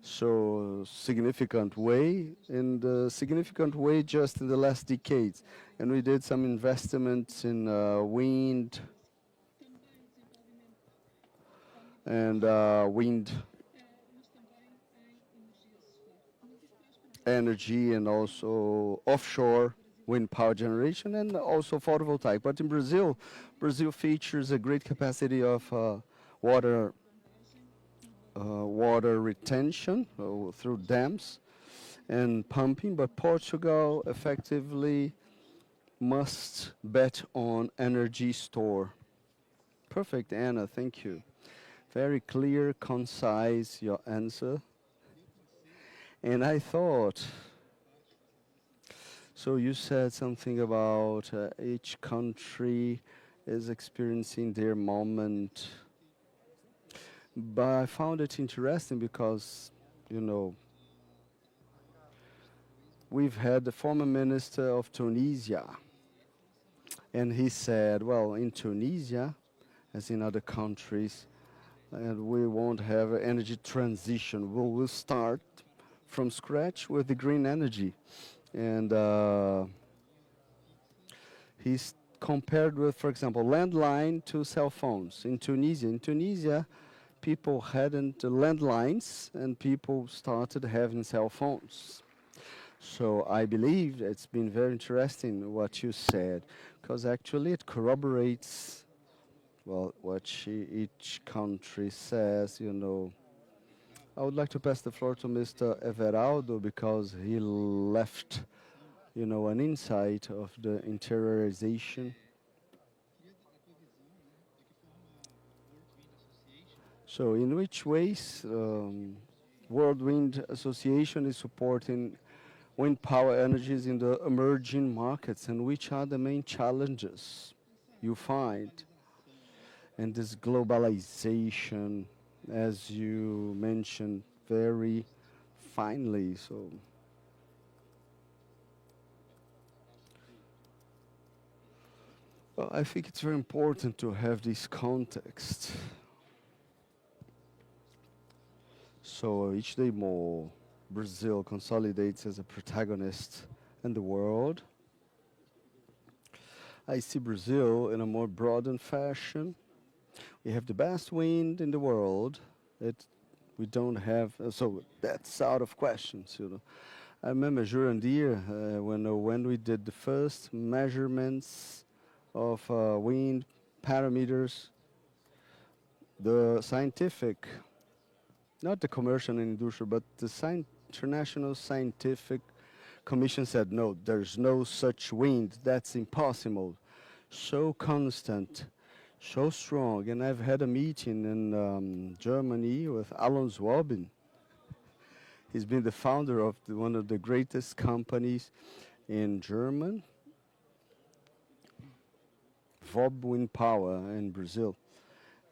so significant way, in a significant way just in the last decades. And we did some investments in wind and wind energy, and also offshore wind power generation, and also photovoltaic. But in Brazil features a great capacity of water retention through dams and pumping, but Portugal effectively must bet on energy store. Perfect, Anna, thank you. Very clear, concise, your answer. And I thought, so you said something about each country is experiencing their moment. But I found it interesting because, we've had the former minister of Tunisia, and he said, well, in Tunisia, as in other countries, and we won't have an energy transition. We'll start from scratch with the green energy. And he's compared with, for example, landline to cell phones in Tunisia. In Tunisia, people hadn't landlines, and people started having cell phones. So I believe it's been very interesting what you said, because actually it corroborates, well, what each country says, I would like to pass the floor to Mr. Everaldo, because he left, an insight of the interiorization. So in which ways World Wind Association is supporting wind power energies in the emerging markets, and which are the main challenges you find? And this globalization, as you mentioned very finely, so well, I think it's very important to have this context. So each day more, Brazil consolidates as a protagonist in the world. I see Brazil in a more broadened fashion. We have the best wind in the world, We don't have, so that's out of questions, you know. I remember Jurandir, when we did the first measurements of wind parameters, the scientific, not the commercial and industrial, but the international scientific commission said, no, there's no such wind, that's impossible. So constant, so strong. And I've had a meeting in Germany with Alan Swabin. He's been the founder of one of the greatest companies in German, Vob Wind Power in Brazil.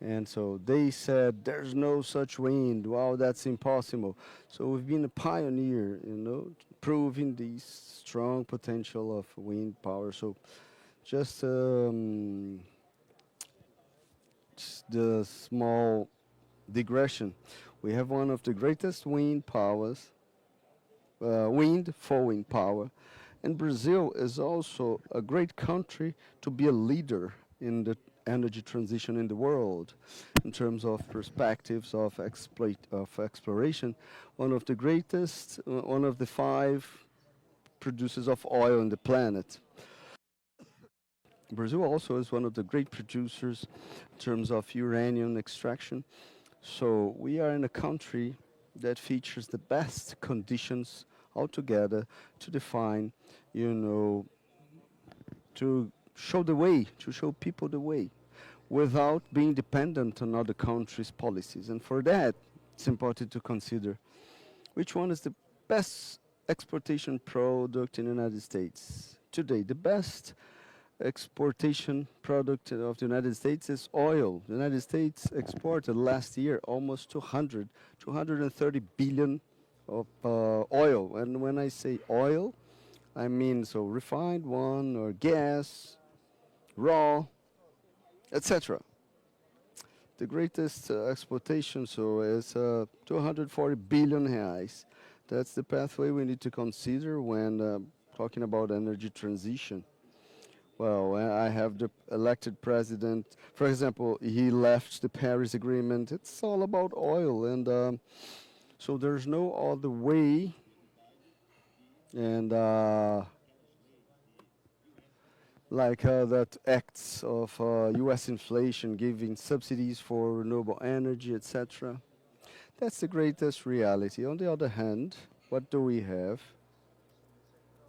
And so they said, there's no such wind. Wow, that's impossible. So we've been a pioneer, you know, proving the strong potential of wind power. So just the small digression. We have one of the greatest wind powers, wind for wind power. And Brazil is also a great country to be a leader in the energy transition in the world in terms of perspectives of exploration. One of the greatest, one of the 5 producers of oil on the planet. Brazil also is one of the great producers in terms of uranium extraction. So we are in a country that features the best conditions altogether to define, you know, to show the way, to show people the way, without being dependent on other countries' policies. And for that, it's important to consider which one is the best exportation product in the United States. Today, the best exportation product of the United States is oil. The United States exported last year almost 230 billion of oil. And when I say oil, I mean so refined one or gas, raw, etc. The greatest exportation so is 240 billion reais. That's the pathway we need to consider when talking about energy transition. Well, I have the elected president. For example, he left the Paris Agreement. It's all about oil, and so there's no other way. And like that acts of U.S. inflation, giving subsidies for renewable energy, etc. That's the greatest reality. On the other hand, what do we have?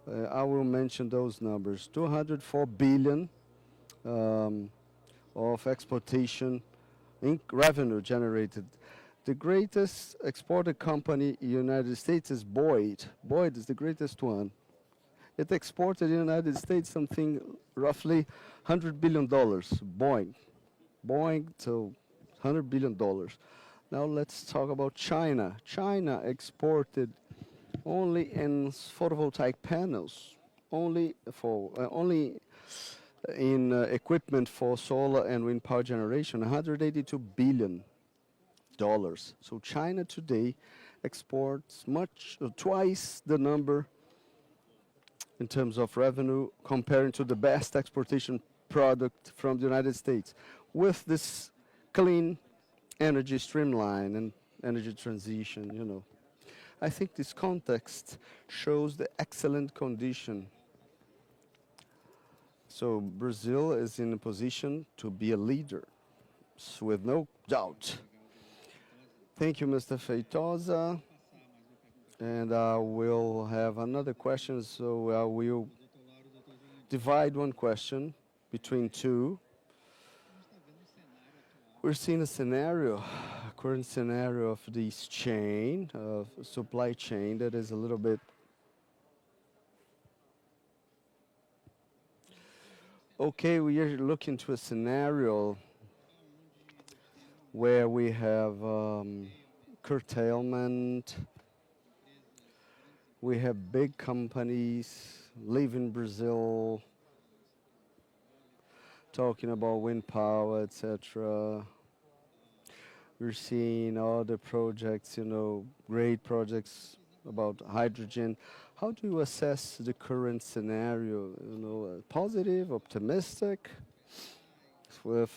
I will mention those numbers. 204 billion of exportation revenue generated. The greatest exported company in the United States is Boyd. Boyd is the greatest one. It exported in the United States something roughly $100 billion. Boeing to $100 billion. Now let's talk about China. China exported only in photovoltaic panels, only in equipment for solar and wind power generation, $182 billion. So China today exports twice the number in terms of revenue comparing to the best exportation product from the United States with this clean energy streamline and energy transition, you know. I think this context shows the excellent condition. So Brazil is in a position to be a leader, with no doubt. Thank you, Mr. Feitosa. And I will have another question, so I will divide one question between 2. We're seeing a scenario, a current scenario of this chain, of supply chain that is a little bit okay. We are looking to a scenario where we have curtailment. We have big companies leaving Brazil, talking about wind power, etc. We're seeing other projects, you know, great projects about hydrogen. How do you assess the current scenario? You know, positive, optimistic, with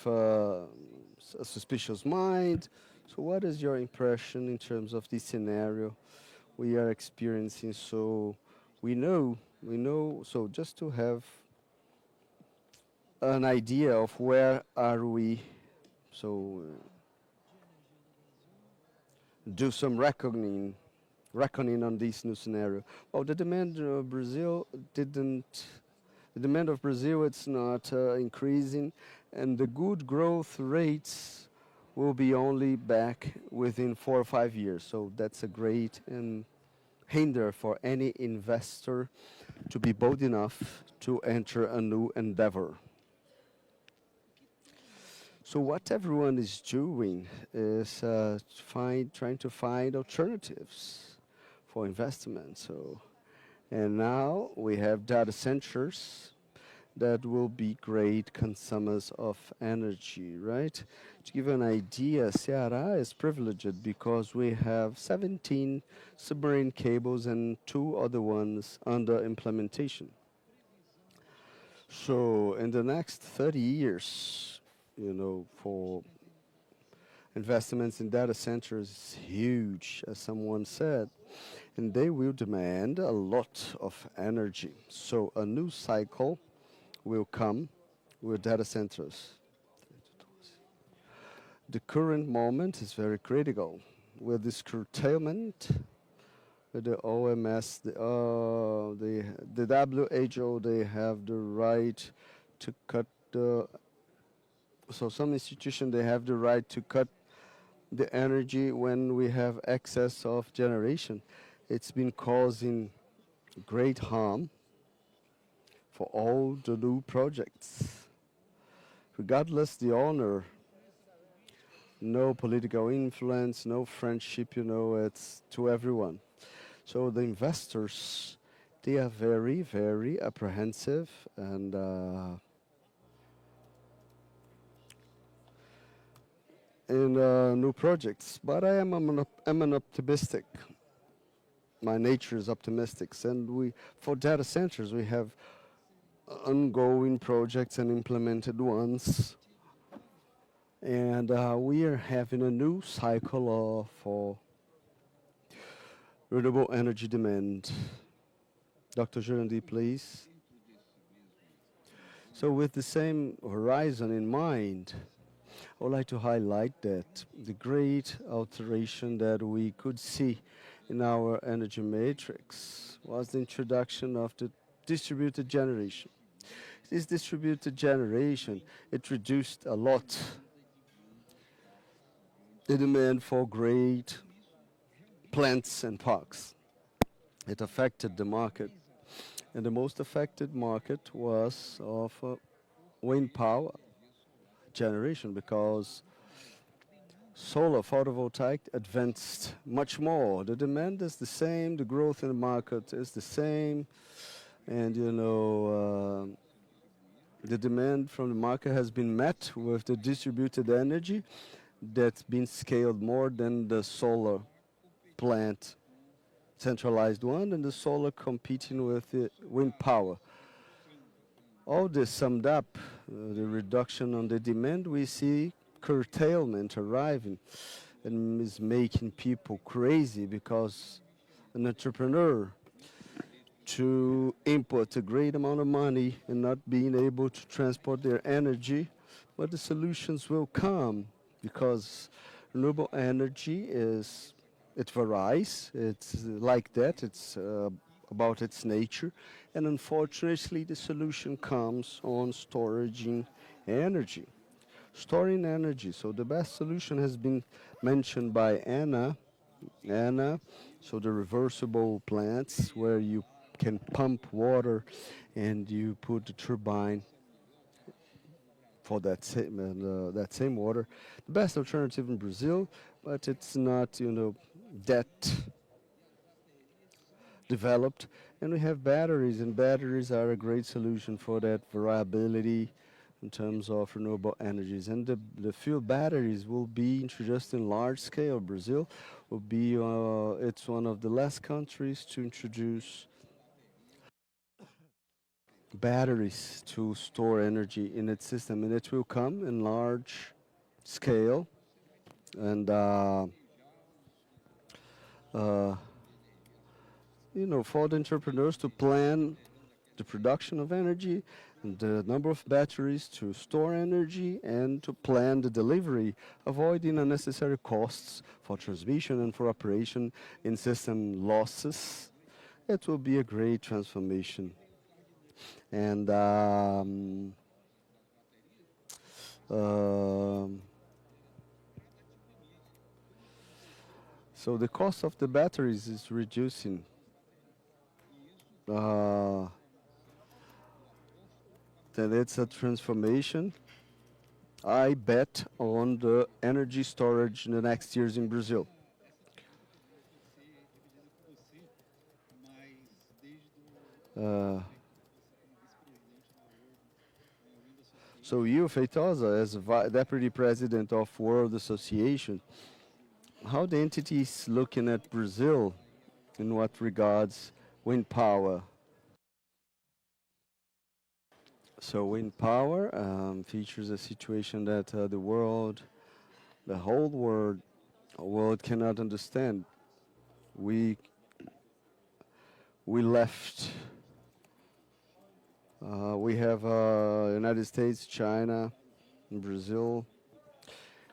a suspicious mind, So what is your impression in terms of this scenario we are experiencing? So so just to have an idea of where are we, so do some reckoning on this new scenario. Well, the demand of Brazil it's not increasing, and the good growth rates will be only back within 4 or 5 years. So that's a great hinder for any investor to be bold enough to enter a new endeavor. So what everyone is doing is trying to find alternatives for investment. And now we have data centers that will be great consumers of energy, right? To give you an idea, Ceará is privileged because we have 17 submarine cables and 2 other ones under implementation. So in the next 30 years, for investments in data centers is huge, as someone said, and they will demand a lot of energy. So a new cycle will come with data centers. The current moment is very critical. With this curtailment, with the OMS, the WHO, they have the right to cut so some institutions, they have the right to cut the energy when we have excess of generation. It's been causing great harm for all the new projects. Regardless the owner, no political influence, no friendship, it's to everyone. So the investors, they are very, very apprehensive and in new projects. But I'm an optimistic. My nature is optimistic, and for data centers we have ongoing projects and implemented ones, and we are having a new cycle for renewable energy demand. Dr. Jurandi, please. So with the same horizon in mind, I would like to highlight that the great alteration that we could see in our energy matrix was the introduction of the distributed generation. This distributed generation, it reduced a lot the demand for great plants and parks. It affected the market, and the most affected market was of wind power generation, because solar photovoltaic advanced much more. The demand is the same, the growth in the market is the same, and the demand from the market has been met with the distributed energy that's been scaled more than the solar plant, centralized one, and the solar competing with the wind power. All this summed up, the reduction on the demand, we see curtailment arriving and is making people crazy, because an entrepreneur to input a great amount of money and not being able to transport their energy, but the solutions will come, because renewable energy it varies, it's like that, it's about its nature, and unfortunately the solution comes on storing energy. Storing energy, so the best solution has been mentioned by Anna, so the reversible plants where you can pump water and you put the turbine for that same water. The best alternative in Brazil, but it's not that developed. And we have batteries, and batteries are a great solution for that variability in terms of renewable energies. And the fuel batteries will be introduced in large scale. Brazil will be it's one of the last countries to introduce batteries to store energy in its system, and it will come in large scale. And for the entrepreneurs to plan the production of energy, and the number of batteries to store energy, and to plan the delivery, avoiding unnecessary costs for transmission and for operation in system losses. It will be a great transformation. And so the cost of the batteries is reducing. That it's a transformation. I bet on the energy storage in the next years in Brazil. So you, Feitosa, as Deputy President of World Association, how the entity is looking at Brazil in what regards wind power? So wind power features a situation that the whole world cannot understand. We left. We have United States, China, and Brazil,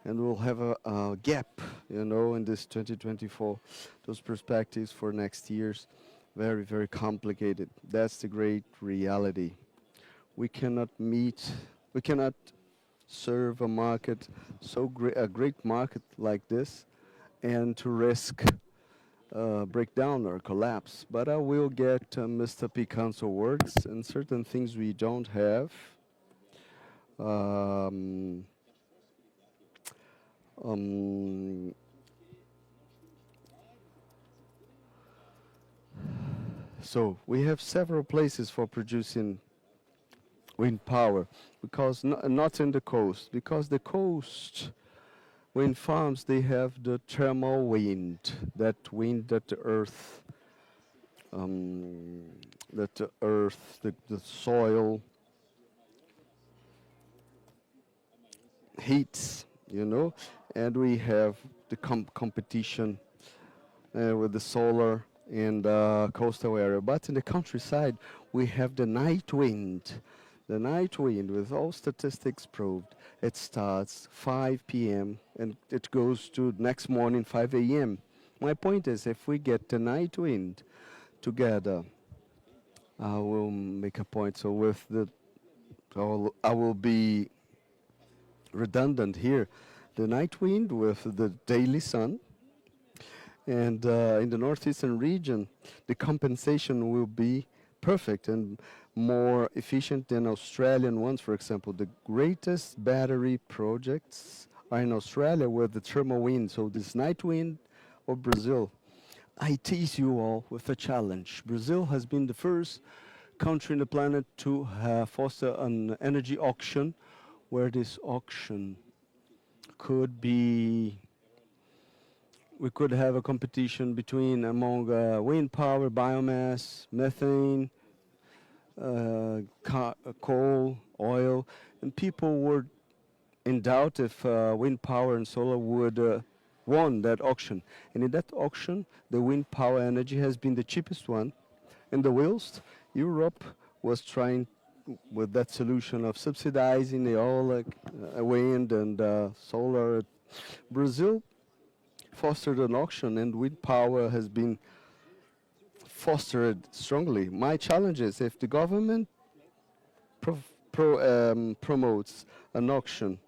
and we'll have a gap, in this 2024. Those perspectives for next years, very, very complicated. That's the great reality. We cannot serve a market a great market like this, and to risk breakdown or collapse. But I will get Mr. Picanso words and certain things we don't have. So we have several places for producing wind power, because not in the coast, because the coast wind farms, they have the thermal wind, that wind that the earth, the soil heats, and we have the competition with the solar in the coastal area. But in the countryside, we have the night wind. The night wind, with all statistics proved, it starts 5 p.m. and it goes to next morning 5 a.m. My point is, if we get the night wind together, I will make a point. So with I will be redundant here. The night wind with the daily sun, and in the northeastern region, the compensation will be perfect and more efficient than Australian ones. For example, the greatest battery projects are in Australia with the thermal wind. So this night wind of Brazil. I tease you all with a challenge. Brazil has been the first country in the planet to foster an energy auction, where this auction could be, we could have a competition among wind power, biomass, methane, coal, oil, and people were in doubt if wind power and solar would won that auction. And in that auction, the wind power energy has been the cheapest one. And the whilst Europe was trying with that solution of subsidizing the oil, wind and solar, Brazil fostered an auction, and wind power has been fostered strongly. My challenge is, if the government promotes an auction,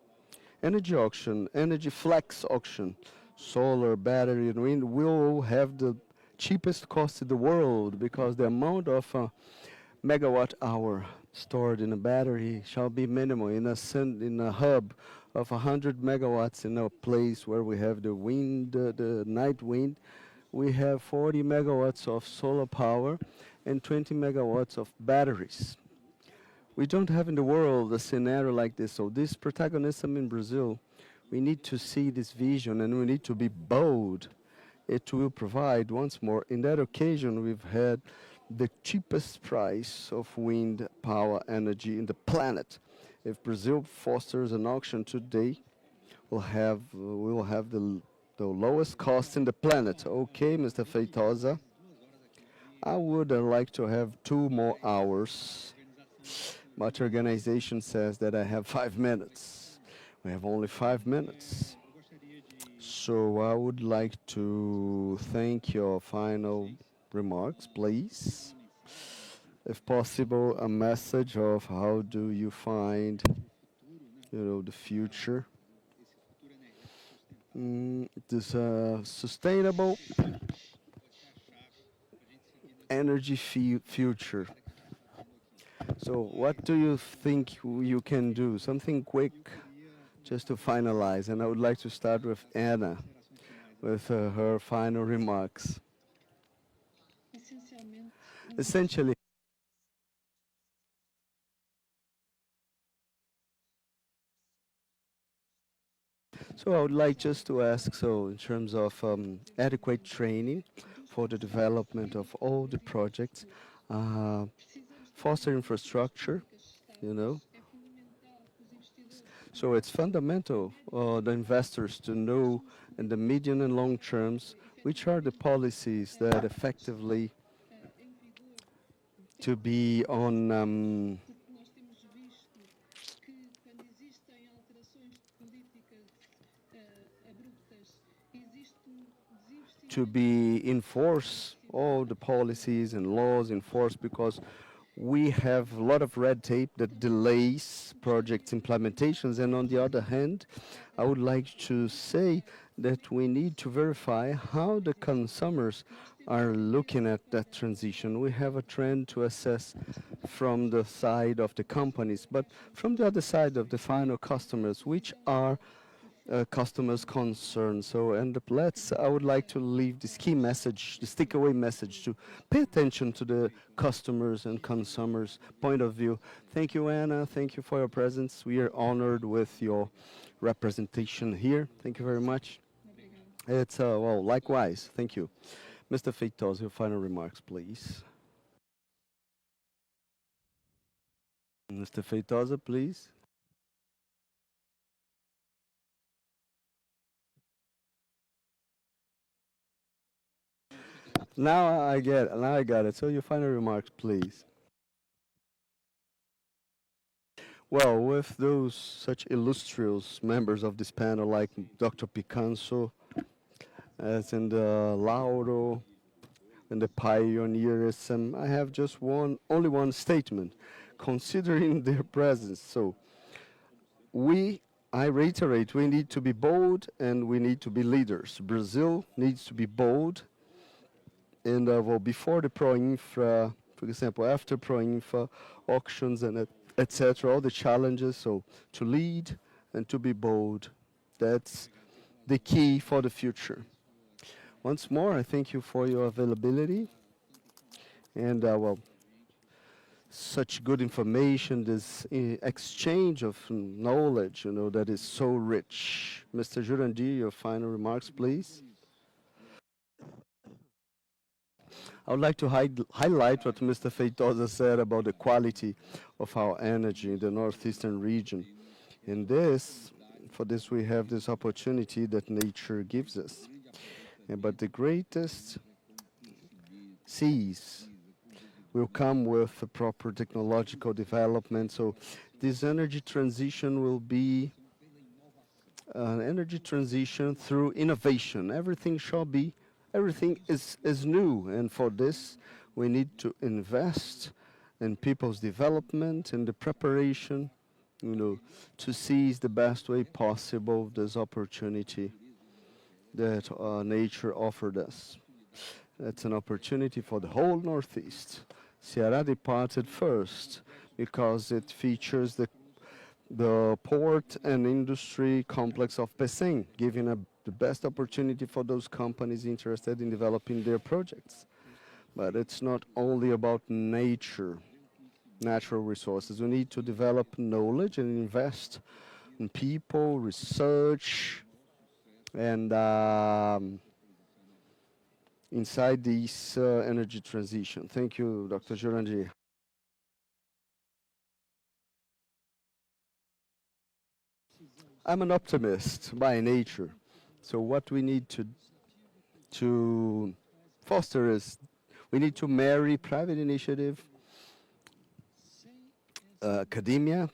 energy flex auction, solar, battery, and wind, will have the cheapest cost in the world, because the amount of megawatt hour stored in a battery shall be minimal. In a hub of 100 megawatts in a place where we have the wind, the night wind, we have 40 megawatts of solar power and 20 megawatts of batteries. We don't have in the world a scenario like this. So this protagonism in Brazil, we need to see this vision, and we need to be bold. It will provide, once more, in that occasion, we've had the cheapest price of wind power energy in the planet. If Brazil fosters an auction today, will have the lowest cost in the planet. Okay, Mr. Feitosa. I would like to have 2 more hours, but organization says that I have 5 minutes. We have only 5 minutes. So I would like to thank your final remarks, please. If possible, a message of how do you find, the future. This sustainable energy future. So what do you think you can do? Something quick just to finalize. And I would like to start with Anna, with her final remarks. Essentially, so I would like just to ask, so in terms of adequate training for the development of all the projects, foster infrastructure, you know. So it's fundamental the investors to know in the medium and long terms which are the policies that effectively to be on to be enforce all the policies and laws enforced, because we have a lot of red tape that delays project implementations. And on the other hand, I would like to say that we need to verify how the consumers are looking at that transition. We have a trend to assess from the side of the companies, but from the other side of the final customers, which are customers' concerns. So, and I would like to leave this key message, the stick away message, to pay attention to the customers and consumers' point of view. Thank you, Anna. Thank you for your presence. We are honored with your representation here. Thank you very much. It's, well, likewise. Thank you. Mr. Feitosa, your final remarks, please. Mr. Feitosa, please. Now I got it. So your final remarks, please. Well, with those such illustrious members of this panel like Dr. Picanso, as in the Lauro, and the pioneerism, I have just only one statement, considering their presence. So I reiterate, we need to be bold and we need to be leaders. Brazil needs to be bold. And well, before the pro-infra, for example, after pro-infra auctions and etc., all the challenges, so to lead and to be bold, that's the key for the future. Once more, I thank you for your availability. And well, such good information, this exchange of knowledge, that is so rich. Mr. Jurandir, your final remarks, please. I would like to highlight what Mr. Feitosa said about the quality of our energy in the northeastern region. For this we have this opportunity that nature gives us. But the greatest seas will come with a proper technological development. So this energy transition will be an energy transition through innovation. Everything is new, and for this we need to invest in people's development and the preparation, to seize the best way possible this opportunity that nature offered us. It's an opportunity for the whole Northeast. Ceará departed first because it features the port and industry complex of Pecém, giving the best opportunity for those companies interested in developing their projects. But it's not only about natural resources. We need to develop knowledge and invest in people, research, and inside this energy transition. Thank you, Dr. Jurandir. I'm an optimist by nature. So what we need to foster is we need to marry private initiative, academia,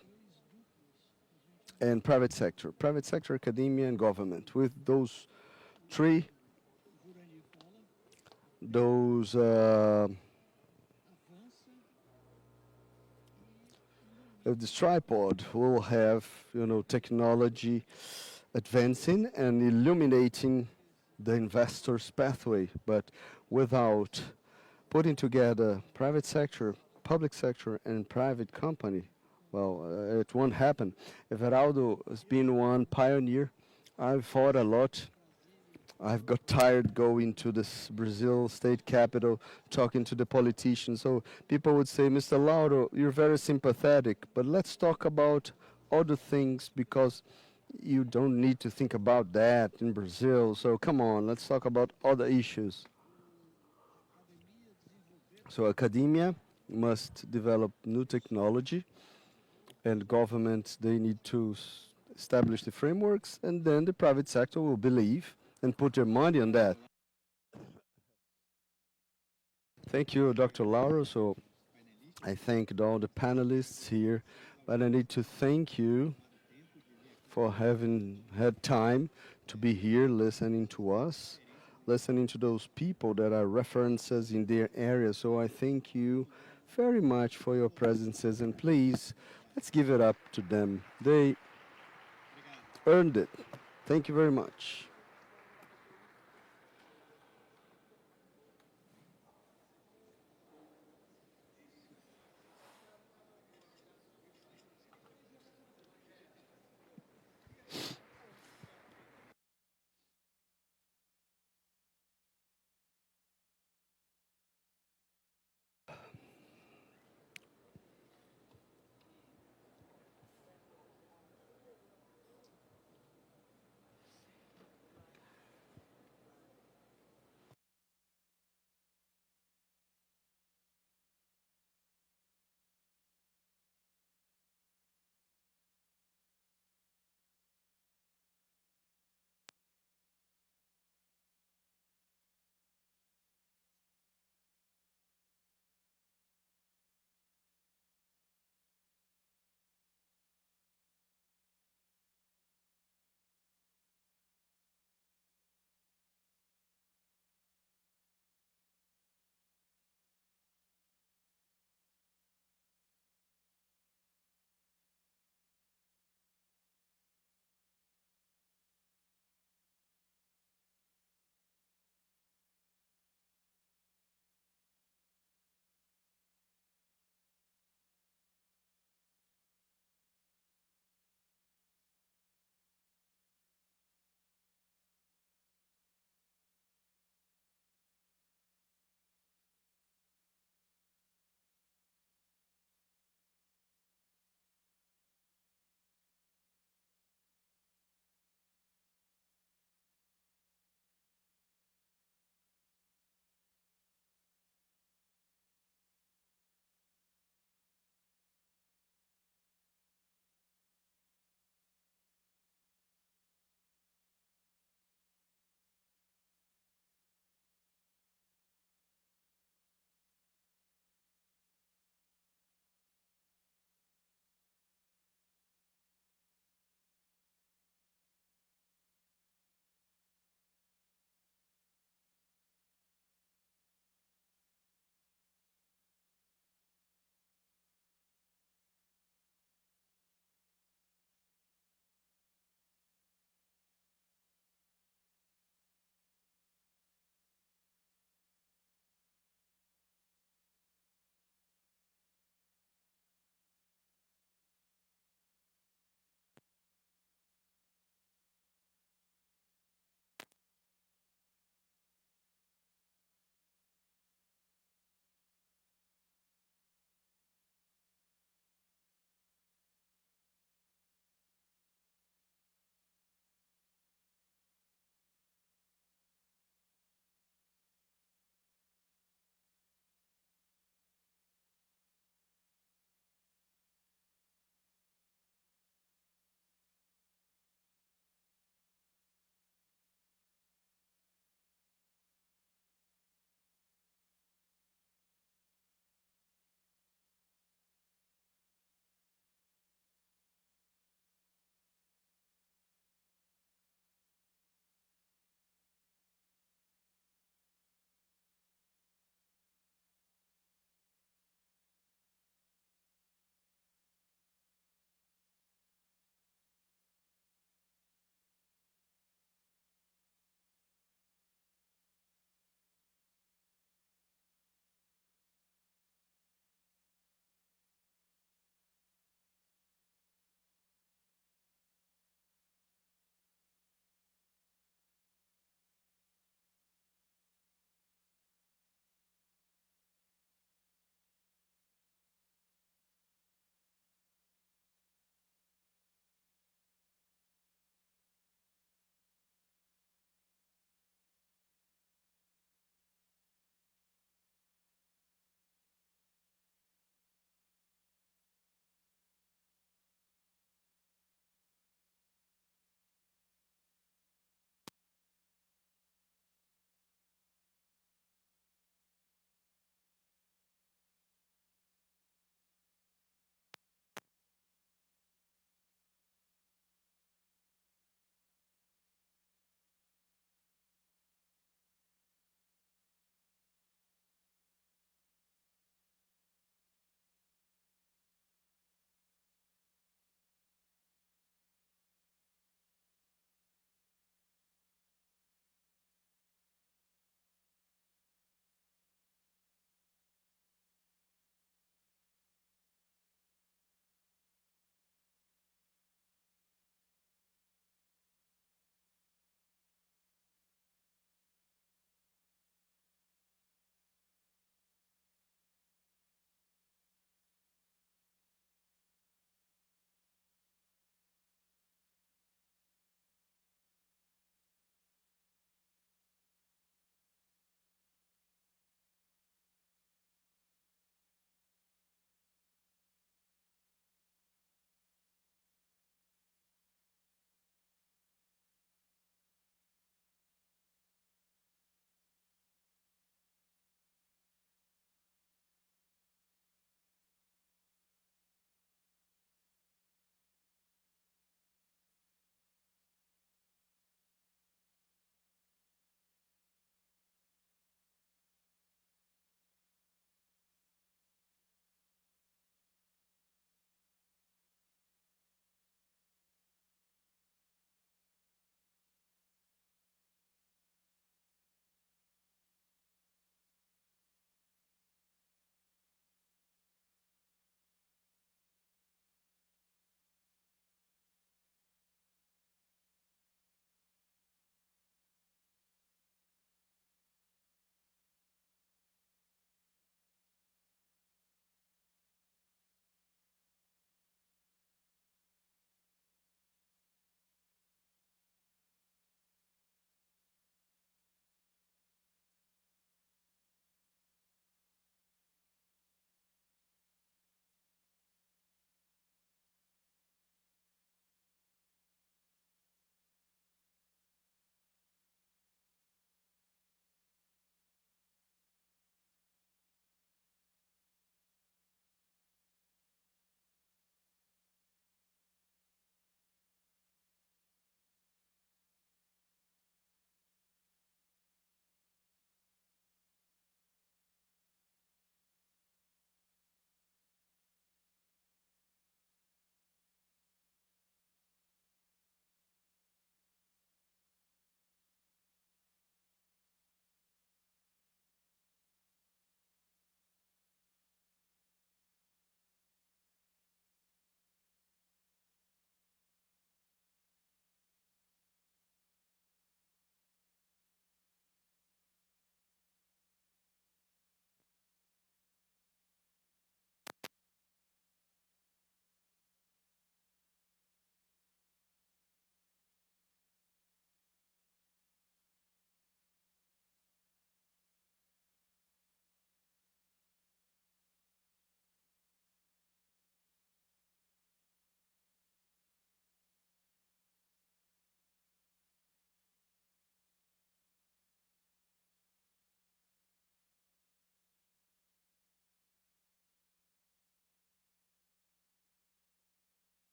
and private sector. Private sector, academia, and government. With those three, those of this tripod will have, technology advancing and illuminating the investor's pathway, but without putting together private sector, public sector, and private company, well, it won't happen. Everaldo has been one pioneer. I've fought a lot. I've got tired going to this Brazil state capital, talking to the politicians. So people would say, Mr. Lauro, you're very sympathetic, but let's talk about other things because you don't need to think about that in Brazil. So come on, let's talk about other issues. So academia must develop new technology, and governments, they need to establish the frameworks, and then the private sector will believe and put their money on that. Thank you, Dr. Lauro. So I thank all the panelists here, but I need to thank you for having had time to be here listening to us, listening to those people that are references in their area. So I thank you very much for your presences, and please, let's give it up to them. They earned it. Thank you very much.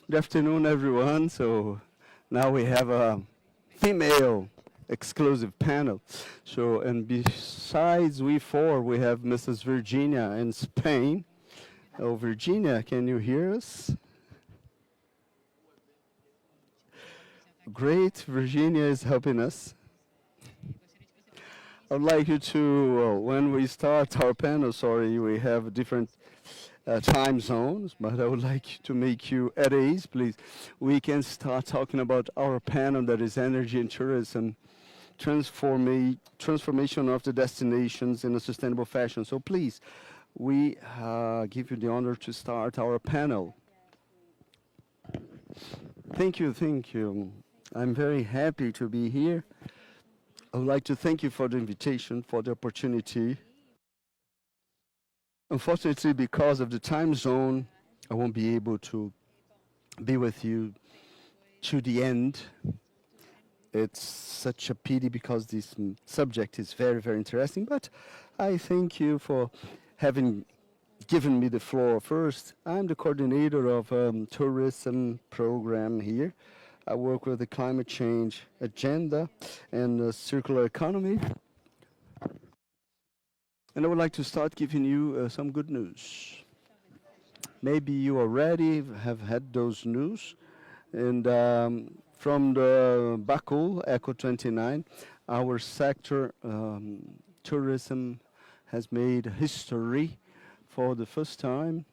Good afternoon, everyone. So now we have a female exclusive panel. So, and besides we four, we have Mrs. Virginia in Spain. Oh, Virginia, can you hear us? Great, Virginia is helping us. I'd like you to, when we start our panel, sorry, we have different time zones, but I would like to make you at ease, please. We can start talking about our panel that is energy and tourism, transformation of the destinations in a sustainable fashion. So please, we give you the honor to start our panel. Thank you, thank you. I'm very happy to be here. I would like to thank you for the invitation, for the opportunity. Unfortunately, because of the time zone, I won't be able to be with you to the end. It's such a pity because this subject is very, very interesting, but I thank you for having given me the floor first. I'm the coordinator of tourism program here. I work with the climate change agenda and the circular economy. And I would like to start giving you some good news. Maybe you already have had those news. And from the Banco Eco 29, our sector, tourism, has made history for the first time.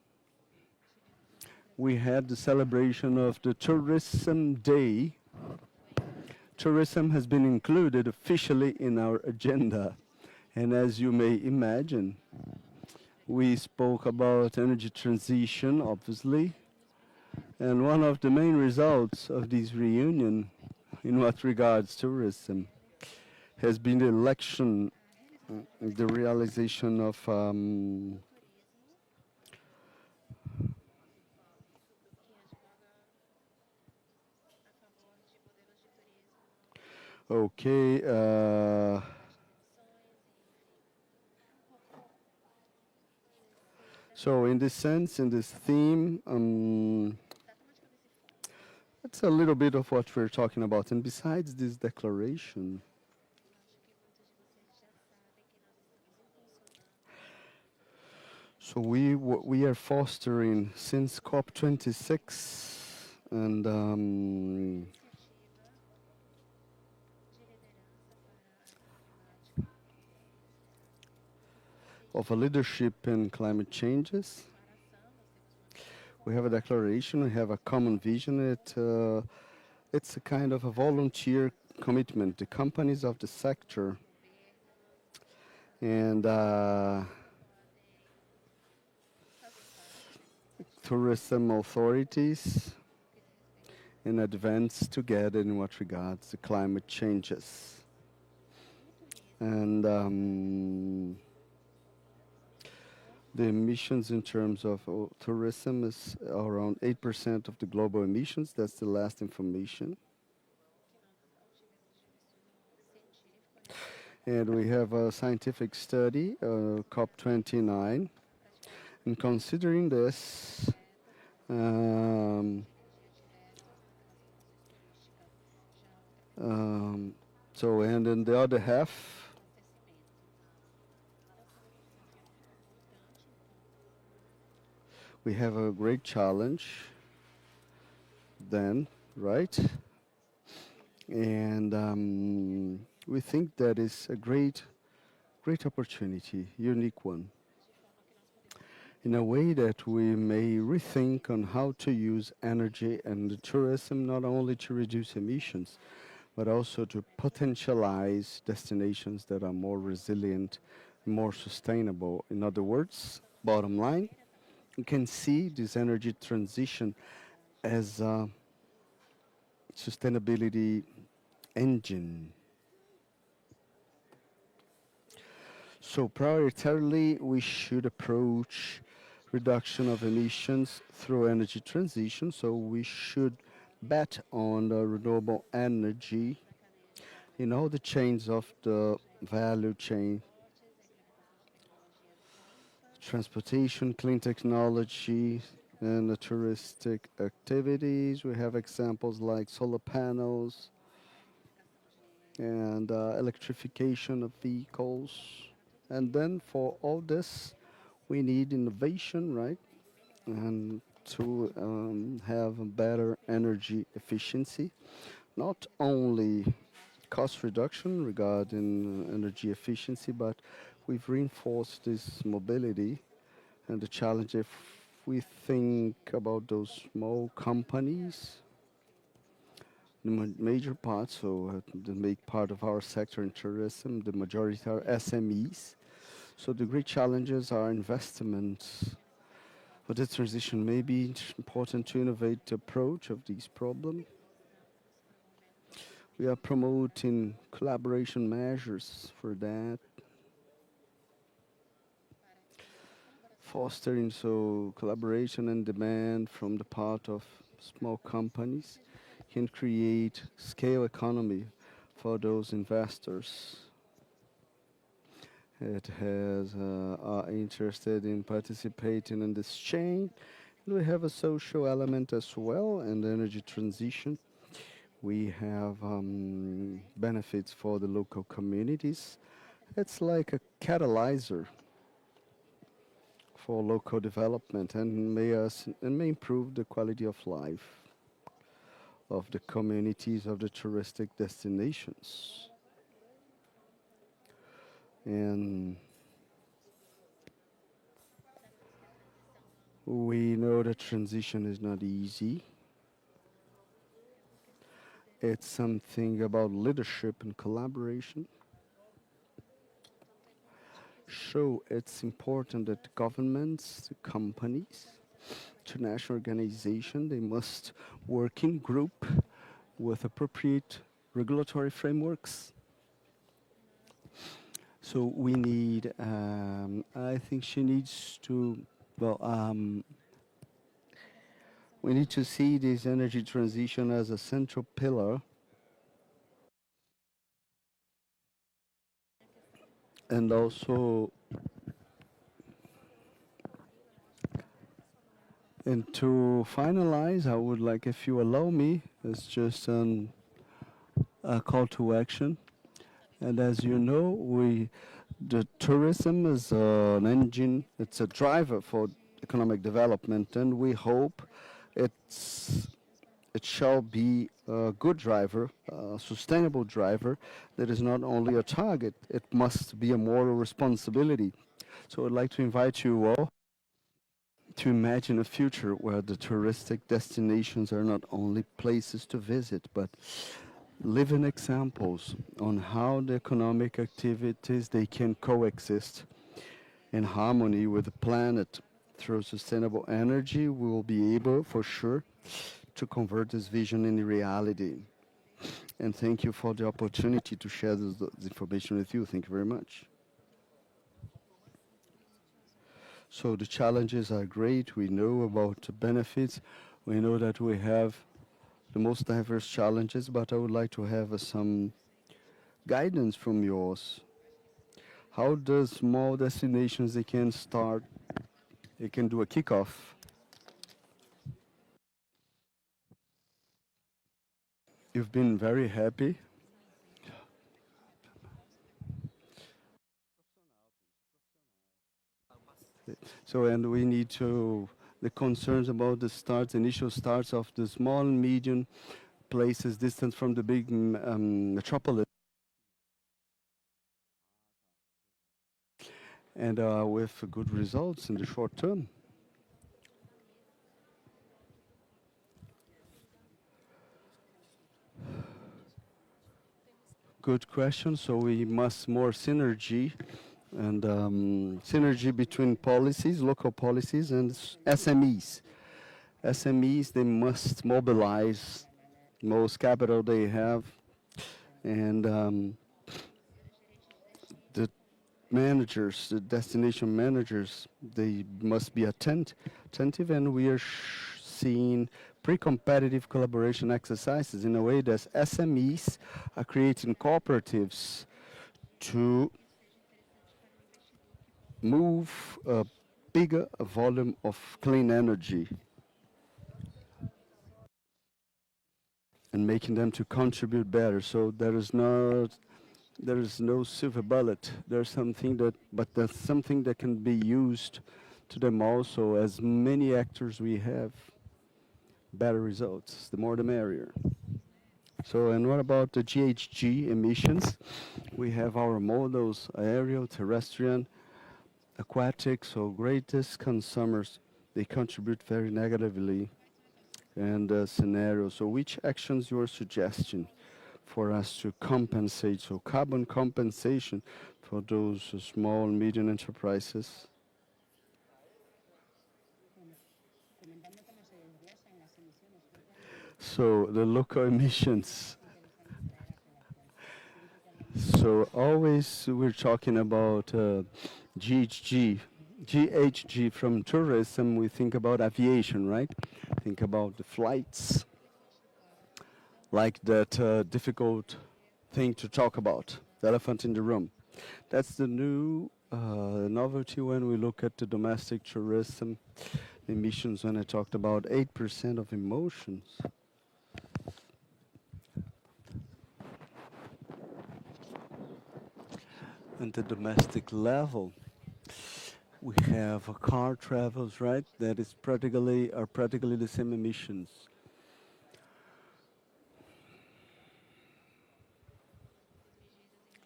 We had the celebration of the Tourism Day. Tourism has been included officially in our agenda. And as you may imagine, we spoke about energy transition, obviously. And one of the main results of this reunion in what regards tourism has been the election, the realization of so in this sense, in this theme, it's a little bit of what we're talking about. And besides this declaration, so we are fostering since COP26 and of a leadership in climate changes. We have a declaration, we have a common vision. It's a kind of a volunteer commitment. The companies of the sector and tourism authorities in advance together in what regards the climate changes. And the emissions in terms of tourism is around 8% of the global emissions. That's the last information. And we have a scientific study, COP29. And considering this, and in the other half, we have a great challenge then, right? And we think that is a great opportunity, unique one, in a way that we may rethink on how to use energy and tourism not only to reduce emissions, but also to potentialize destinations that are more resilient, more sustainable. In other words, bottom line, you can see this energy transition as a sustainability engine. So prioritarily, we should approach reduction of emissions through energy transition. So we should bet on the renewable energy in all the chains of the value chain. Transportation, clean technology, and the touristic activities. We have examples like solar panels and electrification of vehicles. And then for all this, we need innovation, right? And to have a better energy efficiency, not only cost reduction regarding energy efficiency, but we've reinforced this mobility and the challenge if we think about those small companies, the major part, so the big part of our sector in tourism, the majority are SMEs. So the great challenges are investments. For this transition, may be important to innovate the approach of these problems. We are promoting collaboration measures for that, fostering so collaboration and demand from the part of small companies can create scale economy for those investors. It has are interested in participating in this chain. And we have a social element as well, and energy transition. We have benefits for the local communities. It's like a catalyzer for local development and may improve the quality of life of the communities of the touristic destinations. And we know that transition is not easy. It's something about leadership and collaboration. So it's important that governments, companies, international organizations, they must work in group with appropriate regulatory frameworks. So we need, I think she needs to, we need to see this energy transition as a central pillar and also, and to finalize, I would like, if you allow me, it's just a call to action. And as you know, the tourism is an engine, it's a driver for economic development, and we hope it shall be a good driver, a sustainable driver that is not only a target, it must be a moral responsibility. So I'd like to invite you all to imagine a future where the touristic destinations are not only places to visit, but living examples on how the economic activities they can coexist in harmony with the planet. Through sustainable energy, we will be able, for sure, to convert this vision into reality. And thank you for the opportunity to share this information with you. Thank you very much. So the challenges are great. We know about the benefits. We know that we have the most diverse challenges, but I would like to have some guidance from yours. How does small destinations, they can start, they can do a kickoff? You've been very happy. So, and we need to, the concerns about the starts, initial starts of the small and medium places distant from the big metropolis. And with good results in the short term. Good question. So we must more synergy and synergy between policies, local policies, and SMEs. SMEs, they must mobilize most capital they have, and the managers, the destination managers, they must be attentive, and we are seeing pre-competitive collaboration exercises in a way that SMEs are creating cooperatives to move a bigger volume of clean energy. and making them to contribute better. So there is no silver bullet. There's something that, but that's something that can be used to them also. As many actors we have, better results. The more the merrier. So, and what about the GHG emissions? We have our models, aerial, terrestrial, aquatic, so greatest consumers, they contribute very negatively in the scenario. So which actions you are suggesting for us to compensate, so carbon compensation for those small and medium enterprises? So the local emissions. So always we're talking about GHG from tourism, we think about aviation, right? Think about the flights, like that difficult thing to talk about, the elephant in the room. That's the new novelty when we look at the domestic tourism emissions, when I talked about 8% of emissions. At the domestic level, we have car travels, right? That is practically the same emissions.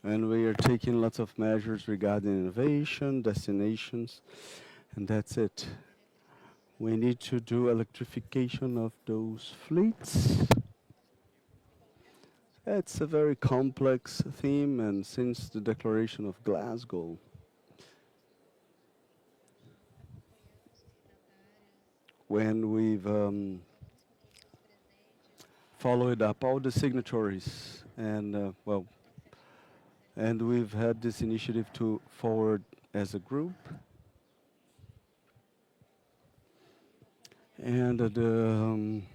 And we are taking lots of measures regarding innovation, destinations, and that's it. We need to do electrification of those fleets. It's a very complex theme, and since the Declaration of Glasgow, when we've followed up all the signatories, and and we've had this initiative to forward as a group, and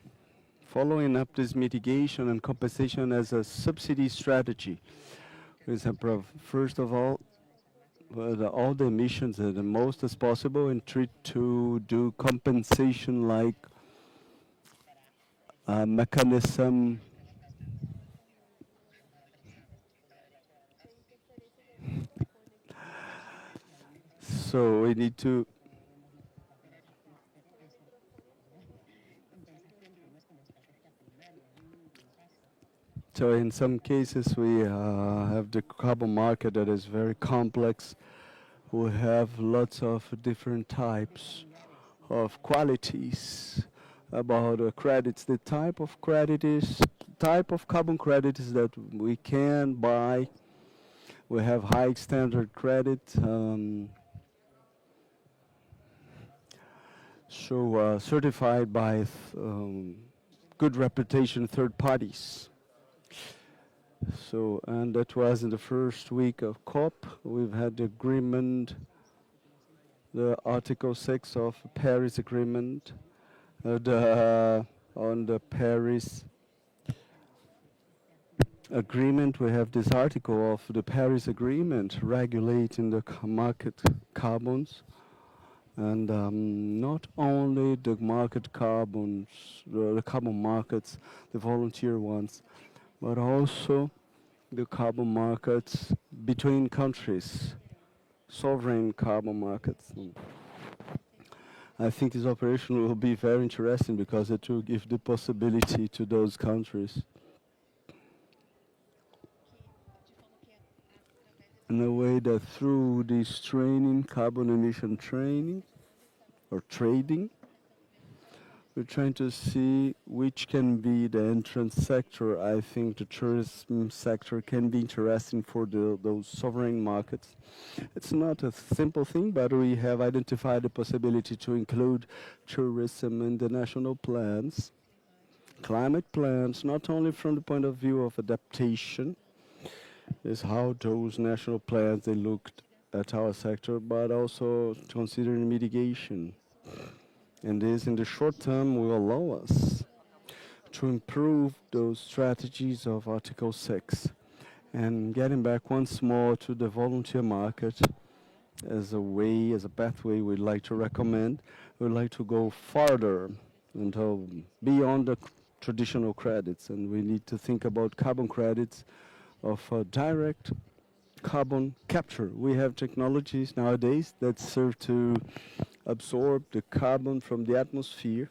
following up this mitigation and compensation as a subsidy strategy. First of all the emissions the most as possible, and try to do compensation like a mechanism. So we need to So in some cases we have the carbon market that is very complex. We have lots of different types of qualities about credits. The type of carbon credit is that we can buy. We have high standard credit. Certified by good reputation third parties. So, and that was in the first week of COP. We've had the agreement, the Article 6 of Paris Agreement, on the Paris Agreement. We have this article of the Paris Agreement regulating the market carbons. And not only the market carbons, the carbon markets, the volunteer ones, but also the carbon markets between countries, sovereign carbon markets. I think this operation will be very interesting because it will give the possibility to those countries in a way that through this training, carbon emission training or trading, we're trying to see which can be the entrance sector. I think the tourism sector can be interesting for those sovereign markets. It's not a simple thing, but we have identified the possibility to include tourism in the national plans, climate plans, not only from the point of view of adaptation, is how those national plans, they looked at our sector, but also considering mitigation. And this, in the short term, will allow us to improve those strategies of Article 6. And getting back once more to the volunteer market as a way, as a pathway we'd like to recommend, we'd like to go farther until beyond the traditional credits, and we need to think about carbon credits of direct carbon capture. We have technologies nowadays that serve to absorb the carbon from the atmosphere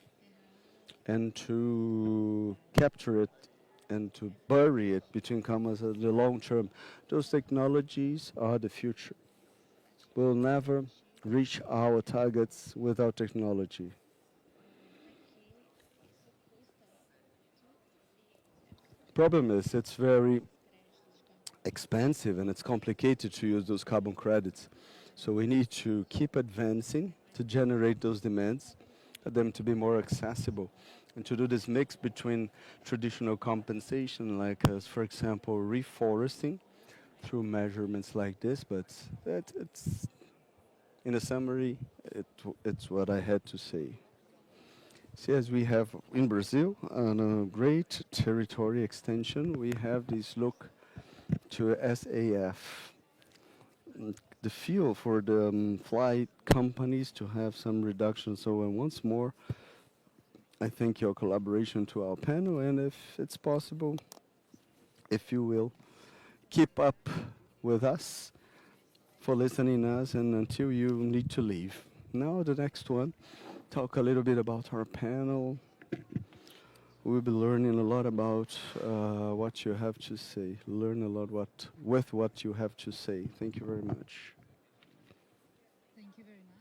and to capture it and to bury it between commas at the long term. Those technologies are the future. We'll never reach our targets without technology. Problem is, it's very expensive and it's complicated to use those carbon credits. So we need to keep advancing to generate those demands, for them to be more accessible, and to do this mix between traditional compensation, like for example, reforesting through measurements like this. But it's in a summary, it's what I had to say. See, as we have in Brazil, on a great territory extension, we have this look to SAF. The feel for the flight companies to have some reduction. So once more, I thank your collaboration to our panel, and if it's possible, if you will, keep up with us for listening us and until you need to leave. Now the next one, talk a little bit about our panel. We'll be learning a lot about what you have to say. Learn a lot with what you have to say. Thank you very much. Thank you very much.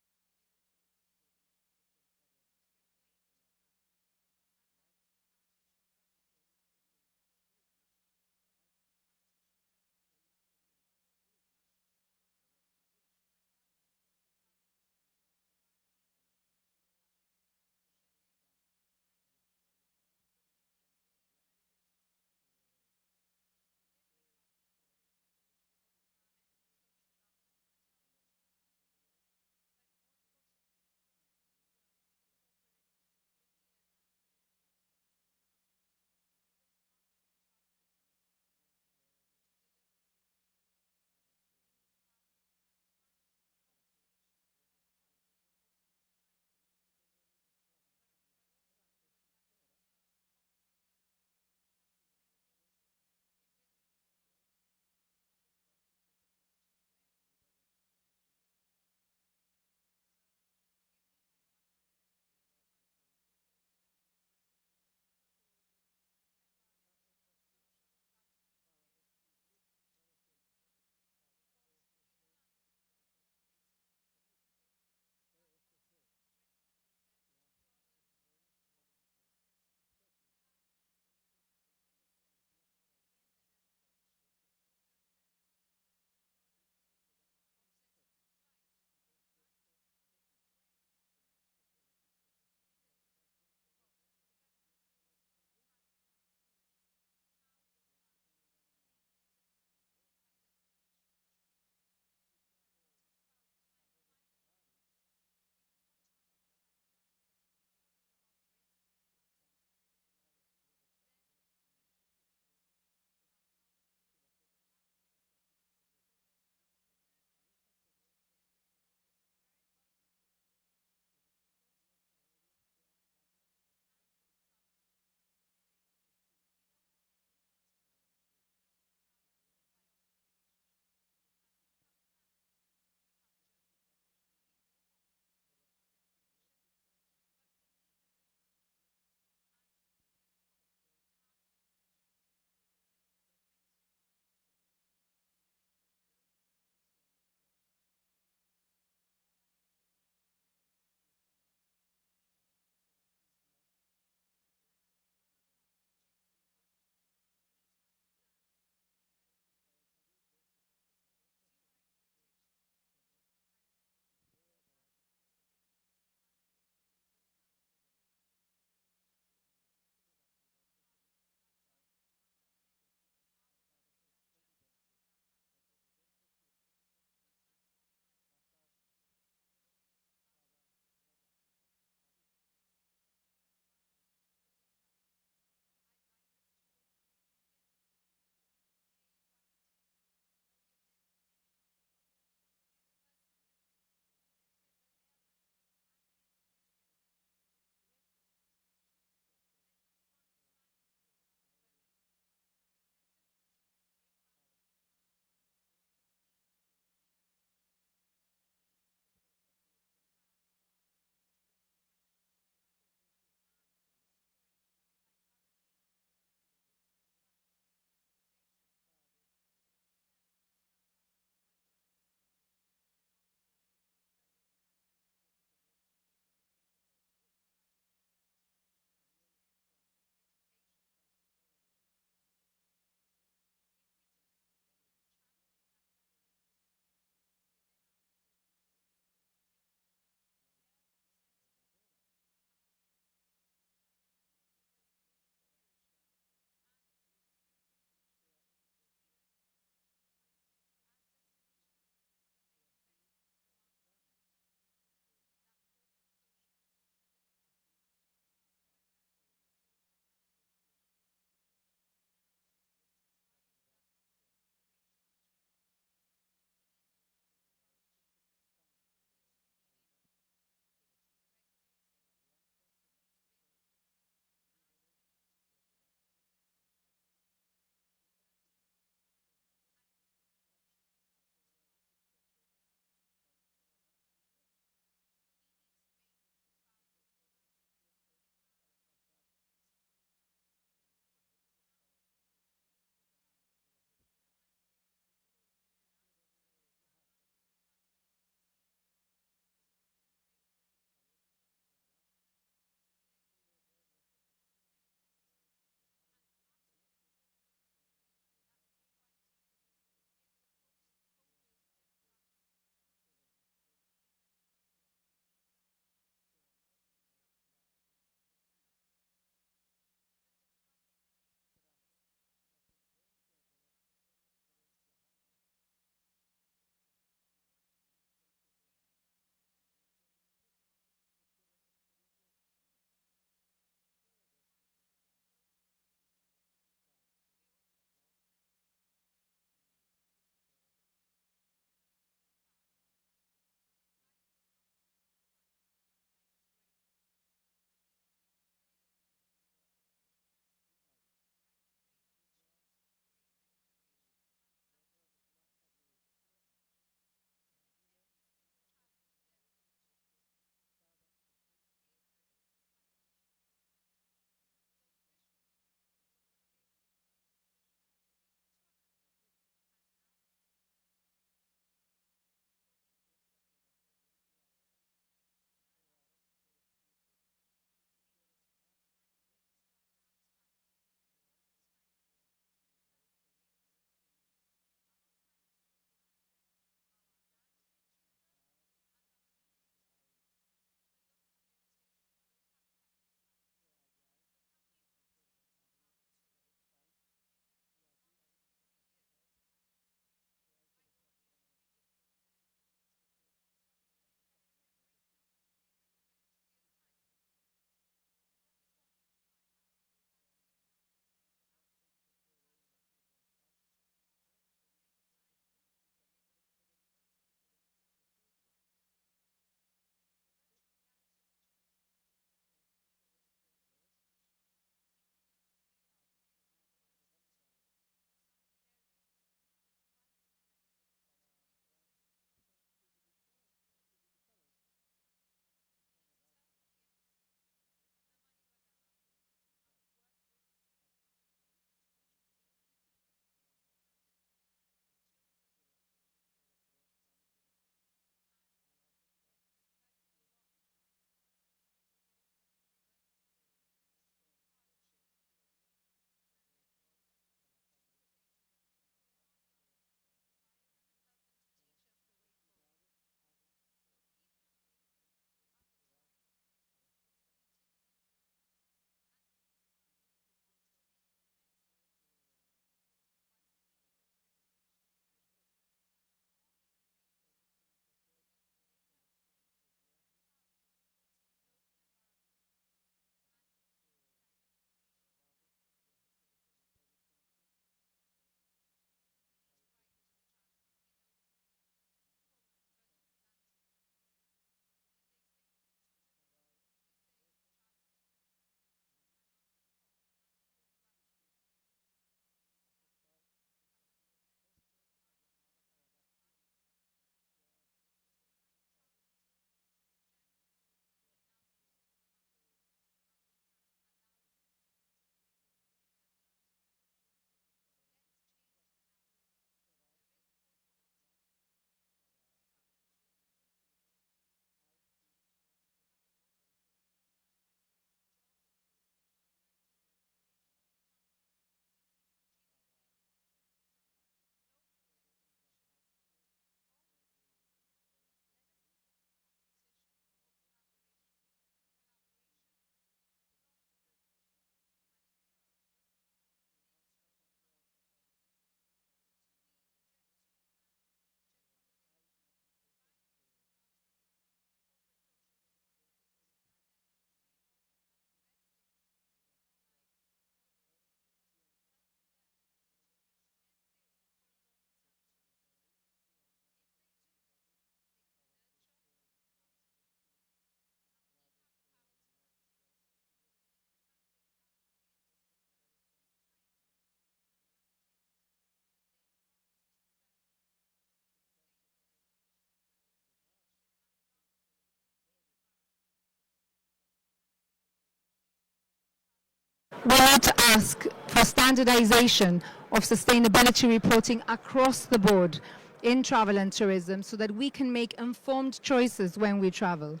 we need to ask for standardization of sustainability reporting across the board in travel and tourism so that we can make informed choices when we travel.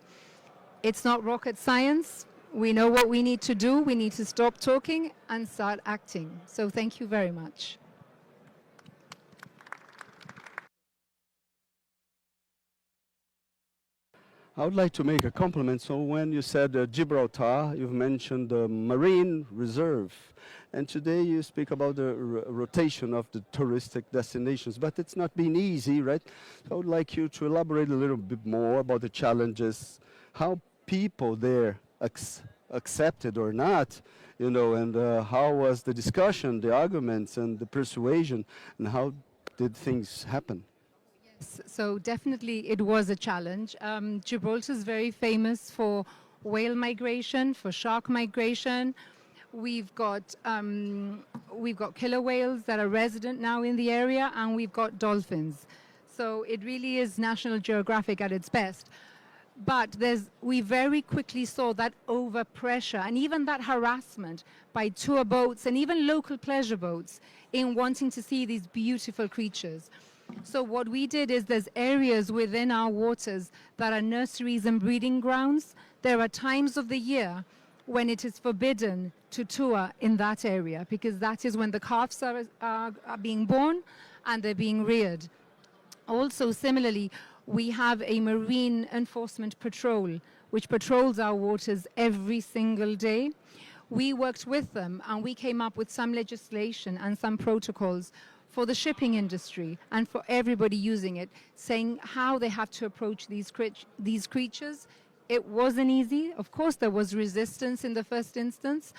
It's not rocket science. We know what we need to do. We need to stop talking and start acting. So thank you very much. I would like to make a compliment. So when you said Gibraltar, you've mentioned the Marine Reserve. And today you speak about the rotation of the touristic destinations, but it's not been easy, right? So I would like you to elaborate a little bit more about the challenges, how people there accepted or not, you know, and how was the discussion, the arguments and the persuasion, and how did things happen? So definitely it was a challenge. Gibraltar is very famous for whale migration, for shark migration. We've got killer whales that are resident now in the area, and we've got dolphins. So it really is National Geographic at its best. But we very quickly saw that overpressure and even that harassment by tour boats and even local pleasure boats in wanting to see these beautiful creatures. So what we did is there's areas within our waters that are nurseries and breeding grounds. There are times of the year when it is forbidden to tour in that area because that is when the calves are being born and they're being reared. Also, similarly, we have a marine enforcement patrol which patrols our waters every single day. We worked with them and we came up with some legislation and some protocols for the shipping industry and for everybody using it, saying how they have to approach these creatures. It wasn't easy. Of course, there was resistance in the first instance,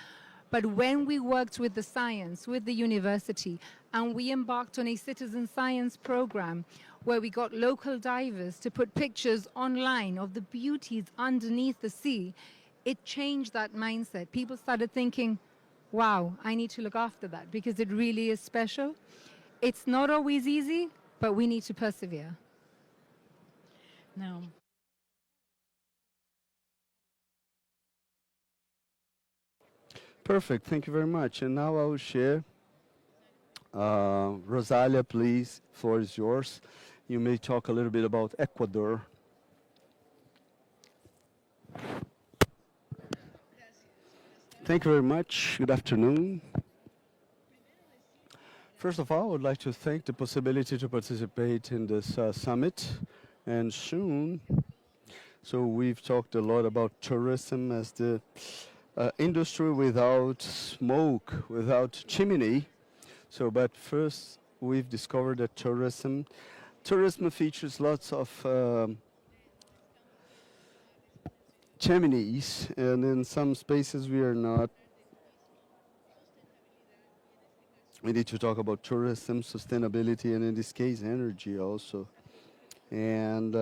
but when we worked with the science, with the university, and we embarked on a citizen science program where we got local divers to put pictures online of the beauties underneath the sea, it changed that mindset. People started thinking, wow, I need to look after that because it really is special. It's not always easy, but we need to persevere. Now, Perfect, thank you very much. And now I will share. Rosalia, please, floor is yours. You may talk a little bit about Ecuador. Thank you very much. Good afternoon. First of all, I would like to thank the possibility to participate in this summit and soon. So we've talked a lot about tourism as the industry without smoke, without chimney. So, but first we've discovered that tourism features lots of chimneys, and in some spaces we are not. We need to talk about tourism, sustainability, and in this case, energy also. And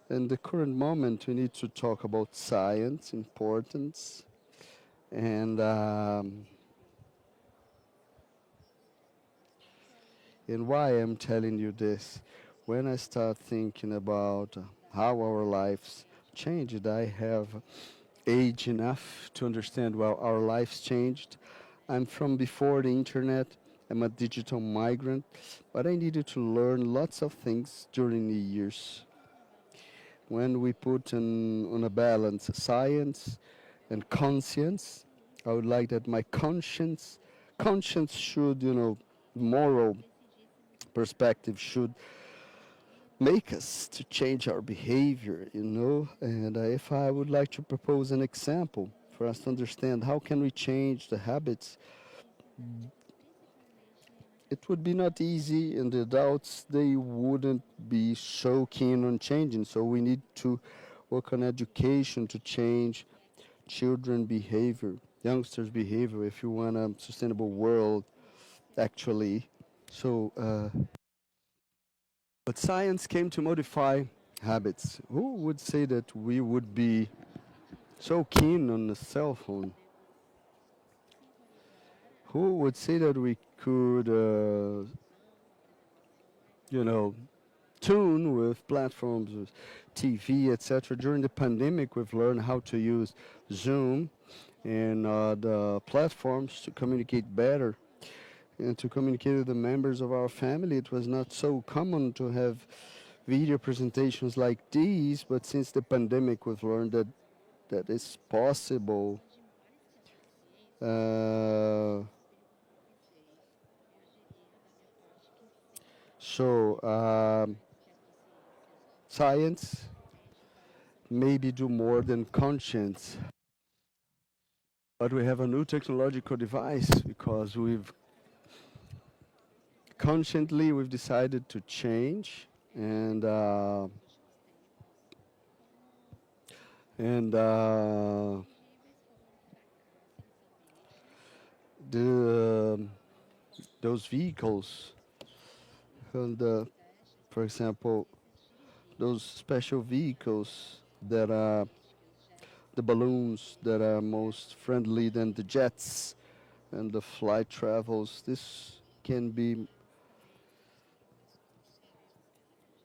in the current moment, we need to talk about science, importance, and why I'm telling you this. When I start thinking about how our lives changed, I have age enough to understand how our lives changed. I'm from before the internet. I'm a digital migrant, but I needed to learn lots of things during the years. When we put on a balance science and conscience, I would like that my conscience should, moral perspective should make us to change our behavior, And if I would like to propose an example for us to understand how can we change the habits, it would be not easy, and the adults, they wouldn't be so keen on changing. So we need to work on education to change children behavior, youngsters behavior, if you want a sustainable world, actually. So, but science came to modify habits. Who would say that we would be so keen on the cell phone? Who would say that we could, tune with platforms, with TV, etc. During the pandemic, we've learned how to use Zoom, and the platforms to communicate better and to communicate with the members of our family. It was not so common to have video presentations like these, but since the pandemic, we've learned that that is possible. Uh, so science maybe do more than conscience, but we have a new technological device because we've decided to change and the those vehicles and for example those special vehicles that are the balloons that are most friendly than the jets and the flight travels. This can be,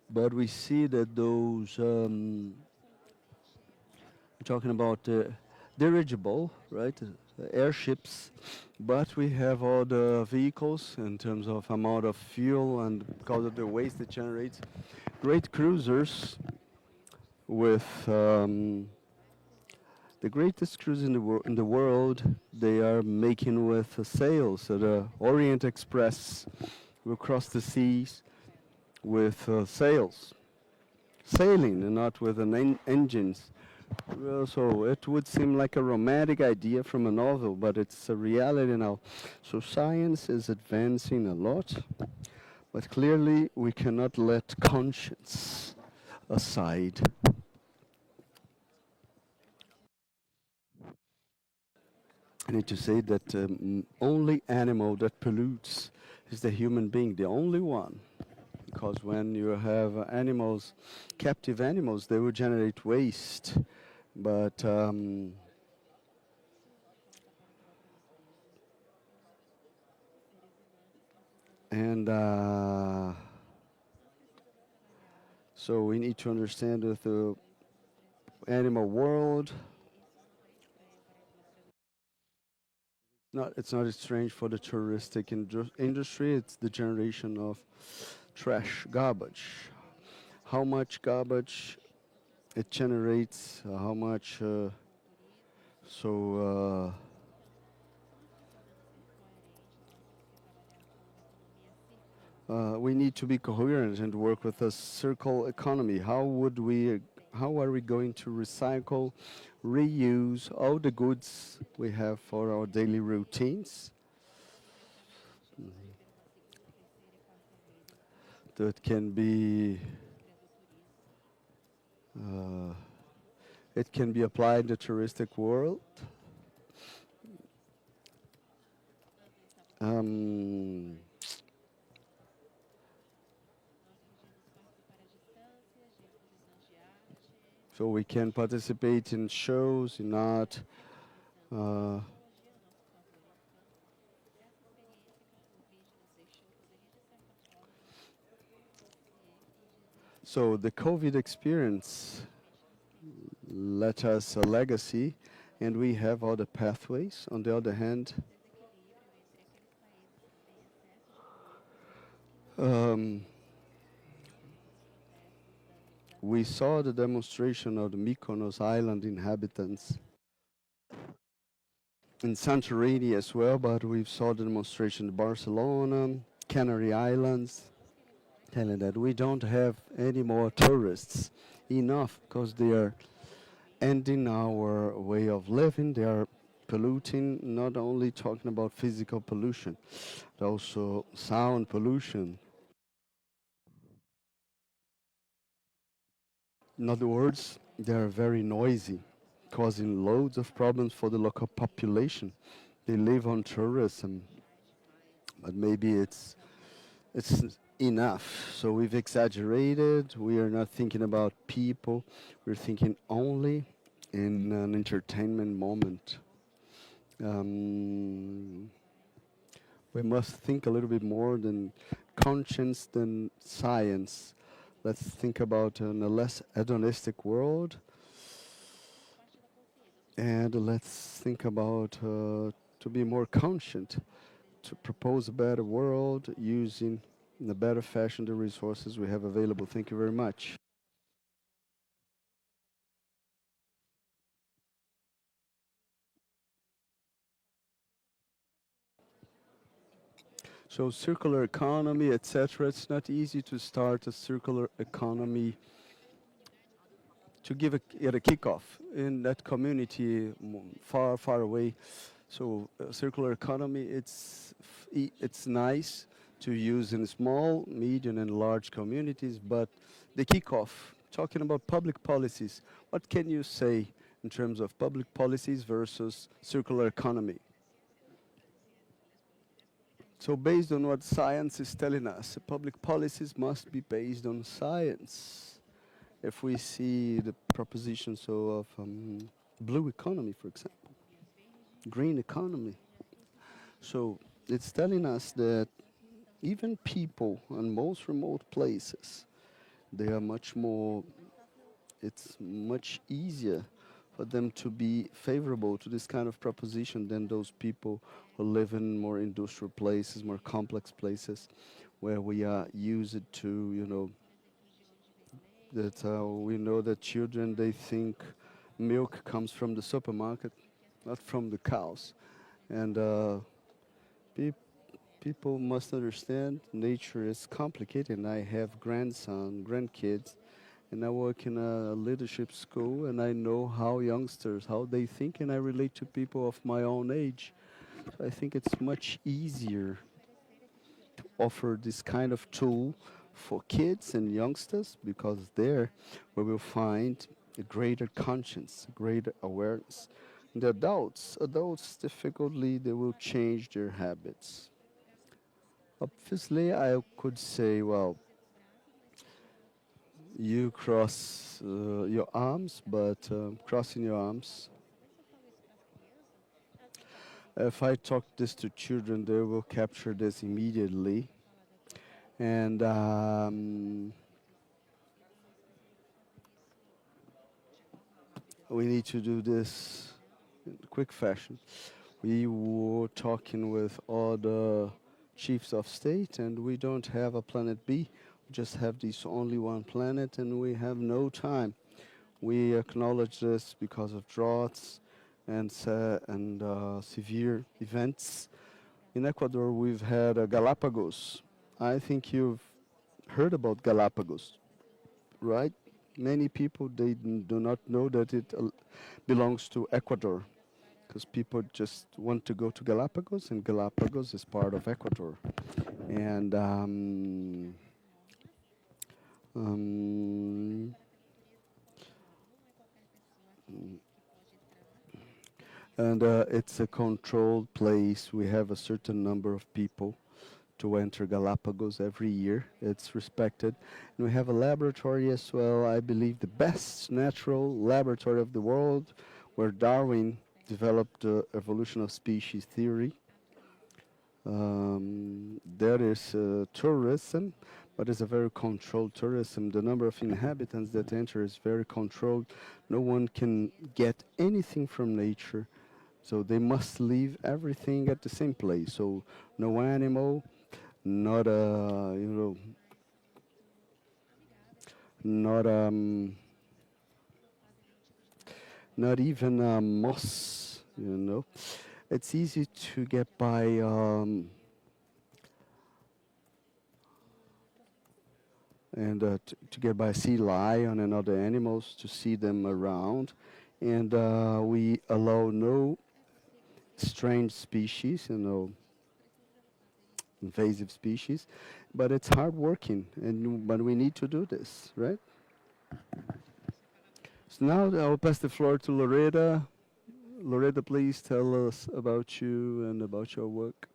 but we see that those we're talking about dirigible, right? Airships, but we have all the vehicles in terms of amount of fuel and because of the waste it generates. Great cruisers with the greatest cruise in the world, they are making with sails. So the Orient Express will cross the seas with sails, sailing and not with engines. Well, so it would seem like a romantic idea from a novel, but it's a reality now. So science is advancing a lot, but clearly we cannot let conscience aside. I need to say that only animal that pollutes is the human being, the only one. Because when you have animals, captive animals, they will generate waste. But so we need to understand that the animal world, it's not strange for the touristic industry. It's the generation of trash, garbage. How much garbage it generates, how much, we need to be coherent and work with a circle economy. How are we going to recycle, reuse all the goods we have for our daily routines? That can be it can be applied in the touristic world. So we can participate in shows, in art. So the COVID experience let us a legacy, and we have all the pathways. On the other hand, we saw the demonstration of the Mykonos island inhabitants in Santorini as well, but we saw the demonstration in Barcelona, Canary Islands, telling that we don't have any more tourists enough because they are ending our way of living. They are polluting, not only talking about physical pollution, but also sound pollution. In other words, they are very noisy, causing loads of problems for the local population. They live on tourism, but maybe it's enough. So we've exaggerated. We are not thinking about people. We're thinking only in an entertainment moment. We must think a little bit more than conscience than science. Let's think about a less hedonistic world. And let's think about to be more conscient, to propose a better world using in a better fashion the resources we have available. Thank you very much. So circular economy, etc. It's not easy to start a circular economy to give it a kickoff in that community far, far away. So circular economy, it's nice to use in small, medium, and large communities, but the kickoff, talking about public policies, what can you say in terms of public policies versus circular economy? So based on what science is telling us, public policies must be based on science. If we see the proposition of blue economy, for example, green economy. So it's telling us that even people in most remote places, they are much more, it's much easier for them to be favorable to this kind of proposition than those people who live in more industrial places, more complex places, where we are used to, that we know that children, they think milk comes from the supermarket, not from the cows. And people must understand nature is complicated. And I have grandkids, and I work in a leadership school, and I know how youngsters, how they think, and I relate to people of my own age. So I think it's much easier to offer this kind of tool for kids and youngsters, because there we will find a greater conscience, greater awareness. And the adults difficultly, they will change their habits. Obviously, I could say, well, you cross your arms, but crossing your arms, if I talk this to children, they will capture this immediately. And we need to do this in quick fashion. We were talking with all the chiefs of state, and we don't have a planet B. We just have this only one planet, and we have no time. We acknowledge this because of droughts and severe events. In Ecuador, we've had Galapagos. I think you've heard about Galapagos, right? Many people, they do not know that it belongs to Ecuador, because people just want to go to Galapagos, and Galapagos is part of Ecuador. And it's a controlled place. We have a certain number of people to enter Galapagos every year. It's respected. And we have a laboratory as well, I believe the best natural laboratory of the world, where Darwin developed the evolution of species theory. There is tourism, but it's a very controlled tourism. The number of inhabitants that enter is very controlled. No one can get anything from nature. So they must leave everything at the same place. So no animal, not not even moss. It's easy to get by to get by sea lion and other animals, to see them around, and we allow no strange species, invasive species, but it's hard working, but we need to do this, right? So now I'll pass the floor to Loretta. Loretta, please tell us about you and about your work.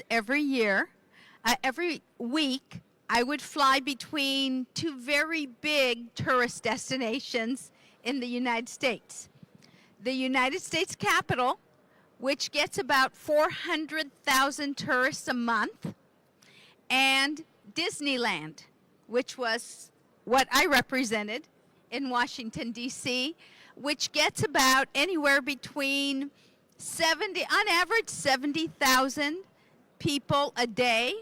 Every year, every week, I would fly between two very big tourist destinations in the United States. The United States Capitol, which gets about 400,000 tourists a month, and Disneyland, which was what I represented in Washington, D.C., which gets about anywhere between 70, on average, 70,000 people a day,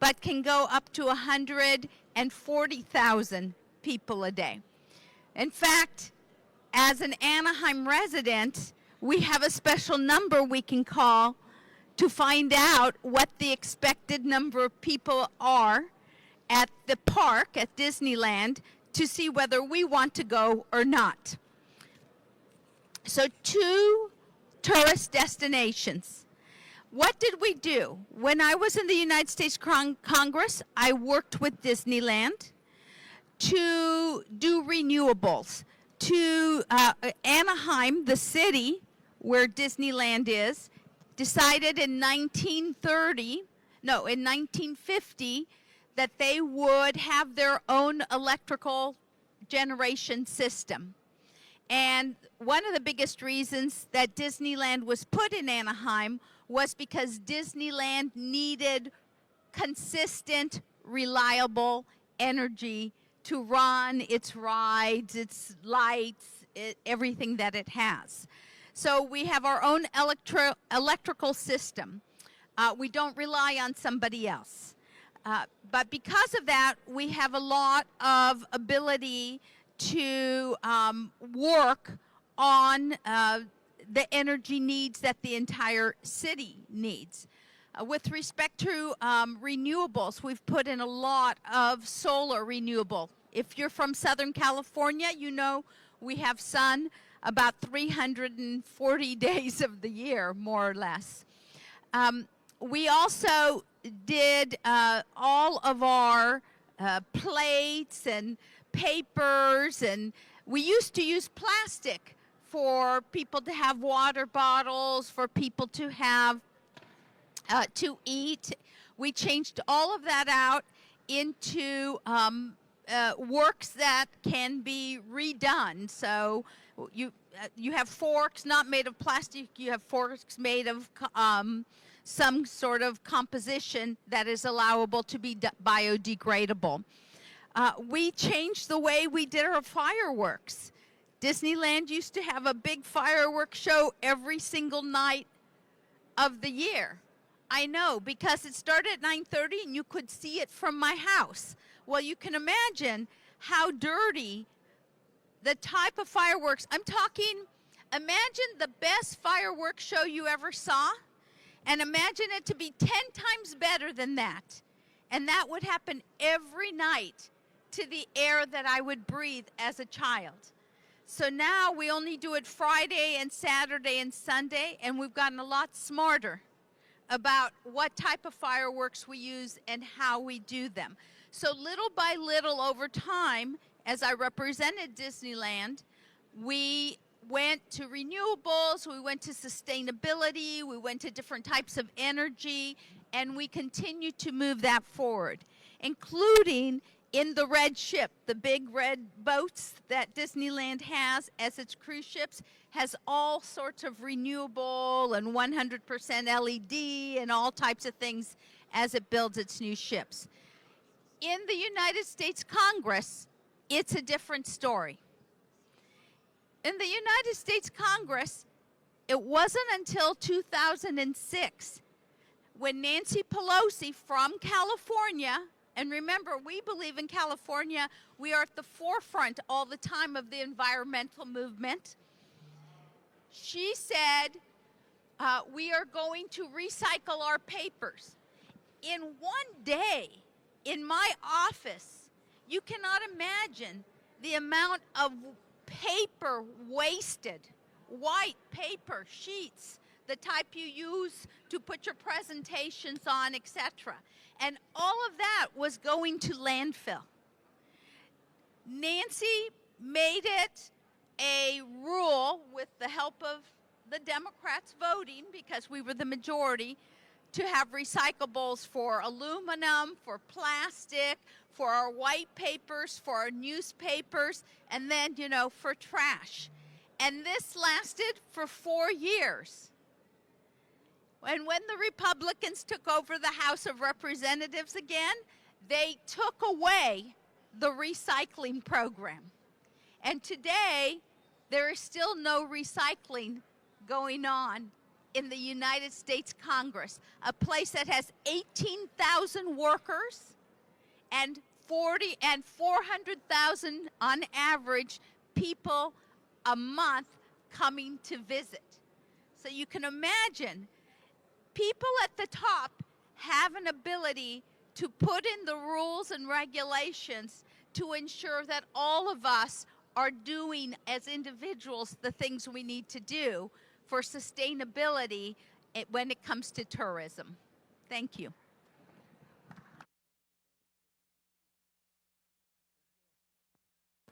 but can go up to 140,000 people a day. In fact, as an Anaheim resident, we have a special number we can call to find out what the expected number of people are at the park at Disneyland to see whether we want to go or not. So 2 tourist destinations. What did we do? When I was in the United States Congress, I worked with Disneyland to do renewables. To Anaheim, the city where Disneyland is, decided in 1950, that they would have their own electrical generation system. And one of the biggest reasons that Disneyland was put in Anaheim was because Disneyland needed consistent, reliable energy to run its rides, its lights, everything that it has. So we have our own electrical system. We don't rely on somebody else. But because of that, we have a lot of ability to work on the energy needs that the entire city needs. With respect to renewables, we've put in a lot of solar renewable. If you're from Southern California, you know we have sun about 340 days of the year, more or less. We also did all of our plates and papers, and we used to use plastic for people to have water bottles, for people to have to eat. We changed all of that out into works that can be redone. So you have forks not made of plastic, you have forks made of some sort of composition that is allowable to be biodegradable. We changed the way we did our fireworks. Disneyland used to have a big fireworks show every single night of the year. I know, because it started at 9:30 and you could see it from my house. Well, you can imagine how dirty the type of fireworks. I'm talking, imagine the best fireworks show you ever saw, and imagine it to be 10 times better than that. And that would happen every night to the air that I would breathe as a child. So now we only do it Friday and Saturday and Sunday, and we've gotten a lot smarter about what type of fireworks we use and how we do them. So little by little over time, as I represented Disneyland, we went to renewables, we went to sustainability, we went to different types of energy, and we continue to move that forward, including in the red ship, the big red boats that Disneyland has as its cruise ships, has all sorts of renewable and 100% LED and all types of things as it builds its new ships. In the United States Congress, it's a different story. In the United States Congress, it wasn't until 2006 when Nancy Pelosi from California, and remember, we believe in California, we are at the forefront all the time of the environmental movement. She said, we are going to recycle our papers. In one day, in my office, you cannot imagine the amount of paper wasted, white paper sheets, the type you use to put your presentations on, etc. And all of that was going to landfill. Nancy made it a rule, with the help of the Democrats voting, because we were the majority, to have recyclables for aluminum, for plastic, for our white papers, for our newspapers, and then, you know, for trash. And this lasted for 4 years. And when the Republicans took over the House of Representatives again, they took away the recycling program. And today, there is still no recycling going on in the United States Congress, a place that has 18,000 workers and 400,000 on average people a month coming to visit. So you can imagine people at the top have an ability to put in the rules and regulations to ensure that all of us are doing as individuals the things we need to do for sustainability when it comes to tourism. Thank you.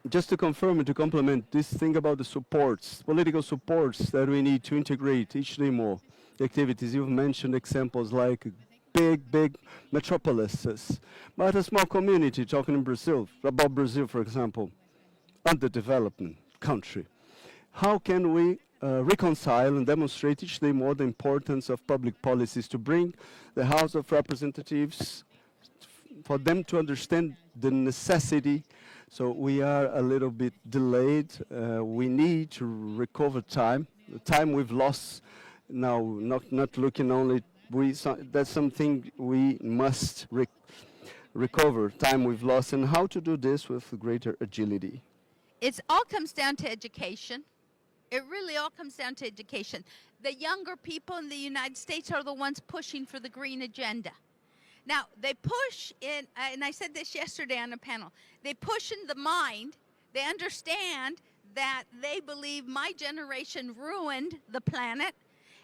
Just to confirm and to complement this thing about the supports, political supports that we need to integrate each day more. The activities, you've mentioned examples like big metropolises, but a small community, talking in Brazil, about Brazil, for example, underdevelopment country. How can we reconcile and demonstrate each day more the importance of public policies to bring the House of Representatives, for them to understand the necessity? So we are a little bit delayed. We need to recover time, the time we've lost now, not looking only, that's something we must recover, time we've lost, and how to do this with greater agility. It all comes down to education. It really all comes down to education. The younger people in the United States are the ones pushing for the green agenda. Now, they push in, and I said this yesterday on a panel, they push in the mind, they understand that they believe my generation ruined the planet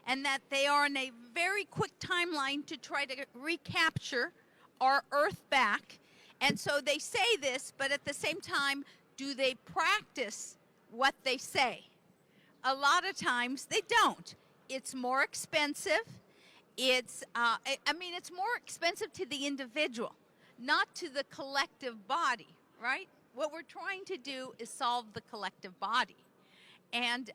and that they are in a very quick timeline to try to recapture our Earth back. And so they say this, but at the same time, do they practice what they say? A lot of times they don't. It's more expensive. It's, it's more expensive to the individual, not to the collective body, right? What we're trying to do is solve the collective body. And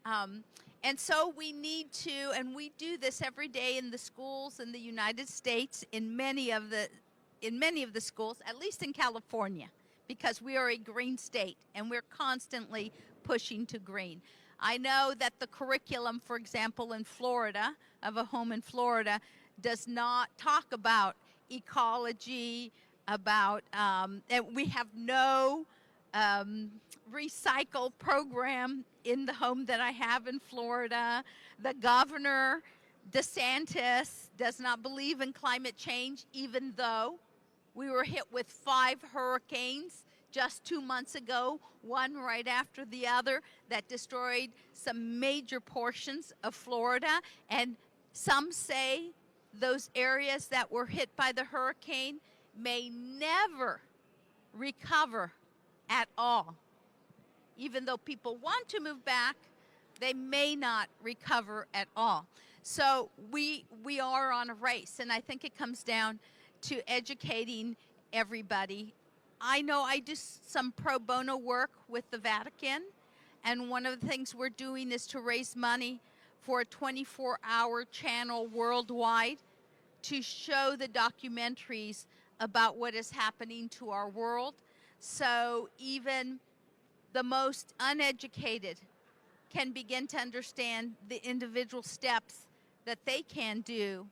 so we need to, and we do this every day in the schools in the United States, in many of the schools, at least in California, because we are a green state and we're constantly pushing to green. I know that the curriculum, for example, in Florida, of a home in Florida, does not talk about ecology, about, we have no recycle program in the home that I have in Florida. The governor, DeSantis, does not believe in climate change, even though we were hit with 5 hurricanes just 2 months ago, one right after the other, that destroyed some major portions of Florida. And some say those areas that were hit by the hurricane may never recover at all. Even though people want to move back, they may not recover at all. So we are on a race, and I think it comes down to educating everybody. I know I do some pro bono work with the Vatican, and one of the things we're doing is to raise money for a 24-hour channel worldwide to show the documentaries about what is happening to our world. So even the most uneducated can begin to understand the individual steps that they can do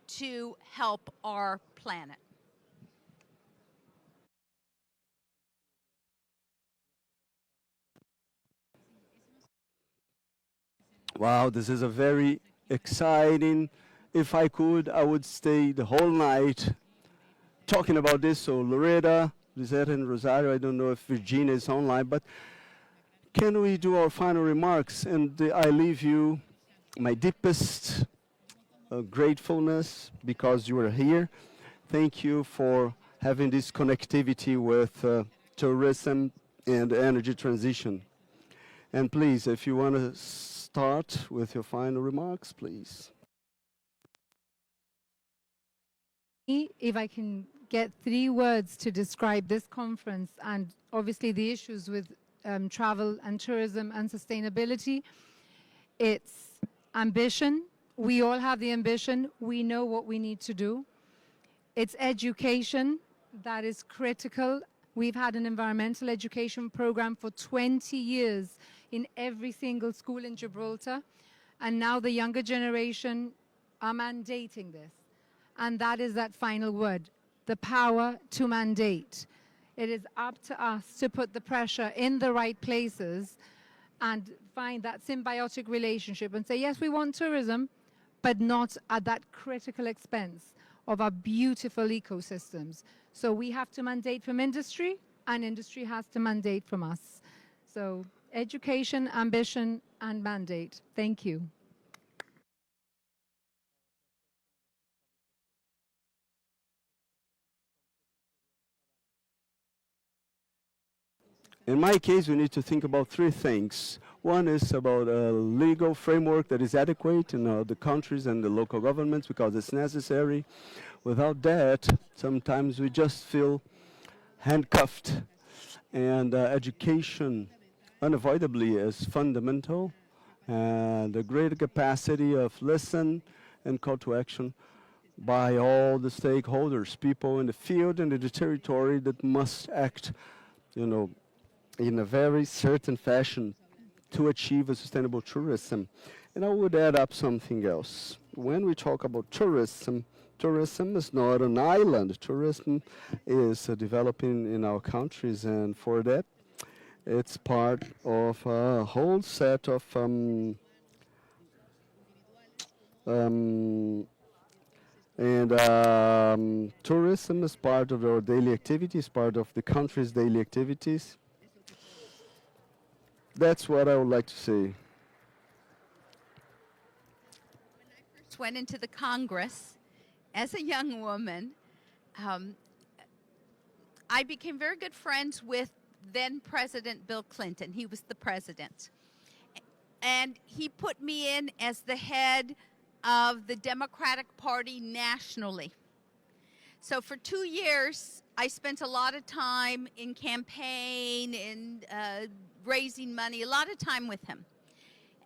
to help our planet. Wow, this is a very exciting. If I could, I would stay the whole night talking about this. So Loretta, Lisette, and Rosario, I don't know if Virginia is online, but can we do our final remarks? And I leave you my deepest gratefulness because you are here. Thank you for having this connectivity with tourism and energy transition. And please, if you want to start with your final remarks, please. If I can get 3 words to describe this conference and obviously the issues with travel and tourism and sustainability, it's ambition, We all have the ambition. We know what we need to do. It's education that is critical. We've had an environmental education program for 20 years in every single school in Gibraltar. And now the younger generation are mandating this. And that is that final word, the power to mandate. It is up to us to put the pressure in the right places and find that symbiotic relationship and say, yes, we want tourism, but not at that critical expense of our beautiful ecosystems. So we have to mandate from industry, and industry has to mandate from us. So education, ambition, and mandate. Thank you. In my case, we need to think about three things. One is about a legal framework that is adequate in the countries and the local governments because it's necessary. Without that, sometimes we just feel handcuffed. And education unavoidably is fundamental. And the greater capacity of listen and call to action by all the stakeholders, people in the field and in the territory that must act, in a very certain fashion to achieve a sustainable tourism. And I would add up something else. When we talk about tourism, tourism is not an island. Tourism is developing in our countries, and for that, it's part of a whole set of tourism is part of our daily activities, part of the country's daily activities. That's what I would like to say. First went into the Congress as a young woman. I became very good friends with then President Bill Clinton. He was the president. And he put me in as the head of the Democratic Party nationally. So for 2 years, I spent a lot of time in campaign, in raising money, a lot of time with him.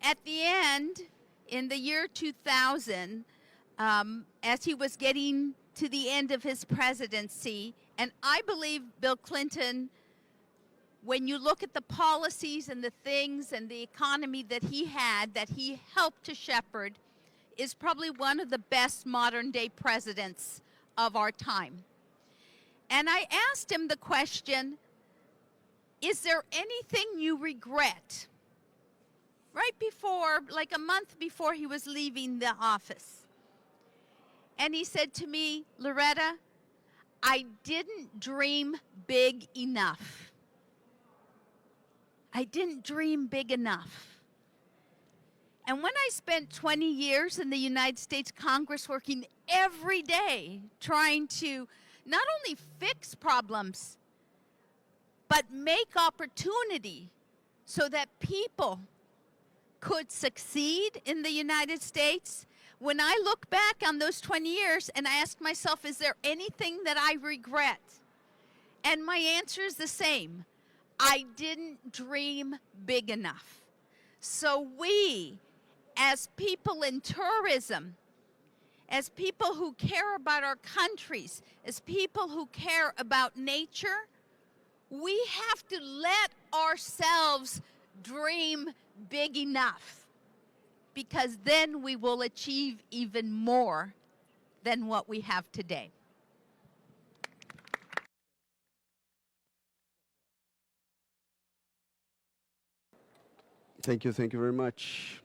At the end, in the year 2000, as he was getting to the end of his presidency, and I believe Bill Clinton, when you look at the policies and the things and the economy that he had, that he helped to shepherd, is probably one of the best modern day presidents of our time. And I asked him the question, is there anything you regret? Right before, like a month before he was leaving the office. And he said to me, Loretta, I didn't dream big enough. I didn't dream big enough. And when I spent 20 years in the United States Congress working every day trying to not only fix problems, but make opportunity so that people could succeed in the United States, when I look back on those 20 years and I ask myself, is there anything that I regret? And my answer is the same. I didn't dream big enough. So we, as people in tourism, as people who care about our countries, as people who care about nature, we have to let ourselves dream big enough, because then we will achieve even more than what we have today. Thank you very much.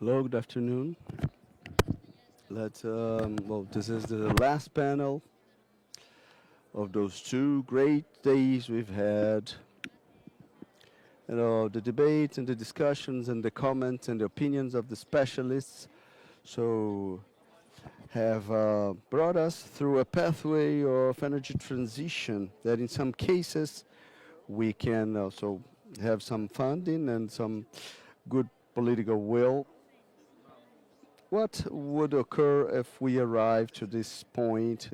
Hello, good afternoon. Well, this is the last panel of those 2 great days we've had. You know, the debate and the discussions and the comments and the opinions of the specialists have brought us through a pathway of energy transition that in some cases we can also have some funding and some good political will. What would occur if we arrive to this point,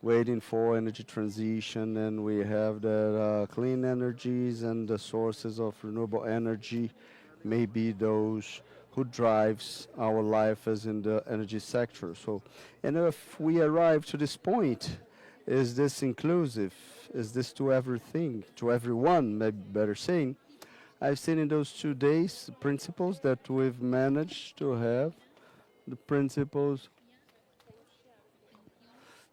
waiting for energy transition, and we have the clean energies and the sources of renewable energy, maybe those who drives our life as in the energy sector. So, and if we arrive to this point, is this inclusive? Is this to everything, to everyone, maybe better saying? I've seen in those 2 days the principles that we've managed to have, the principles,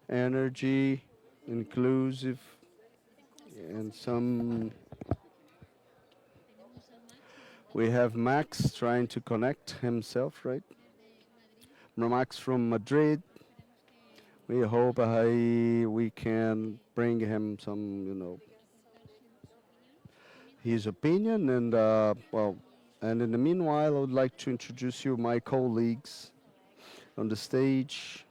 energy, inclusive, and some. We have Max trying to connect himself, right? Max from Madrid. We hope we can bring him some, his opinion. And, and in the meanwhile, I would like to introduce you my colleagues on the stage.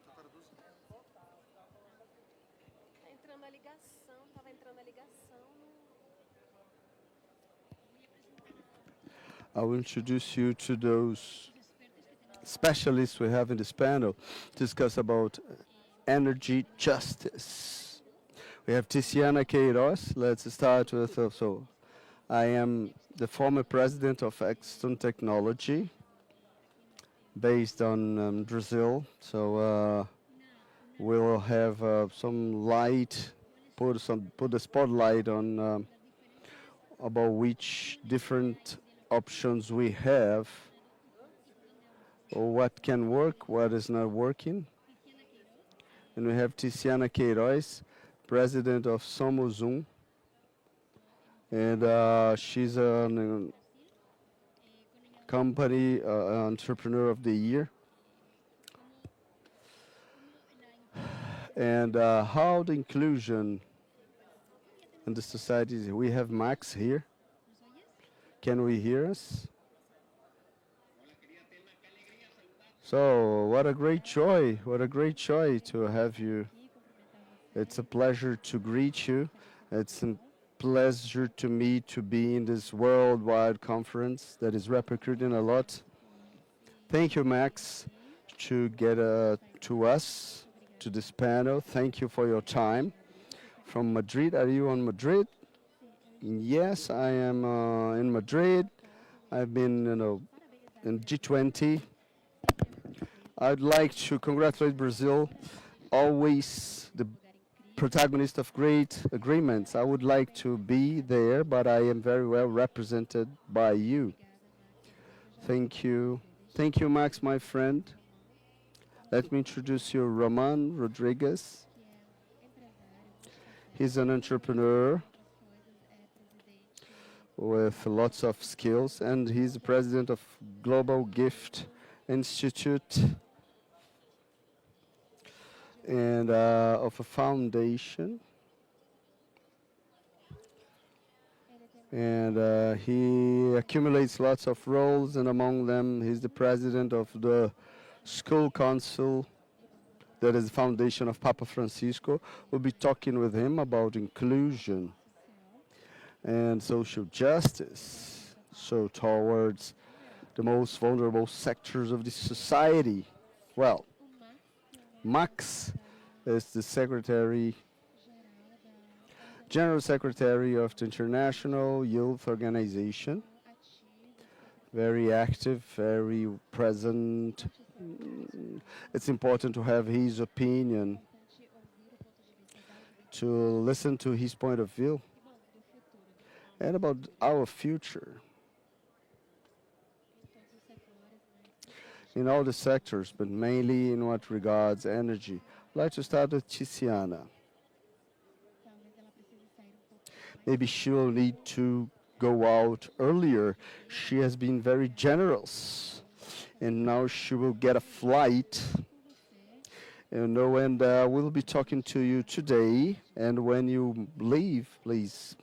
I will introduce you to those specialists we have in this panel to discuss about energy justice. We have Tiziana Queiroz. Let's start with, I am the former president of Exton Technology, based on Brazil. So we'll have some light, put the spotlight on about which different options we have, or what can work, what is not working. And we have Tiziana Queiroz, president of Somos and she's a company entrepreneur of the year. And how the inclusion in the society. We have Max here. Can we hear us? So, what a great joy to have you. It's a pleasure to greet you. It's a pleasure to me to be in this worldwide conference that is repercuting a lot. Thank you, Max, to get to us, to this panel. Thank you for your time. From Madrid, are you on Madrid? Yes, I am in Madrid. I've been, in G20. I'd like to congratulate Brazil, always the protagonist of great agreements. I would like to be there, but I am very well represented by you. Thank you. Thank you, Max, my friend. Let me introduce you, Roman Rodriguez. He's an entrepreneur with lots of skills, and he's the president of Global Gift Institute and of a foundation. And he accumulates lots of roles, and among them, he's the president of the School Council, that is the foundation of Papa Francisco. We'll be talking with him about inclusion and social justice, so towards the most vulnerable sectors of the society. Well, Max is the General Secretary of the International Youth Organization. Very active, very present. It's important to have his opinion, to listen to his point of view, and about our future in all the sectors, but mainly in what regards energy. I'd like to start with Tiziana. Maybe she will need to go out earlier. She has been very generous, and now she will get a flight. And we'll be talking to you today. And when you leave, please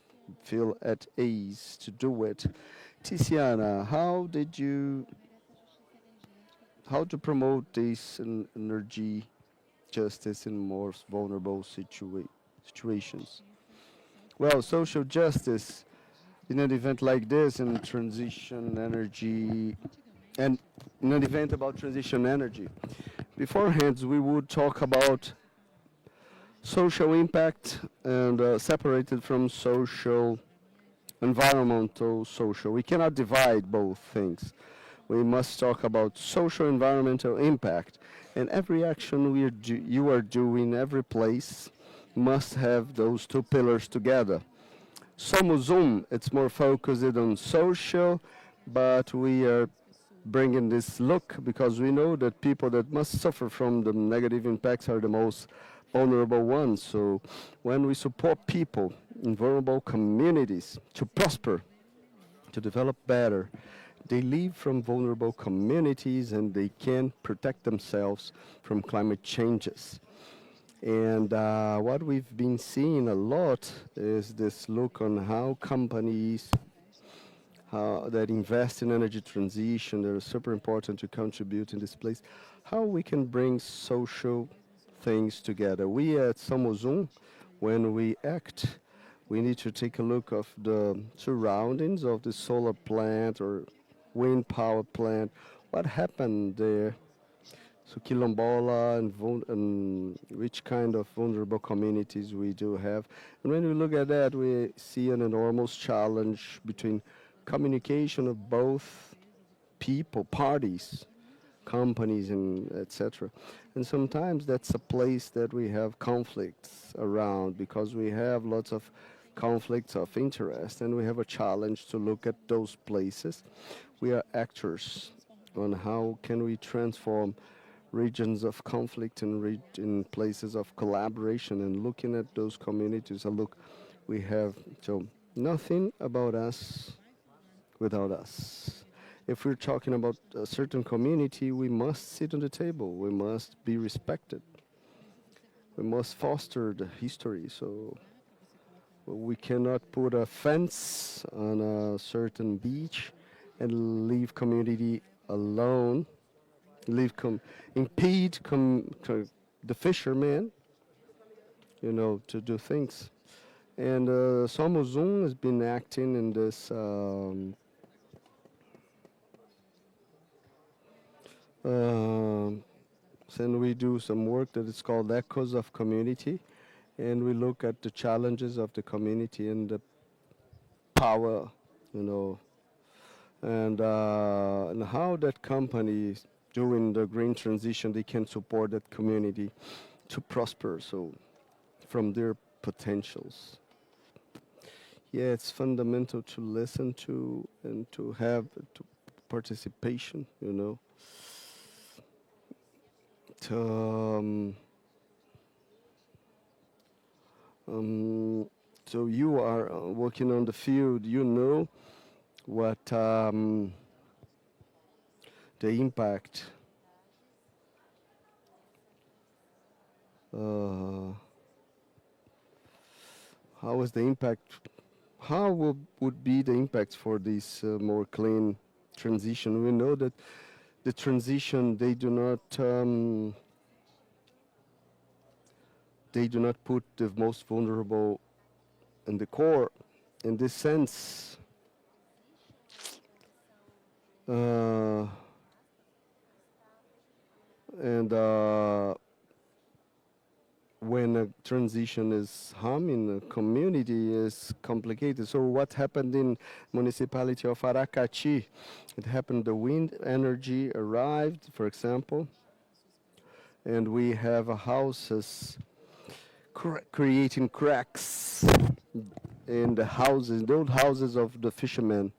feel at ease to do it. Tiziana, how to promote this energy justice in more vulnerable situations? Well, social justice in an event like this, in transition energy, and in an event about transition energy. Beforehand, we would talk about social impact and separated from social, environmental, social. We cannot divide both things. We must talk about social environmental impact, and every action you are doing, every place, must have those two pillars together. Somos it's more focused on social, but we are bringing this look because we know that people that must suffer from the negative impacts are the most vulnerable ones. So when we support people in vulnerable communities to prosper, to develop better, they live from vulnerable communities and they can protect themselves from climate changes. And what we've been seeing a lot is this look on how companies that invest in energy transition, that are super important to contribute in this place, how we can bring social things together. We at Somos when we act, we need to take a look of the surroundings of the solar plant or wind power plant, what happened there, so Quilombola and which kind of vulnerable communities we do have. And when we look at that, we see an enormous challenge between communication of both people, parties, companies, and etc. And sometimes that's a place that we have conflicts around because we have lots of conflicts of interest and we have a challenge to look at those places. We are actors on how can we transform regions of conflict and in places of collaboration and looking at those communities. Look, we have so nothing about us without us. If we're talking about a certain community, we must sit on the table. We must be respected. We must foster the history. So we cannot put a fence on a certain beach and leave community alone, impede the fishermen, to do things. And Somos has been acting in this and we do some work that is called Echoes of Community, and we look at the challenges of the community and the power, and how that company doing the green transition, they can support that community to prosper, so from their potentials. Yeah, it's fundamental to listen to and to have participation, So you are working on the field, what the impact how is the impact, how would be the impact for this more clean transition? We know that the transition, they do not put the most vulnerable in the core. In this sense, when a transition is harming a community is complicated. So what happened in municipality of Aracati? It happened, the wind energy arrived, for example, and we have houses creating cracks in the houses, the old houses of the fishermen.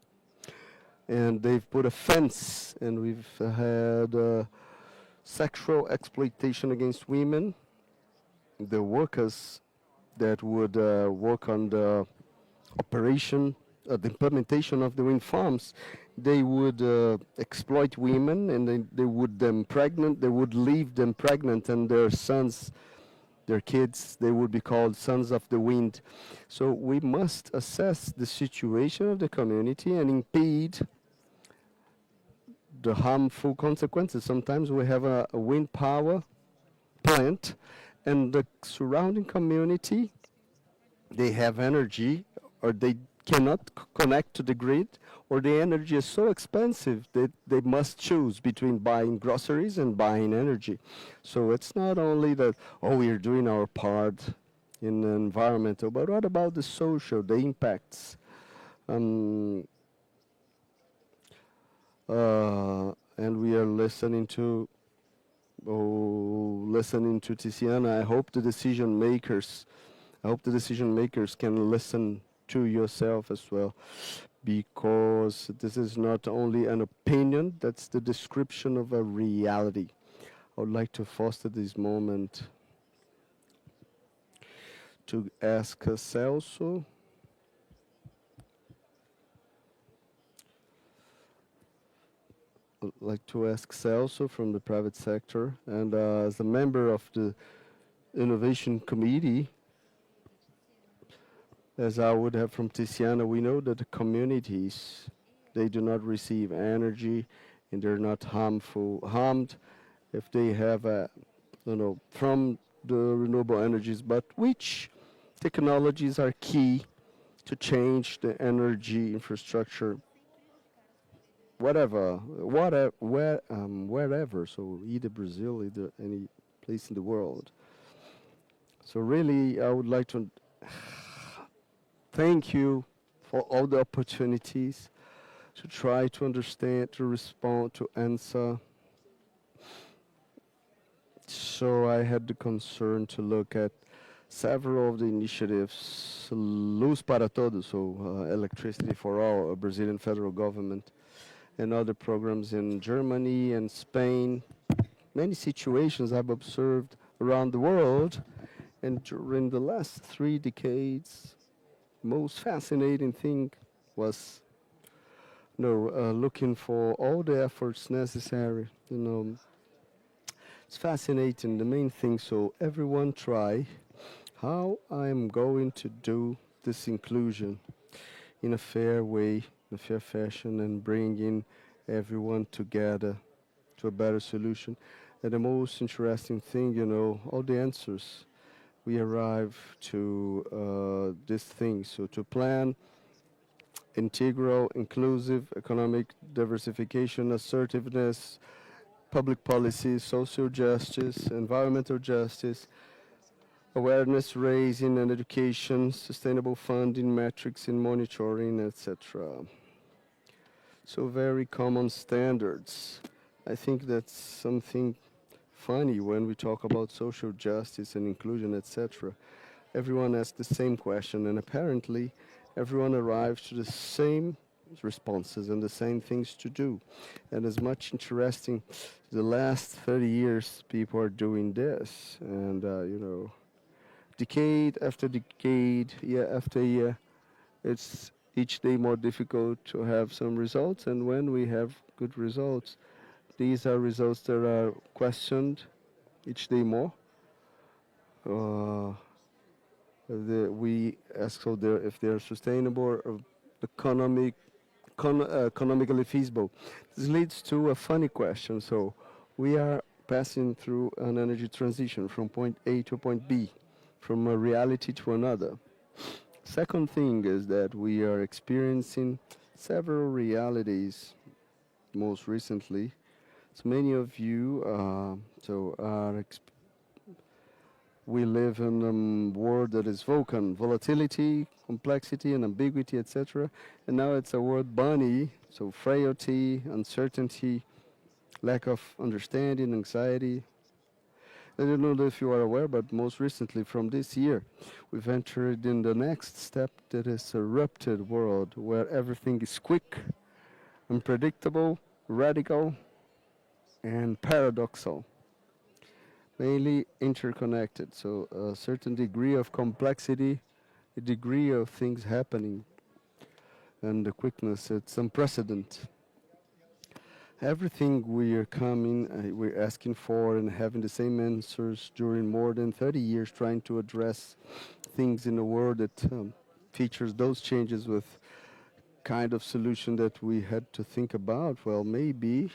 And they've put a fence, and we've had sexual exploitation against women. The workers that would work on the operation the implementation of the wind farms, they would exploit women, and they would them pregnant. They would leave them pregnant, and their sons, their kids, they would be called sons of the wind. So we must assess the situation of the community and impede the harmful consequences. Sometimes we have a wind power plant, and the surrounding community, they have energy, or they cannot connect to the grid, or the energy is so expensive that they must choose between buying groceries and buying energy. So it's not only that, oh, we are doing our part in the environmental, but what about the social, the impacts? And we are listening to Tiziana. I hope the decision makers can listen to yourself as well, because this is not only an opinion, that's the description of a reality. I would like to foster this moment to ask Celso. I'd like to ask Celso from the private sector, and as a member of the Innovation Committee, as I would have from Tiziana, we know that the communities, they do not receive energy, and they're not harmed if they have from the renewable energies. But which technologies are key to change the energy infrastructure, wherever, so either Brazil, either any place in the world. So really, I would like to thank you for all the opportunities to try to understand, to respond, to answer. So I had the concern to look at several of the initiatives, Luz para Todos, so electricity for all, a Brazilian federal government, and other programs in Germany and Spain. Many situations I've observed around the world, and during the last 3 decades, most fascinating thing was looking for all the efforts necessary. It's fascinating, the main thing. So everyone try how I'm going to do this inclusion in a fair way, in a fair fashion, and bring in everyone together to a better solution. And the most interesting thing, all the answers, we arrive to this thing. So to plan integral, inclusive, economic diversification, assertiveness, public policy, social justice, environmental justice, awareness raising and education, sustainable funding, metrics and monitoring, etc. So very common standards. I think that's something funny when we talk about social justice and inclusion, etc. Everyone asks the same question, and apparently everyone arrives to the same responses and the same things to do. And it's much interesting, the last 30 years people are doing this, and decade after decade, year after year, it's each day more difficult to have some results, and when we have good results, these are results that are questioned each day more. We ask if they are sustainable or economically feasible. This leads to a funny question. So we are passing through an energy transition from point A to point B, from a reality to another. Second thing is that we are experiencing several realities most recently. So many of you we live in a world that is volatility, complexity, and ambiguity, etc. And now it's a word bunny, so frailty, uncertainty, lack of understanding, anxiety. I don't know if you are aware, but most recently from this year, we've entered in the next step that is a ruptured world where everything is quick, unpredictable, radical, and paradoxal, mainly interconnected. So a certain degree of complexity, a degree of things happening. and the quickness, it's unprecedented. Everything we're asking for and having the same answers during more than 30 years, trying to address things in the world that features those changes with kind of solution that we had to think about. Well, maybe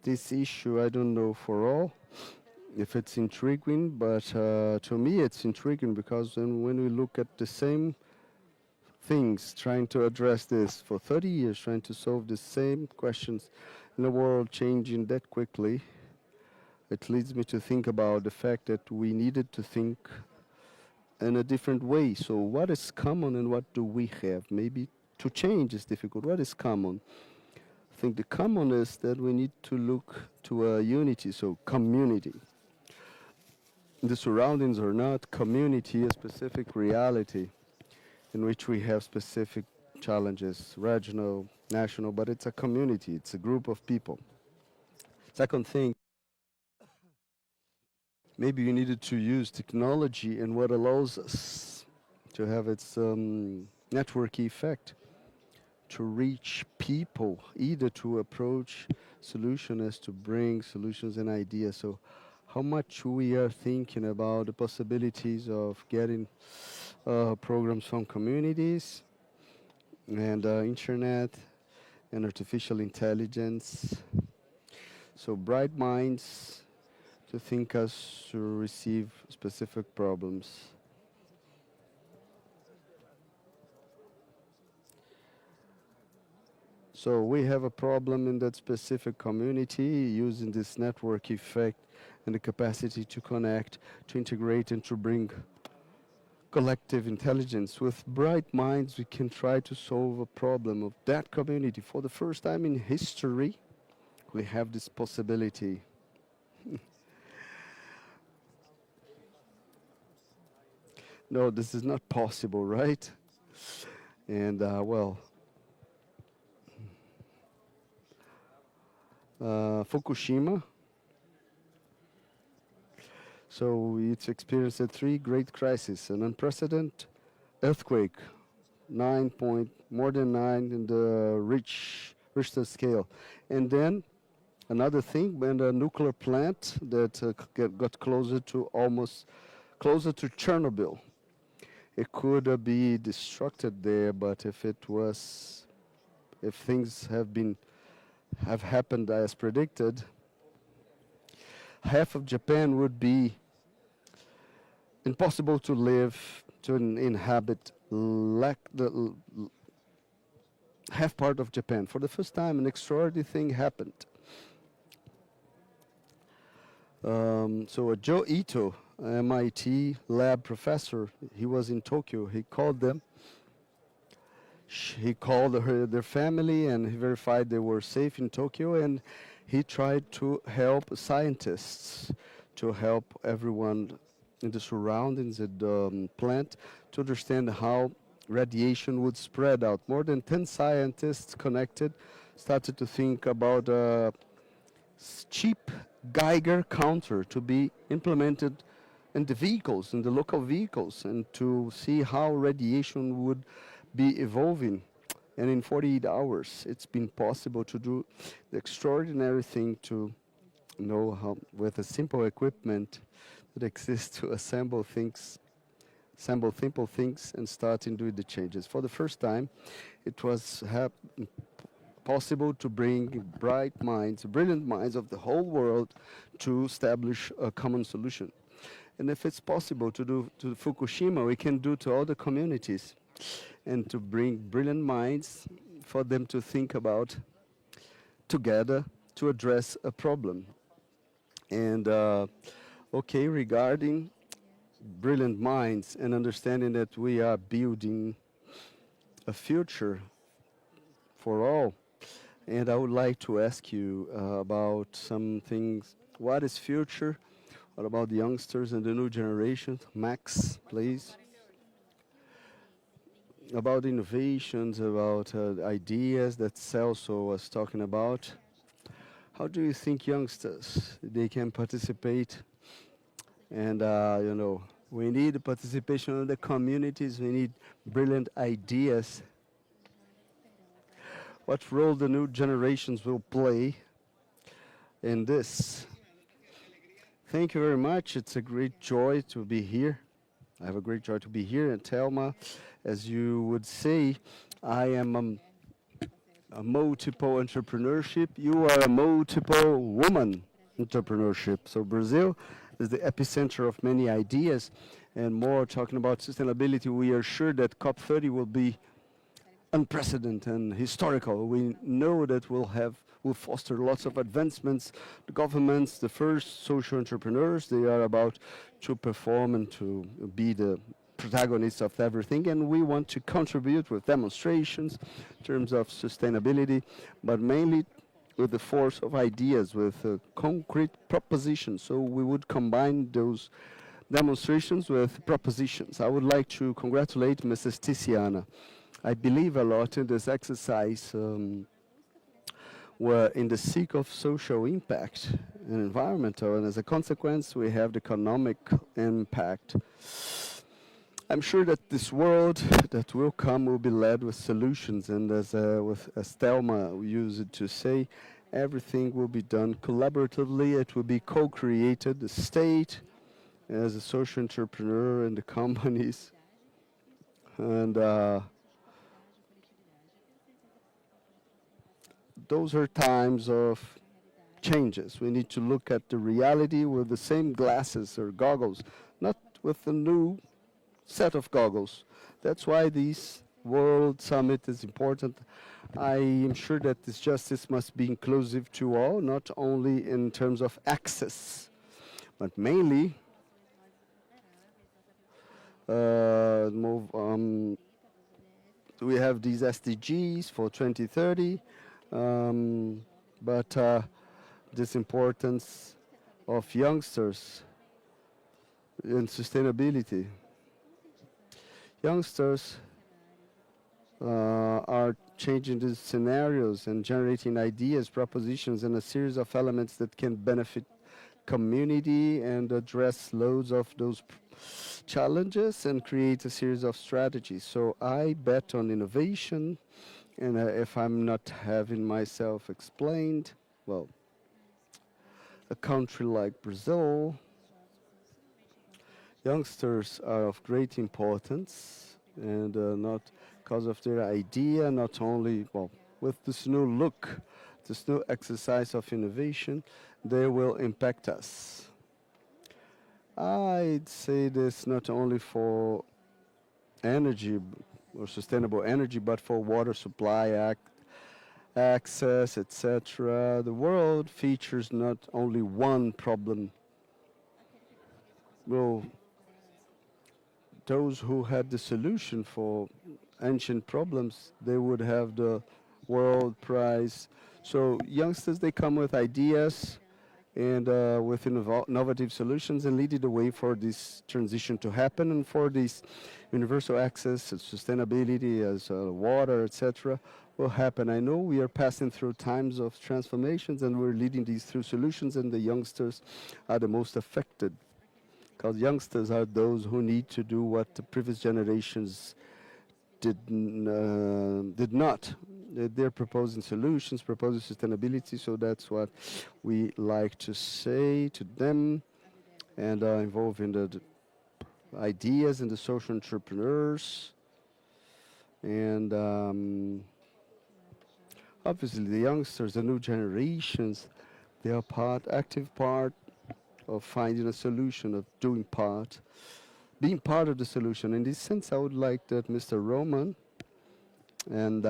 this issue, I don't know for all if it's intriguing, but to me it's intriguing because when we look at the same things, trying to address this for 30 years, trying to solve the same questions in a world changing that quickly, it leads me to think about the fact that we needed to think in a different way. So what is common and what do we have? Maybe to change is difficult. What is common? I think the common is that we need to look to a unity, so community. The surroundings are not community, a specific reality in which we have specific challenges, regional, national, but it's a community, it's a group of people. Second thing, maybe you needed to use technology and what allows us to have its network effect, to reach people, either to approach solution as to bring solutions and ideas. So how much we are thinking about the possibilities of getting programs from communities and internet and artificial intelligence. So bright minds to think us to receive specific problems. So we have a problem in that specific community using this network effect and the capacity to connect, to integrate, and to bring collective intelligence. With bright minds, we can try to solve a problem of that community. For the first time in history, we have this possibility. No, this is not possible, right? And Fukushima. So it's experienced three great crises: an unprecedented earthquake, more than 9 in the Richter scale, and then another thing, when the nuclear plant that got closer to Chernobyl. It could be destructed there, but if things have happened as predicted, half of Japan would be impossible to live, to inhabit, half part of Japan. For the first time, an extraordinary thing happened. So Joe Ito, MIT lab professor, he was in Tokyo. He called them. He called their family and he verified they were safe in Tokyo, and he tried to help scientists, to help everyone in the surroundings of the plant to understand how radiation would spread out. More than 10 scientists connected started to think about a cheap Geiger counter to be implemented in the vehicles, in the local vehicles, and to see how radiation would be evolving. And in 48 hours, it's been possible to do the extraordinary thing to know how, with a simple equipment that exists, to assemble simple things and starting doing the changes. For the first time, it was possible to bring brilliant minds of the whole world to establish a common solution. And if it's possible to do to Fukushima, we can do to other communities, and to bring brilliant minds for them to think about together to address a problem. And regarding brilliant minds and understanding that we are building a future for all. And I would like to ask you about some things. What is future? What about the youngsters and the new generation? Max, please. About innovations, about ideas that Celso was talking about. How do you think youngsters, they can participate? And, we need the participation of the communities. We need brilliant ideas what role the new generations will play in this. Thank you very much. It's a great joy to be here. I have a great joy to be here in Telma. As you would say, I am a multiple entrepreneurship. You are a multiple woman entrepreneurship. So Brazil is the epicenter of many ideas, and more talking about sustainability, we are sure that COP30 will be unprecedented and historical. We know that will foster lots of advancements. The governments, the first social entrepreneurs, they are about to perform and to be the protagonists of everything, and we want to contribute with demonstrations in terms of sustainability, but mainly with the force of ideas, with concrete propositions. So we would combine those demonstrations with propositions. I would like to congratulate Mrs. Tiziana. I believe a lot in this exercise where in the seek of social impact and environmental, and as a consequence we have the economic impact. I'm sure that this world that will come will be led with solutions, and as Thelma used to say, everything will be done collaboratively. It will be co-created, the state as a social entrepreneur and the companies, and those are times of changes. We need to look at the reality with the same glasses or goggles, not with the new set of goggles. That's why this World Summit is important. I am sure that this justice must be inclusive to all, not only in terms of access, but mainly we have these SDGs for 2030, but this importance of youngsters in sustainability. Youngsters are changing the scenarios and generating ideas, propositions, and a series of elements that can benefit community and address loads of those challenges and create a series of strategies. So I bet on innovation, and if I'm not having myself explained, well, a country like Brazil, youngsters are of great importance, and not because of their idea, not only, well, with this new look, this new exercise of innovation, they will impact us. I'd say this not only for energy or sustainable energy, but for water supply, access, etc. The world features not only one problem. Well, those who had the solution for ancient problems, they would have the world prize. So youngsters, they come with ideas and with innovative solutions and leading the way for this transition to happen, and for this universal access and sustainability as water, etc. will happen. I know we are passing through times of transformations, and we're leading these through solutions, and the youngsters are the most affected, because youngsters are those who need to do what the previous generations did not. They're proposing solutions, proposing sustainability, so that's what we like to say to them, and involving the ideas and the social entrepreneurs. And obviously the youngsters, the new generations, they are active part of finding a solution, of doing part, being part of the solution. In this sense, I would like that Mr. Roman and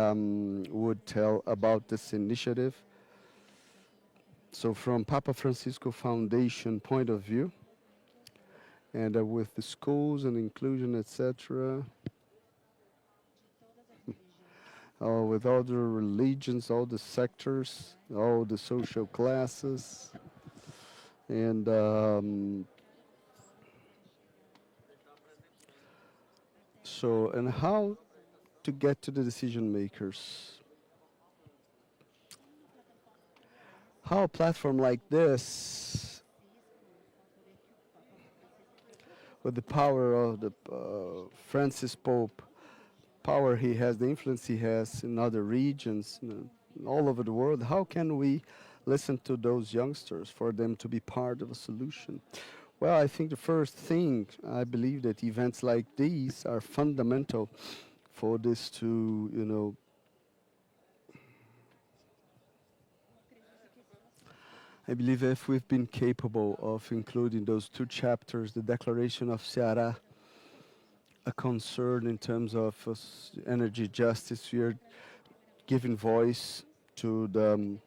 would tell about this initiative. So from Papa Francisco Foundation point of view, and with the schools and inclusion, etc., with all the religions, all the sectors, all the social classes, and and how to get to the decision makers. How a platform like this, with the power of the Francis Pope, power he has, the influence he has in other regions, all over the world, how can we listen to those youngsters for them to be part of a solution? Well, I think the first thing, I believe that events like these are fundamental for this to, I believe if we've been capable of including those two chapters, the Declaration of Ceará, a concern in terms of energy justice, we are giving voice to the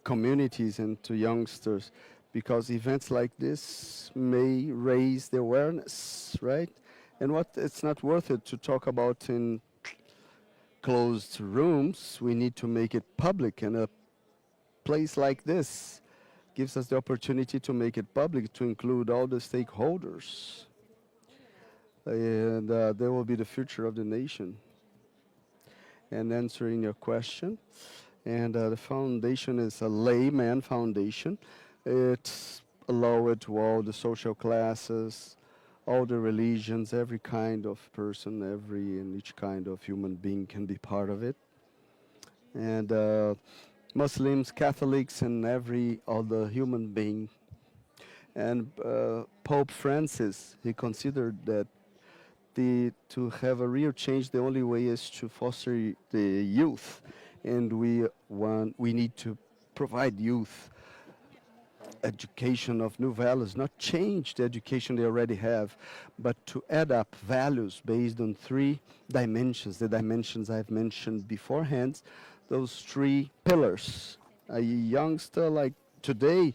communities and to youngsters, because events like this may raise the awareness, right? And what it's not worth it to talk about in closed rooms. We need to make it public, and a place like this gives us the opportunity to make it public, to include all the stakeholders. And they will be the future of the nation. And answering your question, and the foundation is a layman foundation. It's allowed to all the social classes, all the religions, every kind of person, every and each kind of human being can be part of it. And Muslims, Catholics, and every other human being. And Pope Francis, he considered that to have a real change, the only way is to foster the youth, and we need to provide youth education of new values, not change the education they already have, but to add up values based on 3 dimensions, the dimensions I've mentioned beforehand, those 3 pillars. A youngster like today,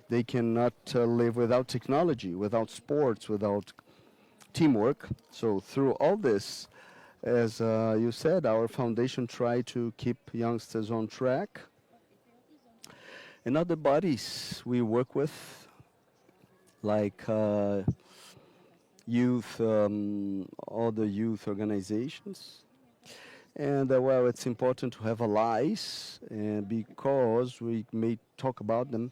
they cannot live without technology, without sports, without teamwork. So through all this, as you said, our foundation try to keep youngsters on track. And other bodies we work with, like youth, other youth organizations. And well, it's important to have allies, because we may talk about them.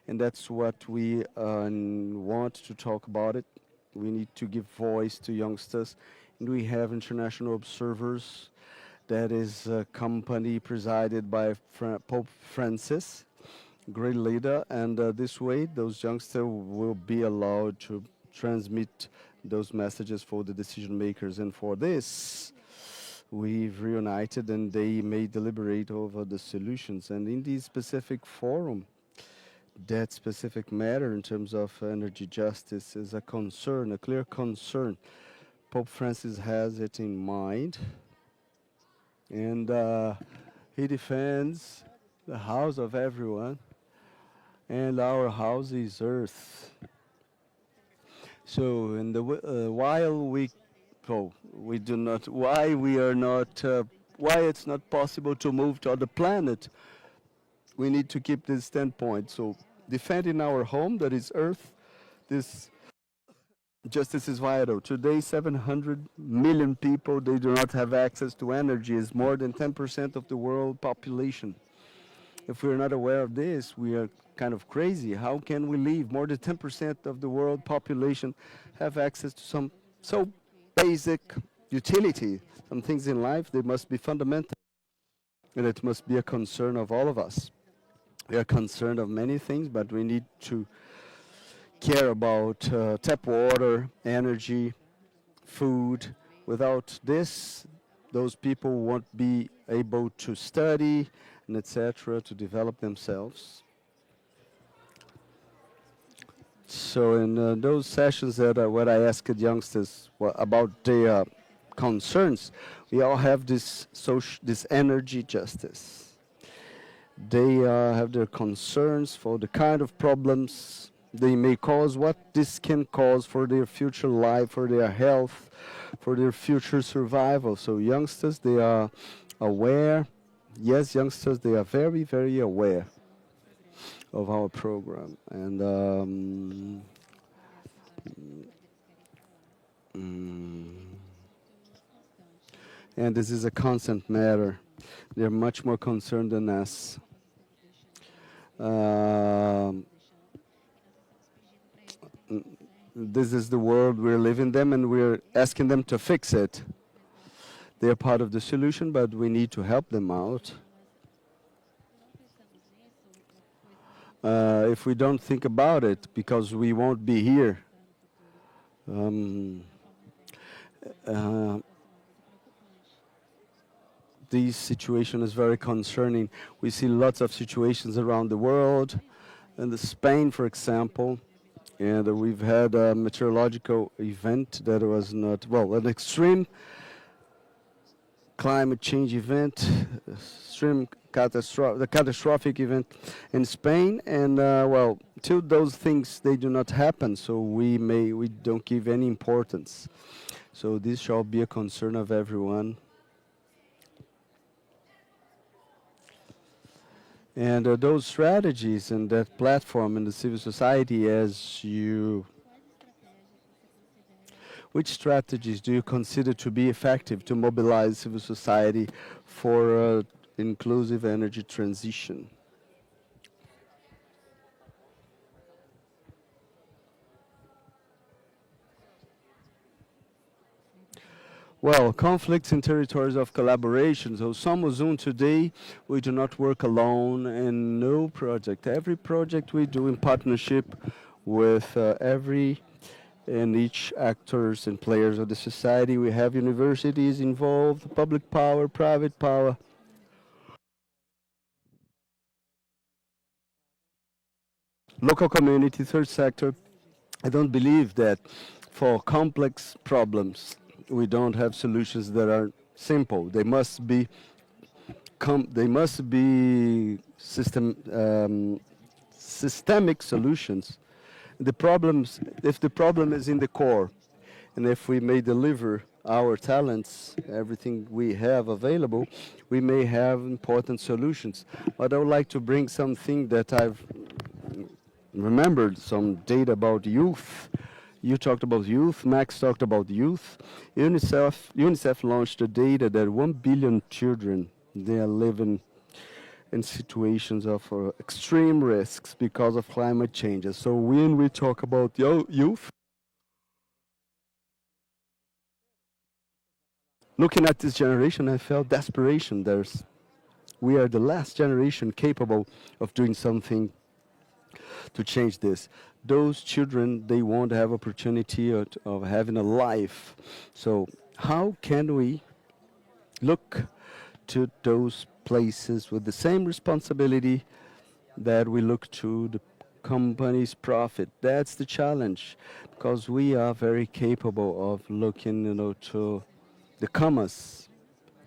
And that's what we want to talk about it. We need to give voice to youngsters. And we have international observers. That is a company presided by Pope Francis, great leader. And this way, those youngsters will be allowed to transmit those messages for the decision makers. And for this, we've reunited, and they may deliberate over the solutions. And in this specific forum, that specific matter in terms of energy justice is a concern, a clear concern. Pope Francis has it in mind, and he defends the house of everyone, and our house is earth. So, in the while we do not, why we are not, why it's not possible to move to other planet, we need to keep this standpoint. So, defending our home, that is earth, this justice is vital. Today, 700 million people, they do not have access to energy. It's more than 10% of the world population. If we're not aware of this, we are kind of crazy. How can we leave more than 10% of the world population have access to some so basic utility? Some things in life, they must be fundamental. And it must be a concern of all of us. We are concerned of many things, but we need to care about tap water, energy, food. Without this, those people won't be able to study, and etc., to develop themselves. So in those sessions that what I asked youngsters about their concerns, we all have this energy justice. They have their concerns for the kind of problems they may cause, what this can cause for their future life, for their health, for their future survival. So youngsters, they are aware. Yes, youngsters, they are very, very aware of our program. And and this is a constant matter. They're much more concerned than us. This is the world we're living in, and we're asking them to fix it. They're part of the solution, but we need to help them out. If we don't think about it, because we won't be here. This situation is very concerning. We see lots of situations around the world, in Spain, for example, and we've had a meteorological event that was not, well, an extreme climate change event, extreme catastrophic event in Spain, and well, till those things, they do not happen, so we don't give any importance. So this shall be a concern of everyone. And those strategies and that platform in the civil society, which strategies do you consider to be effective to mobilize civil society for inclusive energy transition? Well, conflicts in territories of collaboration. So Somos today, we do not work alone in no project. Every project we do in partnership with every and each actors and players of the society. We have universities involved, public power, private power. Local community, third sector. I don't believe that for complex problems, we don't have solutions that are simple. They must be systemic solutions. The problems, if the problem is in the core, and if we may deliver our talents, everything we have available, we may have important solutions. But I would like to bring something that I've remembered, some data about youth. You talked about youth, Max talked about youth. UNICEF launched the data that 1 billion children, they are living in situations of extreme risks because of climate changes. So when we talk about youth, looking at this generation, I felt desperation. We are the last generation capable of doing something to change this. Those children, they won't have opportunity of having a life. So how can we look to those places with the same responsibility that we look to the company's profit? That's the challenge, because we are very capable of looking, to the commas,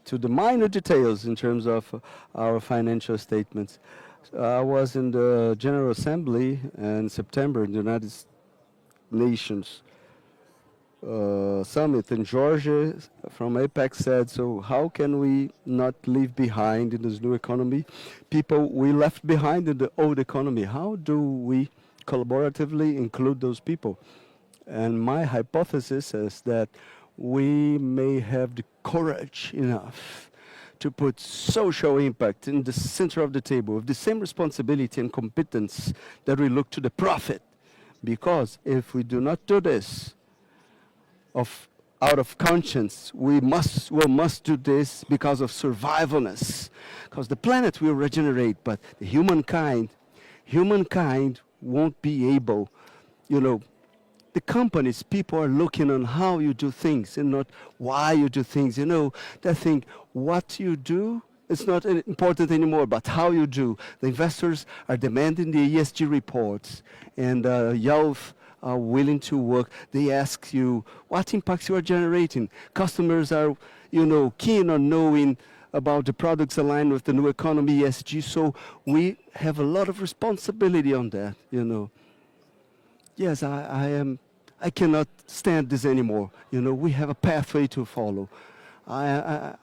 to the minor details in terms of our financial statements. I was in the General Assembly in September in the United Nations Summit in Georgia. From APEC said, so how can we not leave behind in this new economy people we left behind in the old economy? How do we collaboratively include those people? And my hypothesis is that we may have the courage enough to put social impact in the center of the table with the same responsibility and competence that we look to the profit. Because if we do not do this out of conscience, we must do this because of survivalness. Because the planet will regenerate, but the humankind won't be able, the companies, people are looking on how you do things and not why you do things. They think what you do is not important anymore, but how you do. The investors are demanding the ESG reports, and youth are willing to work. They ask you what impacts you are generating. Customers are, keen on knowing about the products aligned with the new economy, ESG. So we have a lot of responsibility on that, Yes, I cannot stand this anymore. We have a pathway to follow. I'm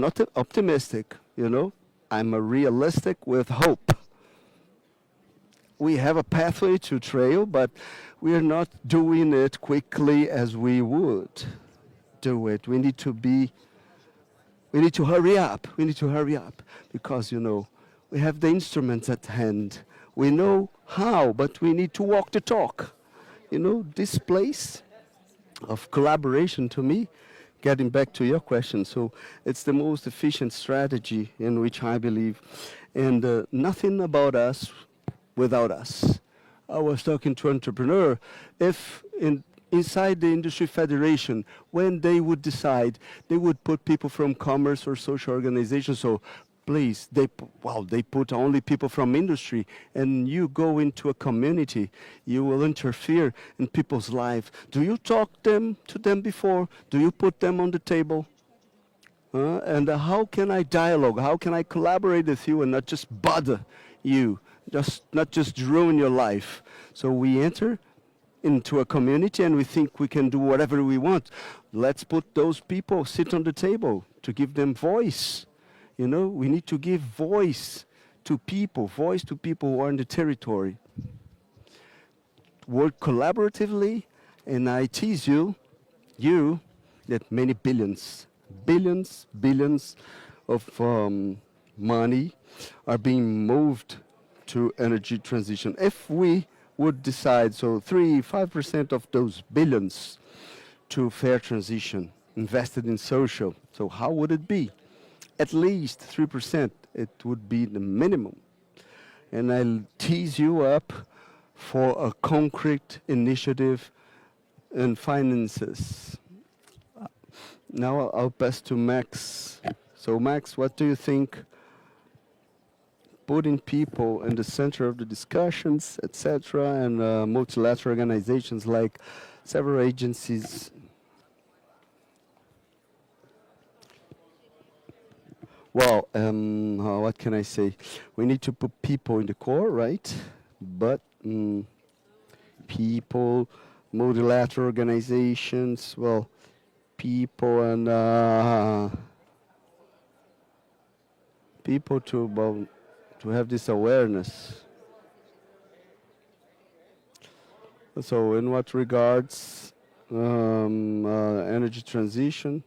not optimistic, I'm a realistic with hope. We have a pathway to trail, but we are not doing it quickly as we would do it. We need to hurry up. We need to hurry up because, we have the instruments at hand. We know how, but we need to walk the talk. This place of collaboration to me getting back to your question, so it's the most efficient strategy in which I believe, and nothing about us without us. I was talking to an entrepreneur, if inside the industry federation, when they would decide, they would put people from commerce or social organizations, so please, they put only people from industry, and you go into a community, you will interfere in people's life. Do you talk to them before? Do you put them on the table? And how can I dialogue? How can I collaborate with you and not just bother you, not just ruin your life? So we enter into a community and we think we can do whatever we want. Let's put those people, sit on the table to give them voice. You know, we need to give voice to people who are in the territory. Work collaboratively, and I tease you that many billions of money are being moved to energy transition. If we would decide, so 3-5% of those billions to fair transition, invested in social, so how would it be? At least 3%, it would be the minimum. And I'll tease you up for a concrete initiative in finances. Now I'll pass to Max. So Max, what do you think putting people in the center of the discussions, etc., and multilateral organizations like several agencies? Well, what can I say? We need to put people in the core, right? But people, multilateral organizations, well, people and people to have this awareness. So, in what regards energy transition?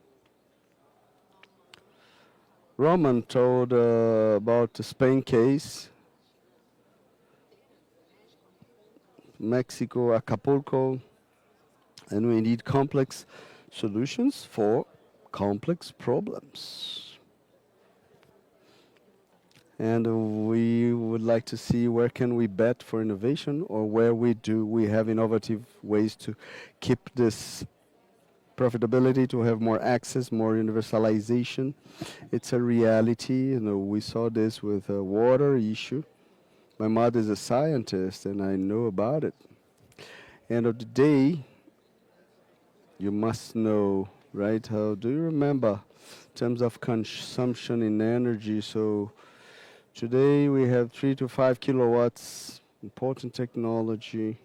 Roman told about the Spain case, Mexico, Acapulco, and we need complex solutions for complex problems. And we would like to see where can we bet for innovation, or where we have innovative ways to keep this profitability, to have more access, more universalization. It's a reality. You know, we saw this with a water issue. My mother is a scientist, and I know about it. End of the day, you must know, right? How do you remember in terms of consumption in energy? So today we have 3 to 5 kilowatts, important technology.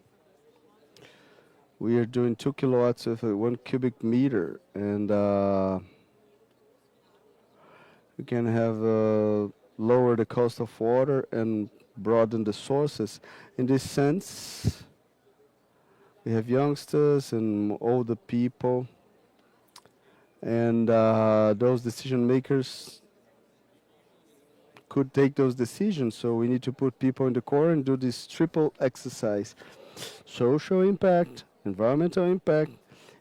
We are doing 2 kilowatts with 1 cubic meter, and we can have lower the cost of water and broaden the sources. In this sense, we have youngsters and older people, and those decision makers could take those decisions. So we need to put people in the core and do this triple exercise: social impact, environmental impact,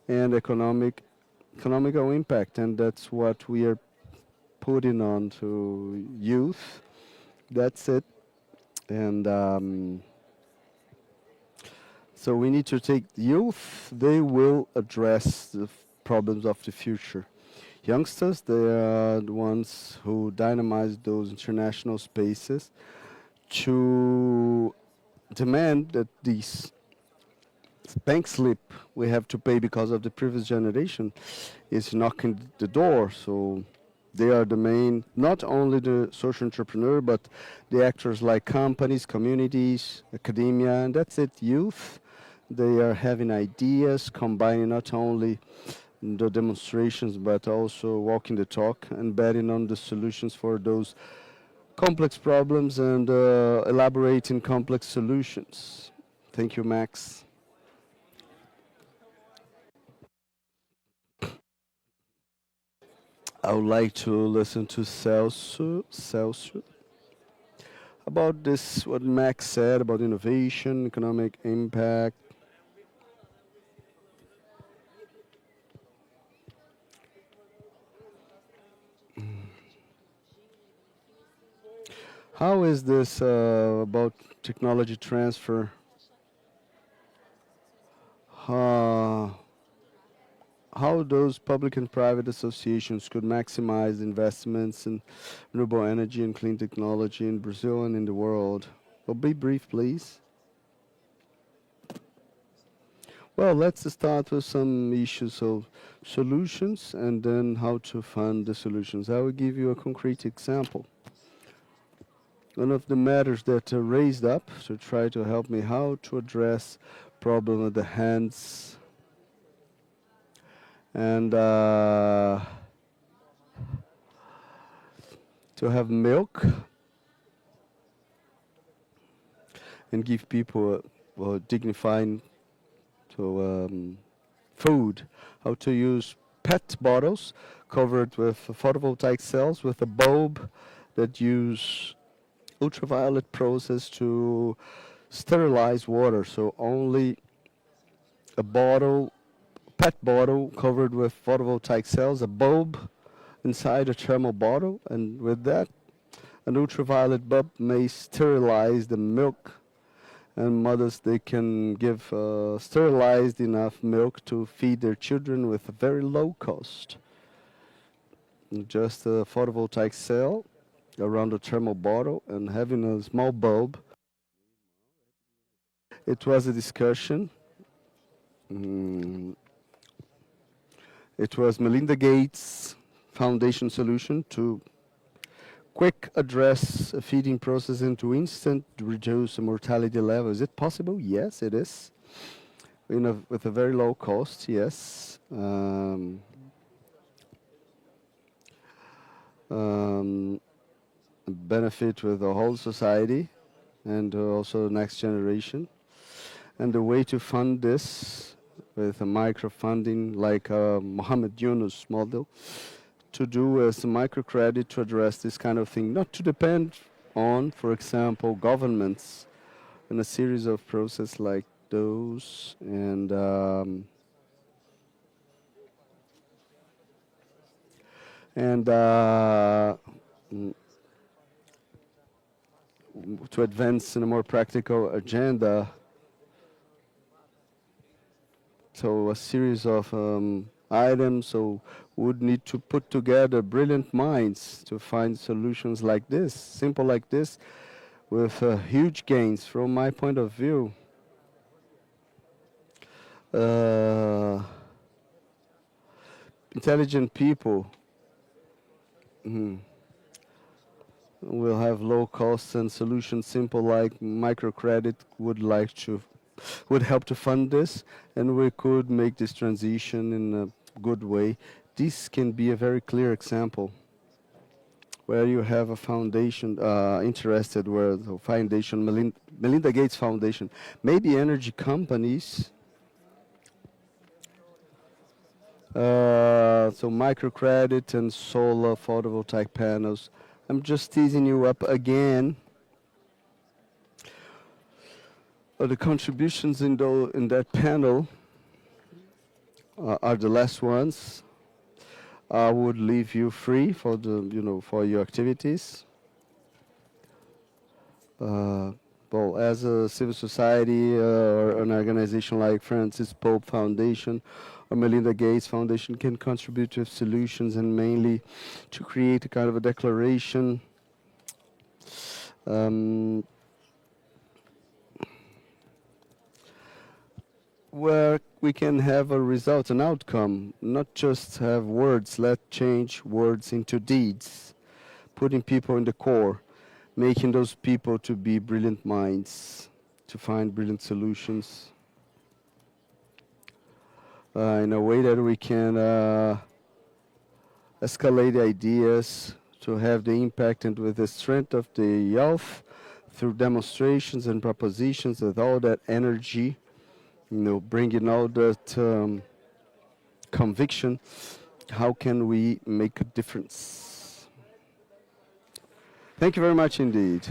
and economical impact. And that's what we are putting on to youth. That's it. And so we need to take youth. They will address the problems of the future. Youngsters, they are the ones who dynamize those international spaces to demand that these bank slip we have to pay because of the previous generation is knocking the door. So they are the main, not only the social entrepreneur, but the actors like companies, communities, academia, and that's it, youth. They are having ideas, combining not only the demonstrations, but also walking the talk and betting on the solutions for those complex problems and elaborating complex solutions. Thank you, Max. I would like to listen to Celso about this, what Max said about innovation, economic impact. How is this about technology transfer? How those public and private associations could maximize investments in renewable energy and clean technology in Brazil and in the world? Well, be brief, please. Well, let's start with some issues of solutions and then how to fund the solutions. I will give you a concrete example. One of the matters that raised up to try to help me how to address problem at the hands and to have milk and give people dignified food, how to use PET bottles covered with photovoltaic cells with a bulb that use ultraviolet process to sterilize water. So only a bottle, PET bottle covered with photovoltaic cells, a bulb inside a thermal bottle, and with that, an ultraviolet bulb may sterilize the milk, and mothers, they can give sterilized enough milk to feed their children with a very low cost. Just a photovoltaic cell around a thermal bottle and having a small bulb. It was a discussion. It was Melinda Gates Foundation solution to quick address a feeding process and to instant reduce the mortality level. Is it possible? Yes, it is. With a very low cost, yes. Benefit with the whole society and also the next generation. And the way to fund this with a micro funding like Mohammed Yunus model to do as a microcredit to address this kind of thing, not to depend on, for example, governments in a series of processes like those, and to advance in a more practical agenda. So a series of items, so would need to put together brilliant minds to find solutions like this, simple like this, with huge gains from my point of view. Intelligent people will have low costs and solutions simple like microcredit would help to fund this, and we could make this transition in a good way. This can be a very clear example where you have a foundation interested, where the foundation, Melinda Gates Foundation, maybe energy companies, so microcredit and solar photovoltaic panels. I'm just teasing you up again. The contributions in that panel are the last ones. I would leave you free for for your activities. Well, as a civil society or an organization like Francis Pope Foundation or Melinda Gates Foundation can contribute with solutions, and mainly to create a kind of a declaration where we can have a result, an outcome, not just have words. Let's change words into deeds, putting people in the core, making those people to be brilliant minds, to find brilliant solutions in a way that we can escalate ideas, to have the impact and with the strength of the youth through demonstrations and propositions with all that energy, bringing all that conviction. How can we make a difference? Thank you very much indeed.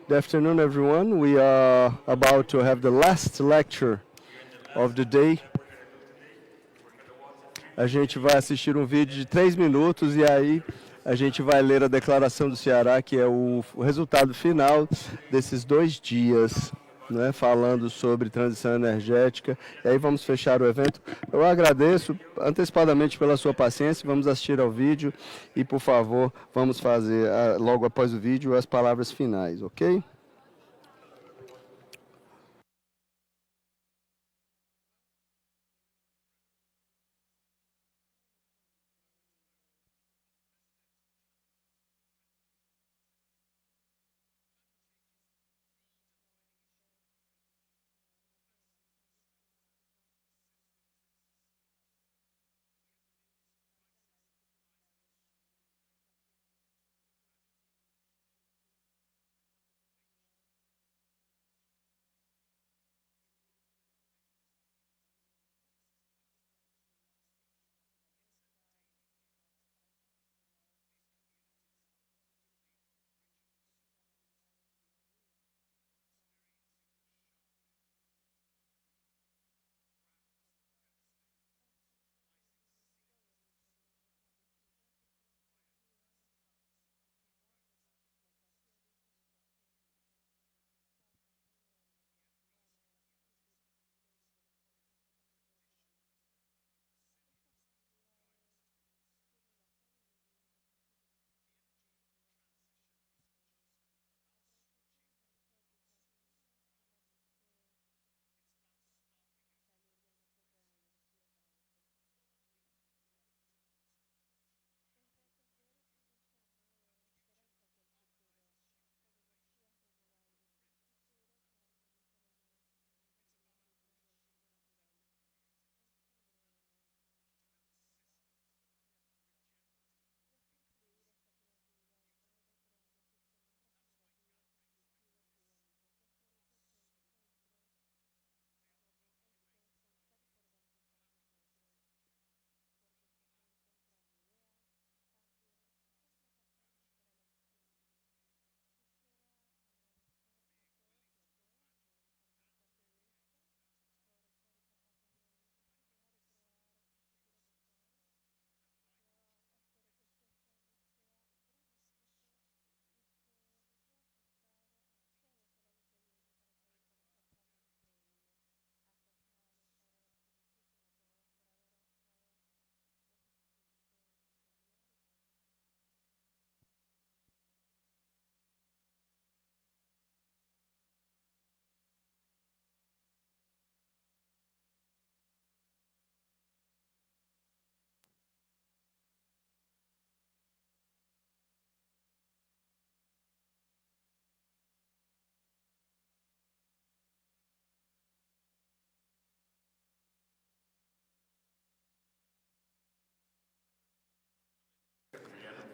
Good afternoon, everyone. We are about to have the last lecture of the day. A gente vai assistir um vídeo de 3 minutos e aí a gente vai ler a declaração do Ceará, que é o resultado final desses 2 dias, né, falando sobre transição energética. E aí vamos fechar o evento. Eu agradeço antecipadamente pela sua paciência. Vamos assistir ao vídeo e, por favor, vamos fazer, logo após o vídeo, as palavras finais, ok?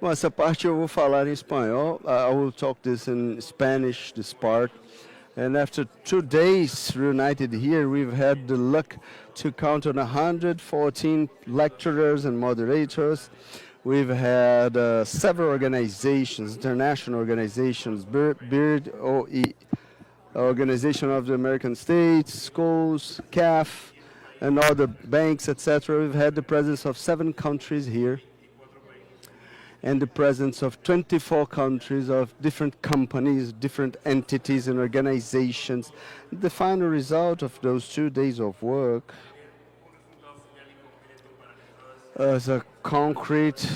Bom, essa parte eu vou falar em espanhol. I will talk this in Spanish, this part. And after 2 days reunited here, we've had the luck to count on 114 lecturers and moderators. We've had several organizations, international organizations, BIRD, Organization of the American States, schools, CAF, and other banks, etc. We've had the presence of 7 countries here, and the presence of 24 countries of different companies, different entities and organizations. The final result of those 2 days of work as a concrete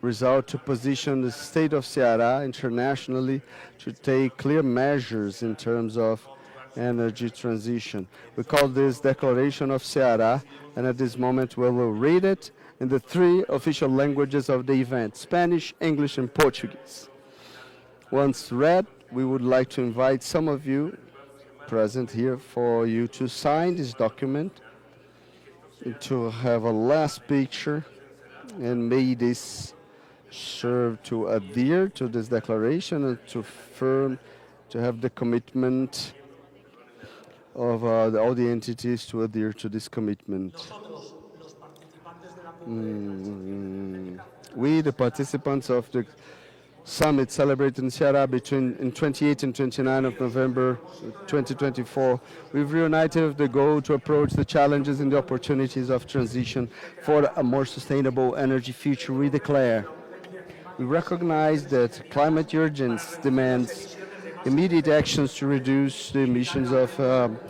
result to position the state of Ceará internationally to take clear measures in terms of energy transition. We call this Declaration of Ceará, and at this moment we will read it in the 3 official languages of the event, Spanish, English, and Portuguese. Once read, we would like to invite some of you present here for you to sign this document, to have a last picture, and may this serve to adhere to this declaration and to have the commitment of all the entities to adhere to this commitment. We, the participants of the summit celebrated in Ceará in 28 and 29 of November 2024, we've reunited the goal to approach the challenges and the opportunities of transition for a more sustainable energy future. We declare, we recognize that climate urgence demands immediate actions to reduce the emissions of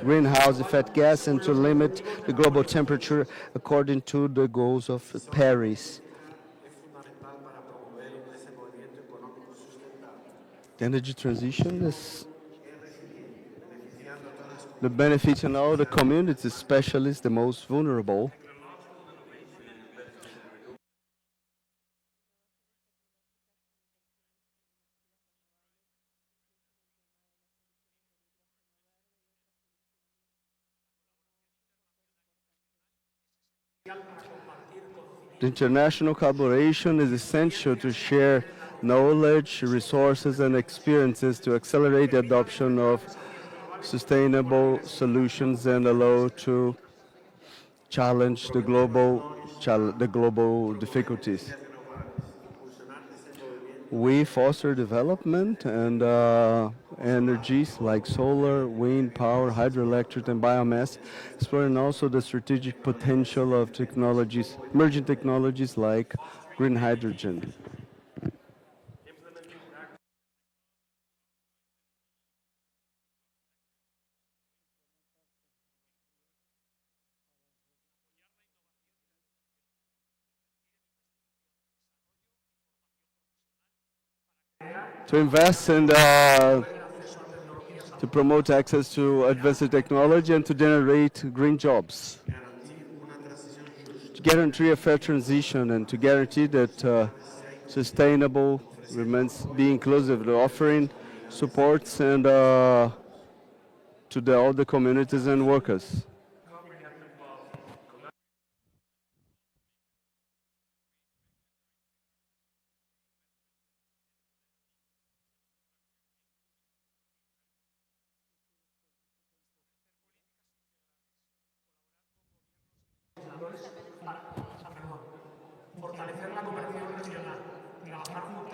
greenhouse effect gas and to limit the global temperature according to the goals of Paris. The energy transition is the benefit in all the communities, especially the most vulnerable. The international collaboration is essential to share knowledge, resources, and experiences to accelerate the adoption of sustainable solutions and allow to challenge the global difficulties. We foster development and energies like solar, wind power, hydroelectric, and biomass, exploring also the strategic potential of technologies, emerging technologies like green hydrogen. To invest and to promote access to advanced technology and to generate green jobs. To guarantee a fair transition and to guarantee that sustainable remains be inclusive, offering supports and to all the communities and workers.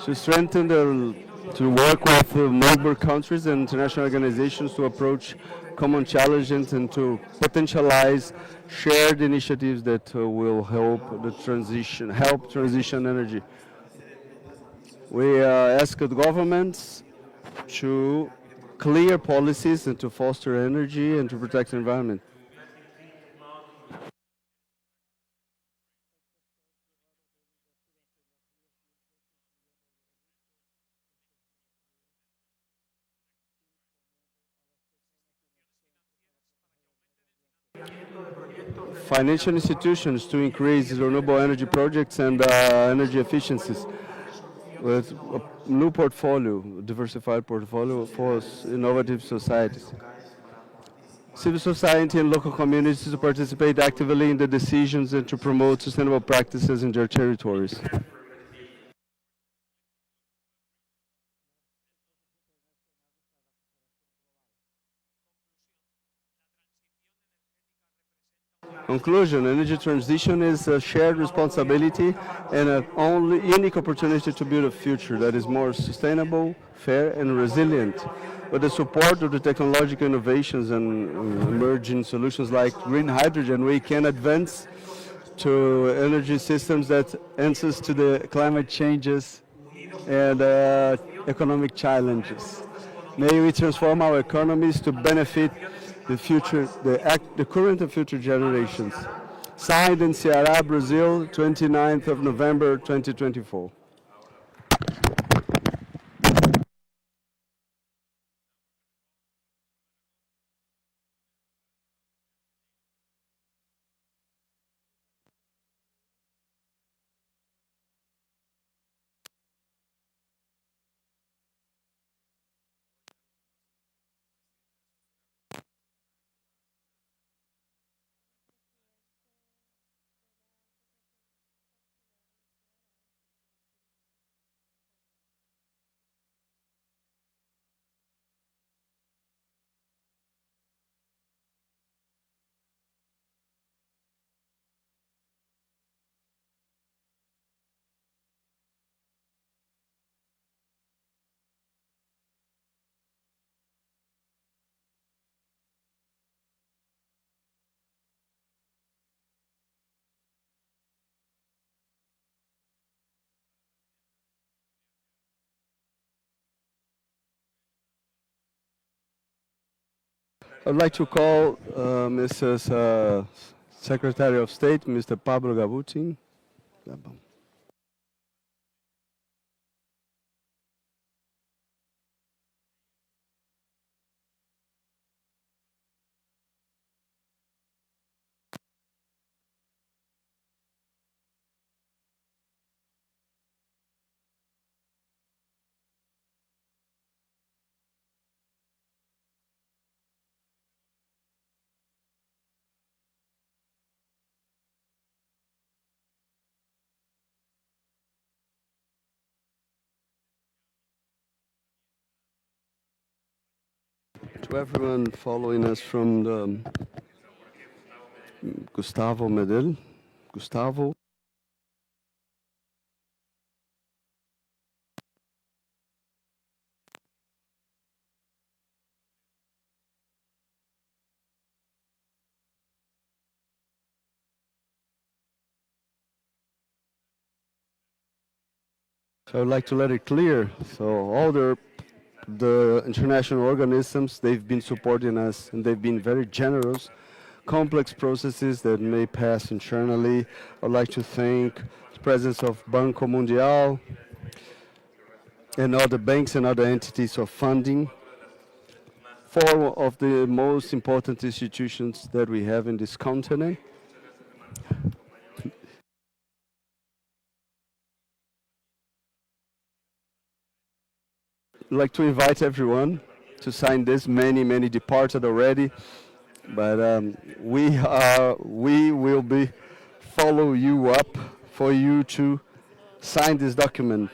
To strengthen to work with neighbor countries and international organizations to approach common challenges and to potentialize shared initiatives that will help transition energy. We ask the governments to clear policies and to foster energy and to protect the environment. Financial institutions to increase renewable energy projects and energy efficiencies with a new portfolio, diversified portfolio for innovative societies. Civil society and local communities to participate actively in the decisions and to promote sustainable practices in their territories. Conclusion, energy transition is a shared responsibility and a only unique opportunity to build a future that is more sustainable, fair, and resilient. With the support of the technological innovations and emerging solutions like green hydrogen, we can advance to energy systems that answers to the climate changes and economic challenges. May we transform our economies to benefit the future, the current and future generations. Signed in Ceará, Brazil, 29th of November, 2024. I'd like to call Mrs. Secretary of State, Mr. Pablo Gabutin. To everyone following us from the Gustavo Medel. Gustavo. So I would like to let it clear. So all the international organisms, they've been supporting us and they've been very generous. Complex processes that may pass internally. I'd like to thank the presence of Banco Mundial and other banks and other entities of funding. Four of the most important institutions that we have in this continent. I'd like to invite everyone to sign this. Many departed already, but we will be follow you up for you to sign this document.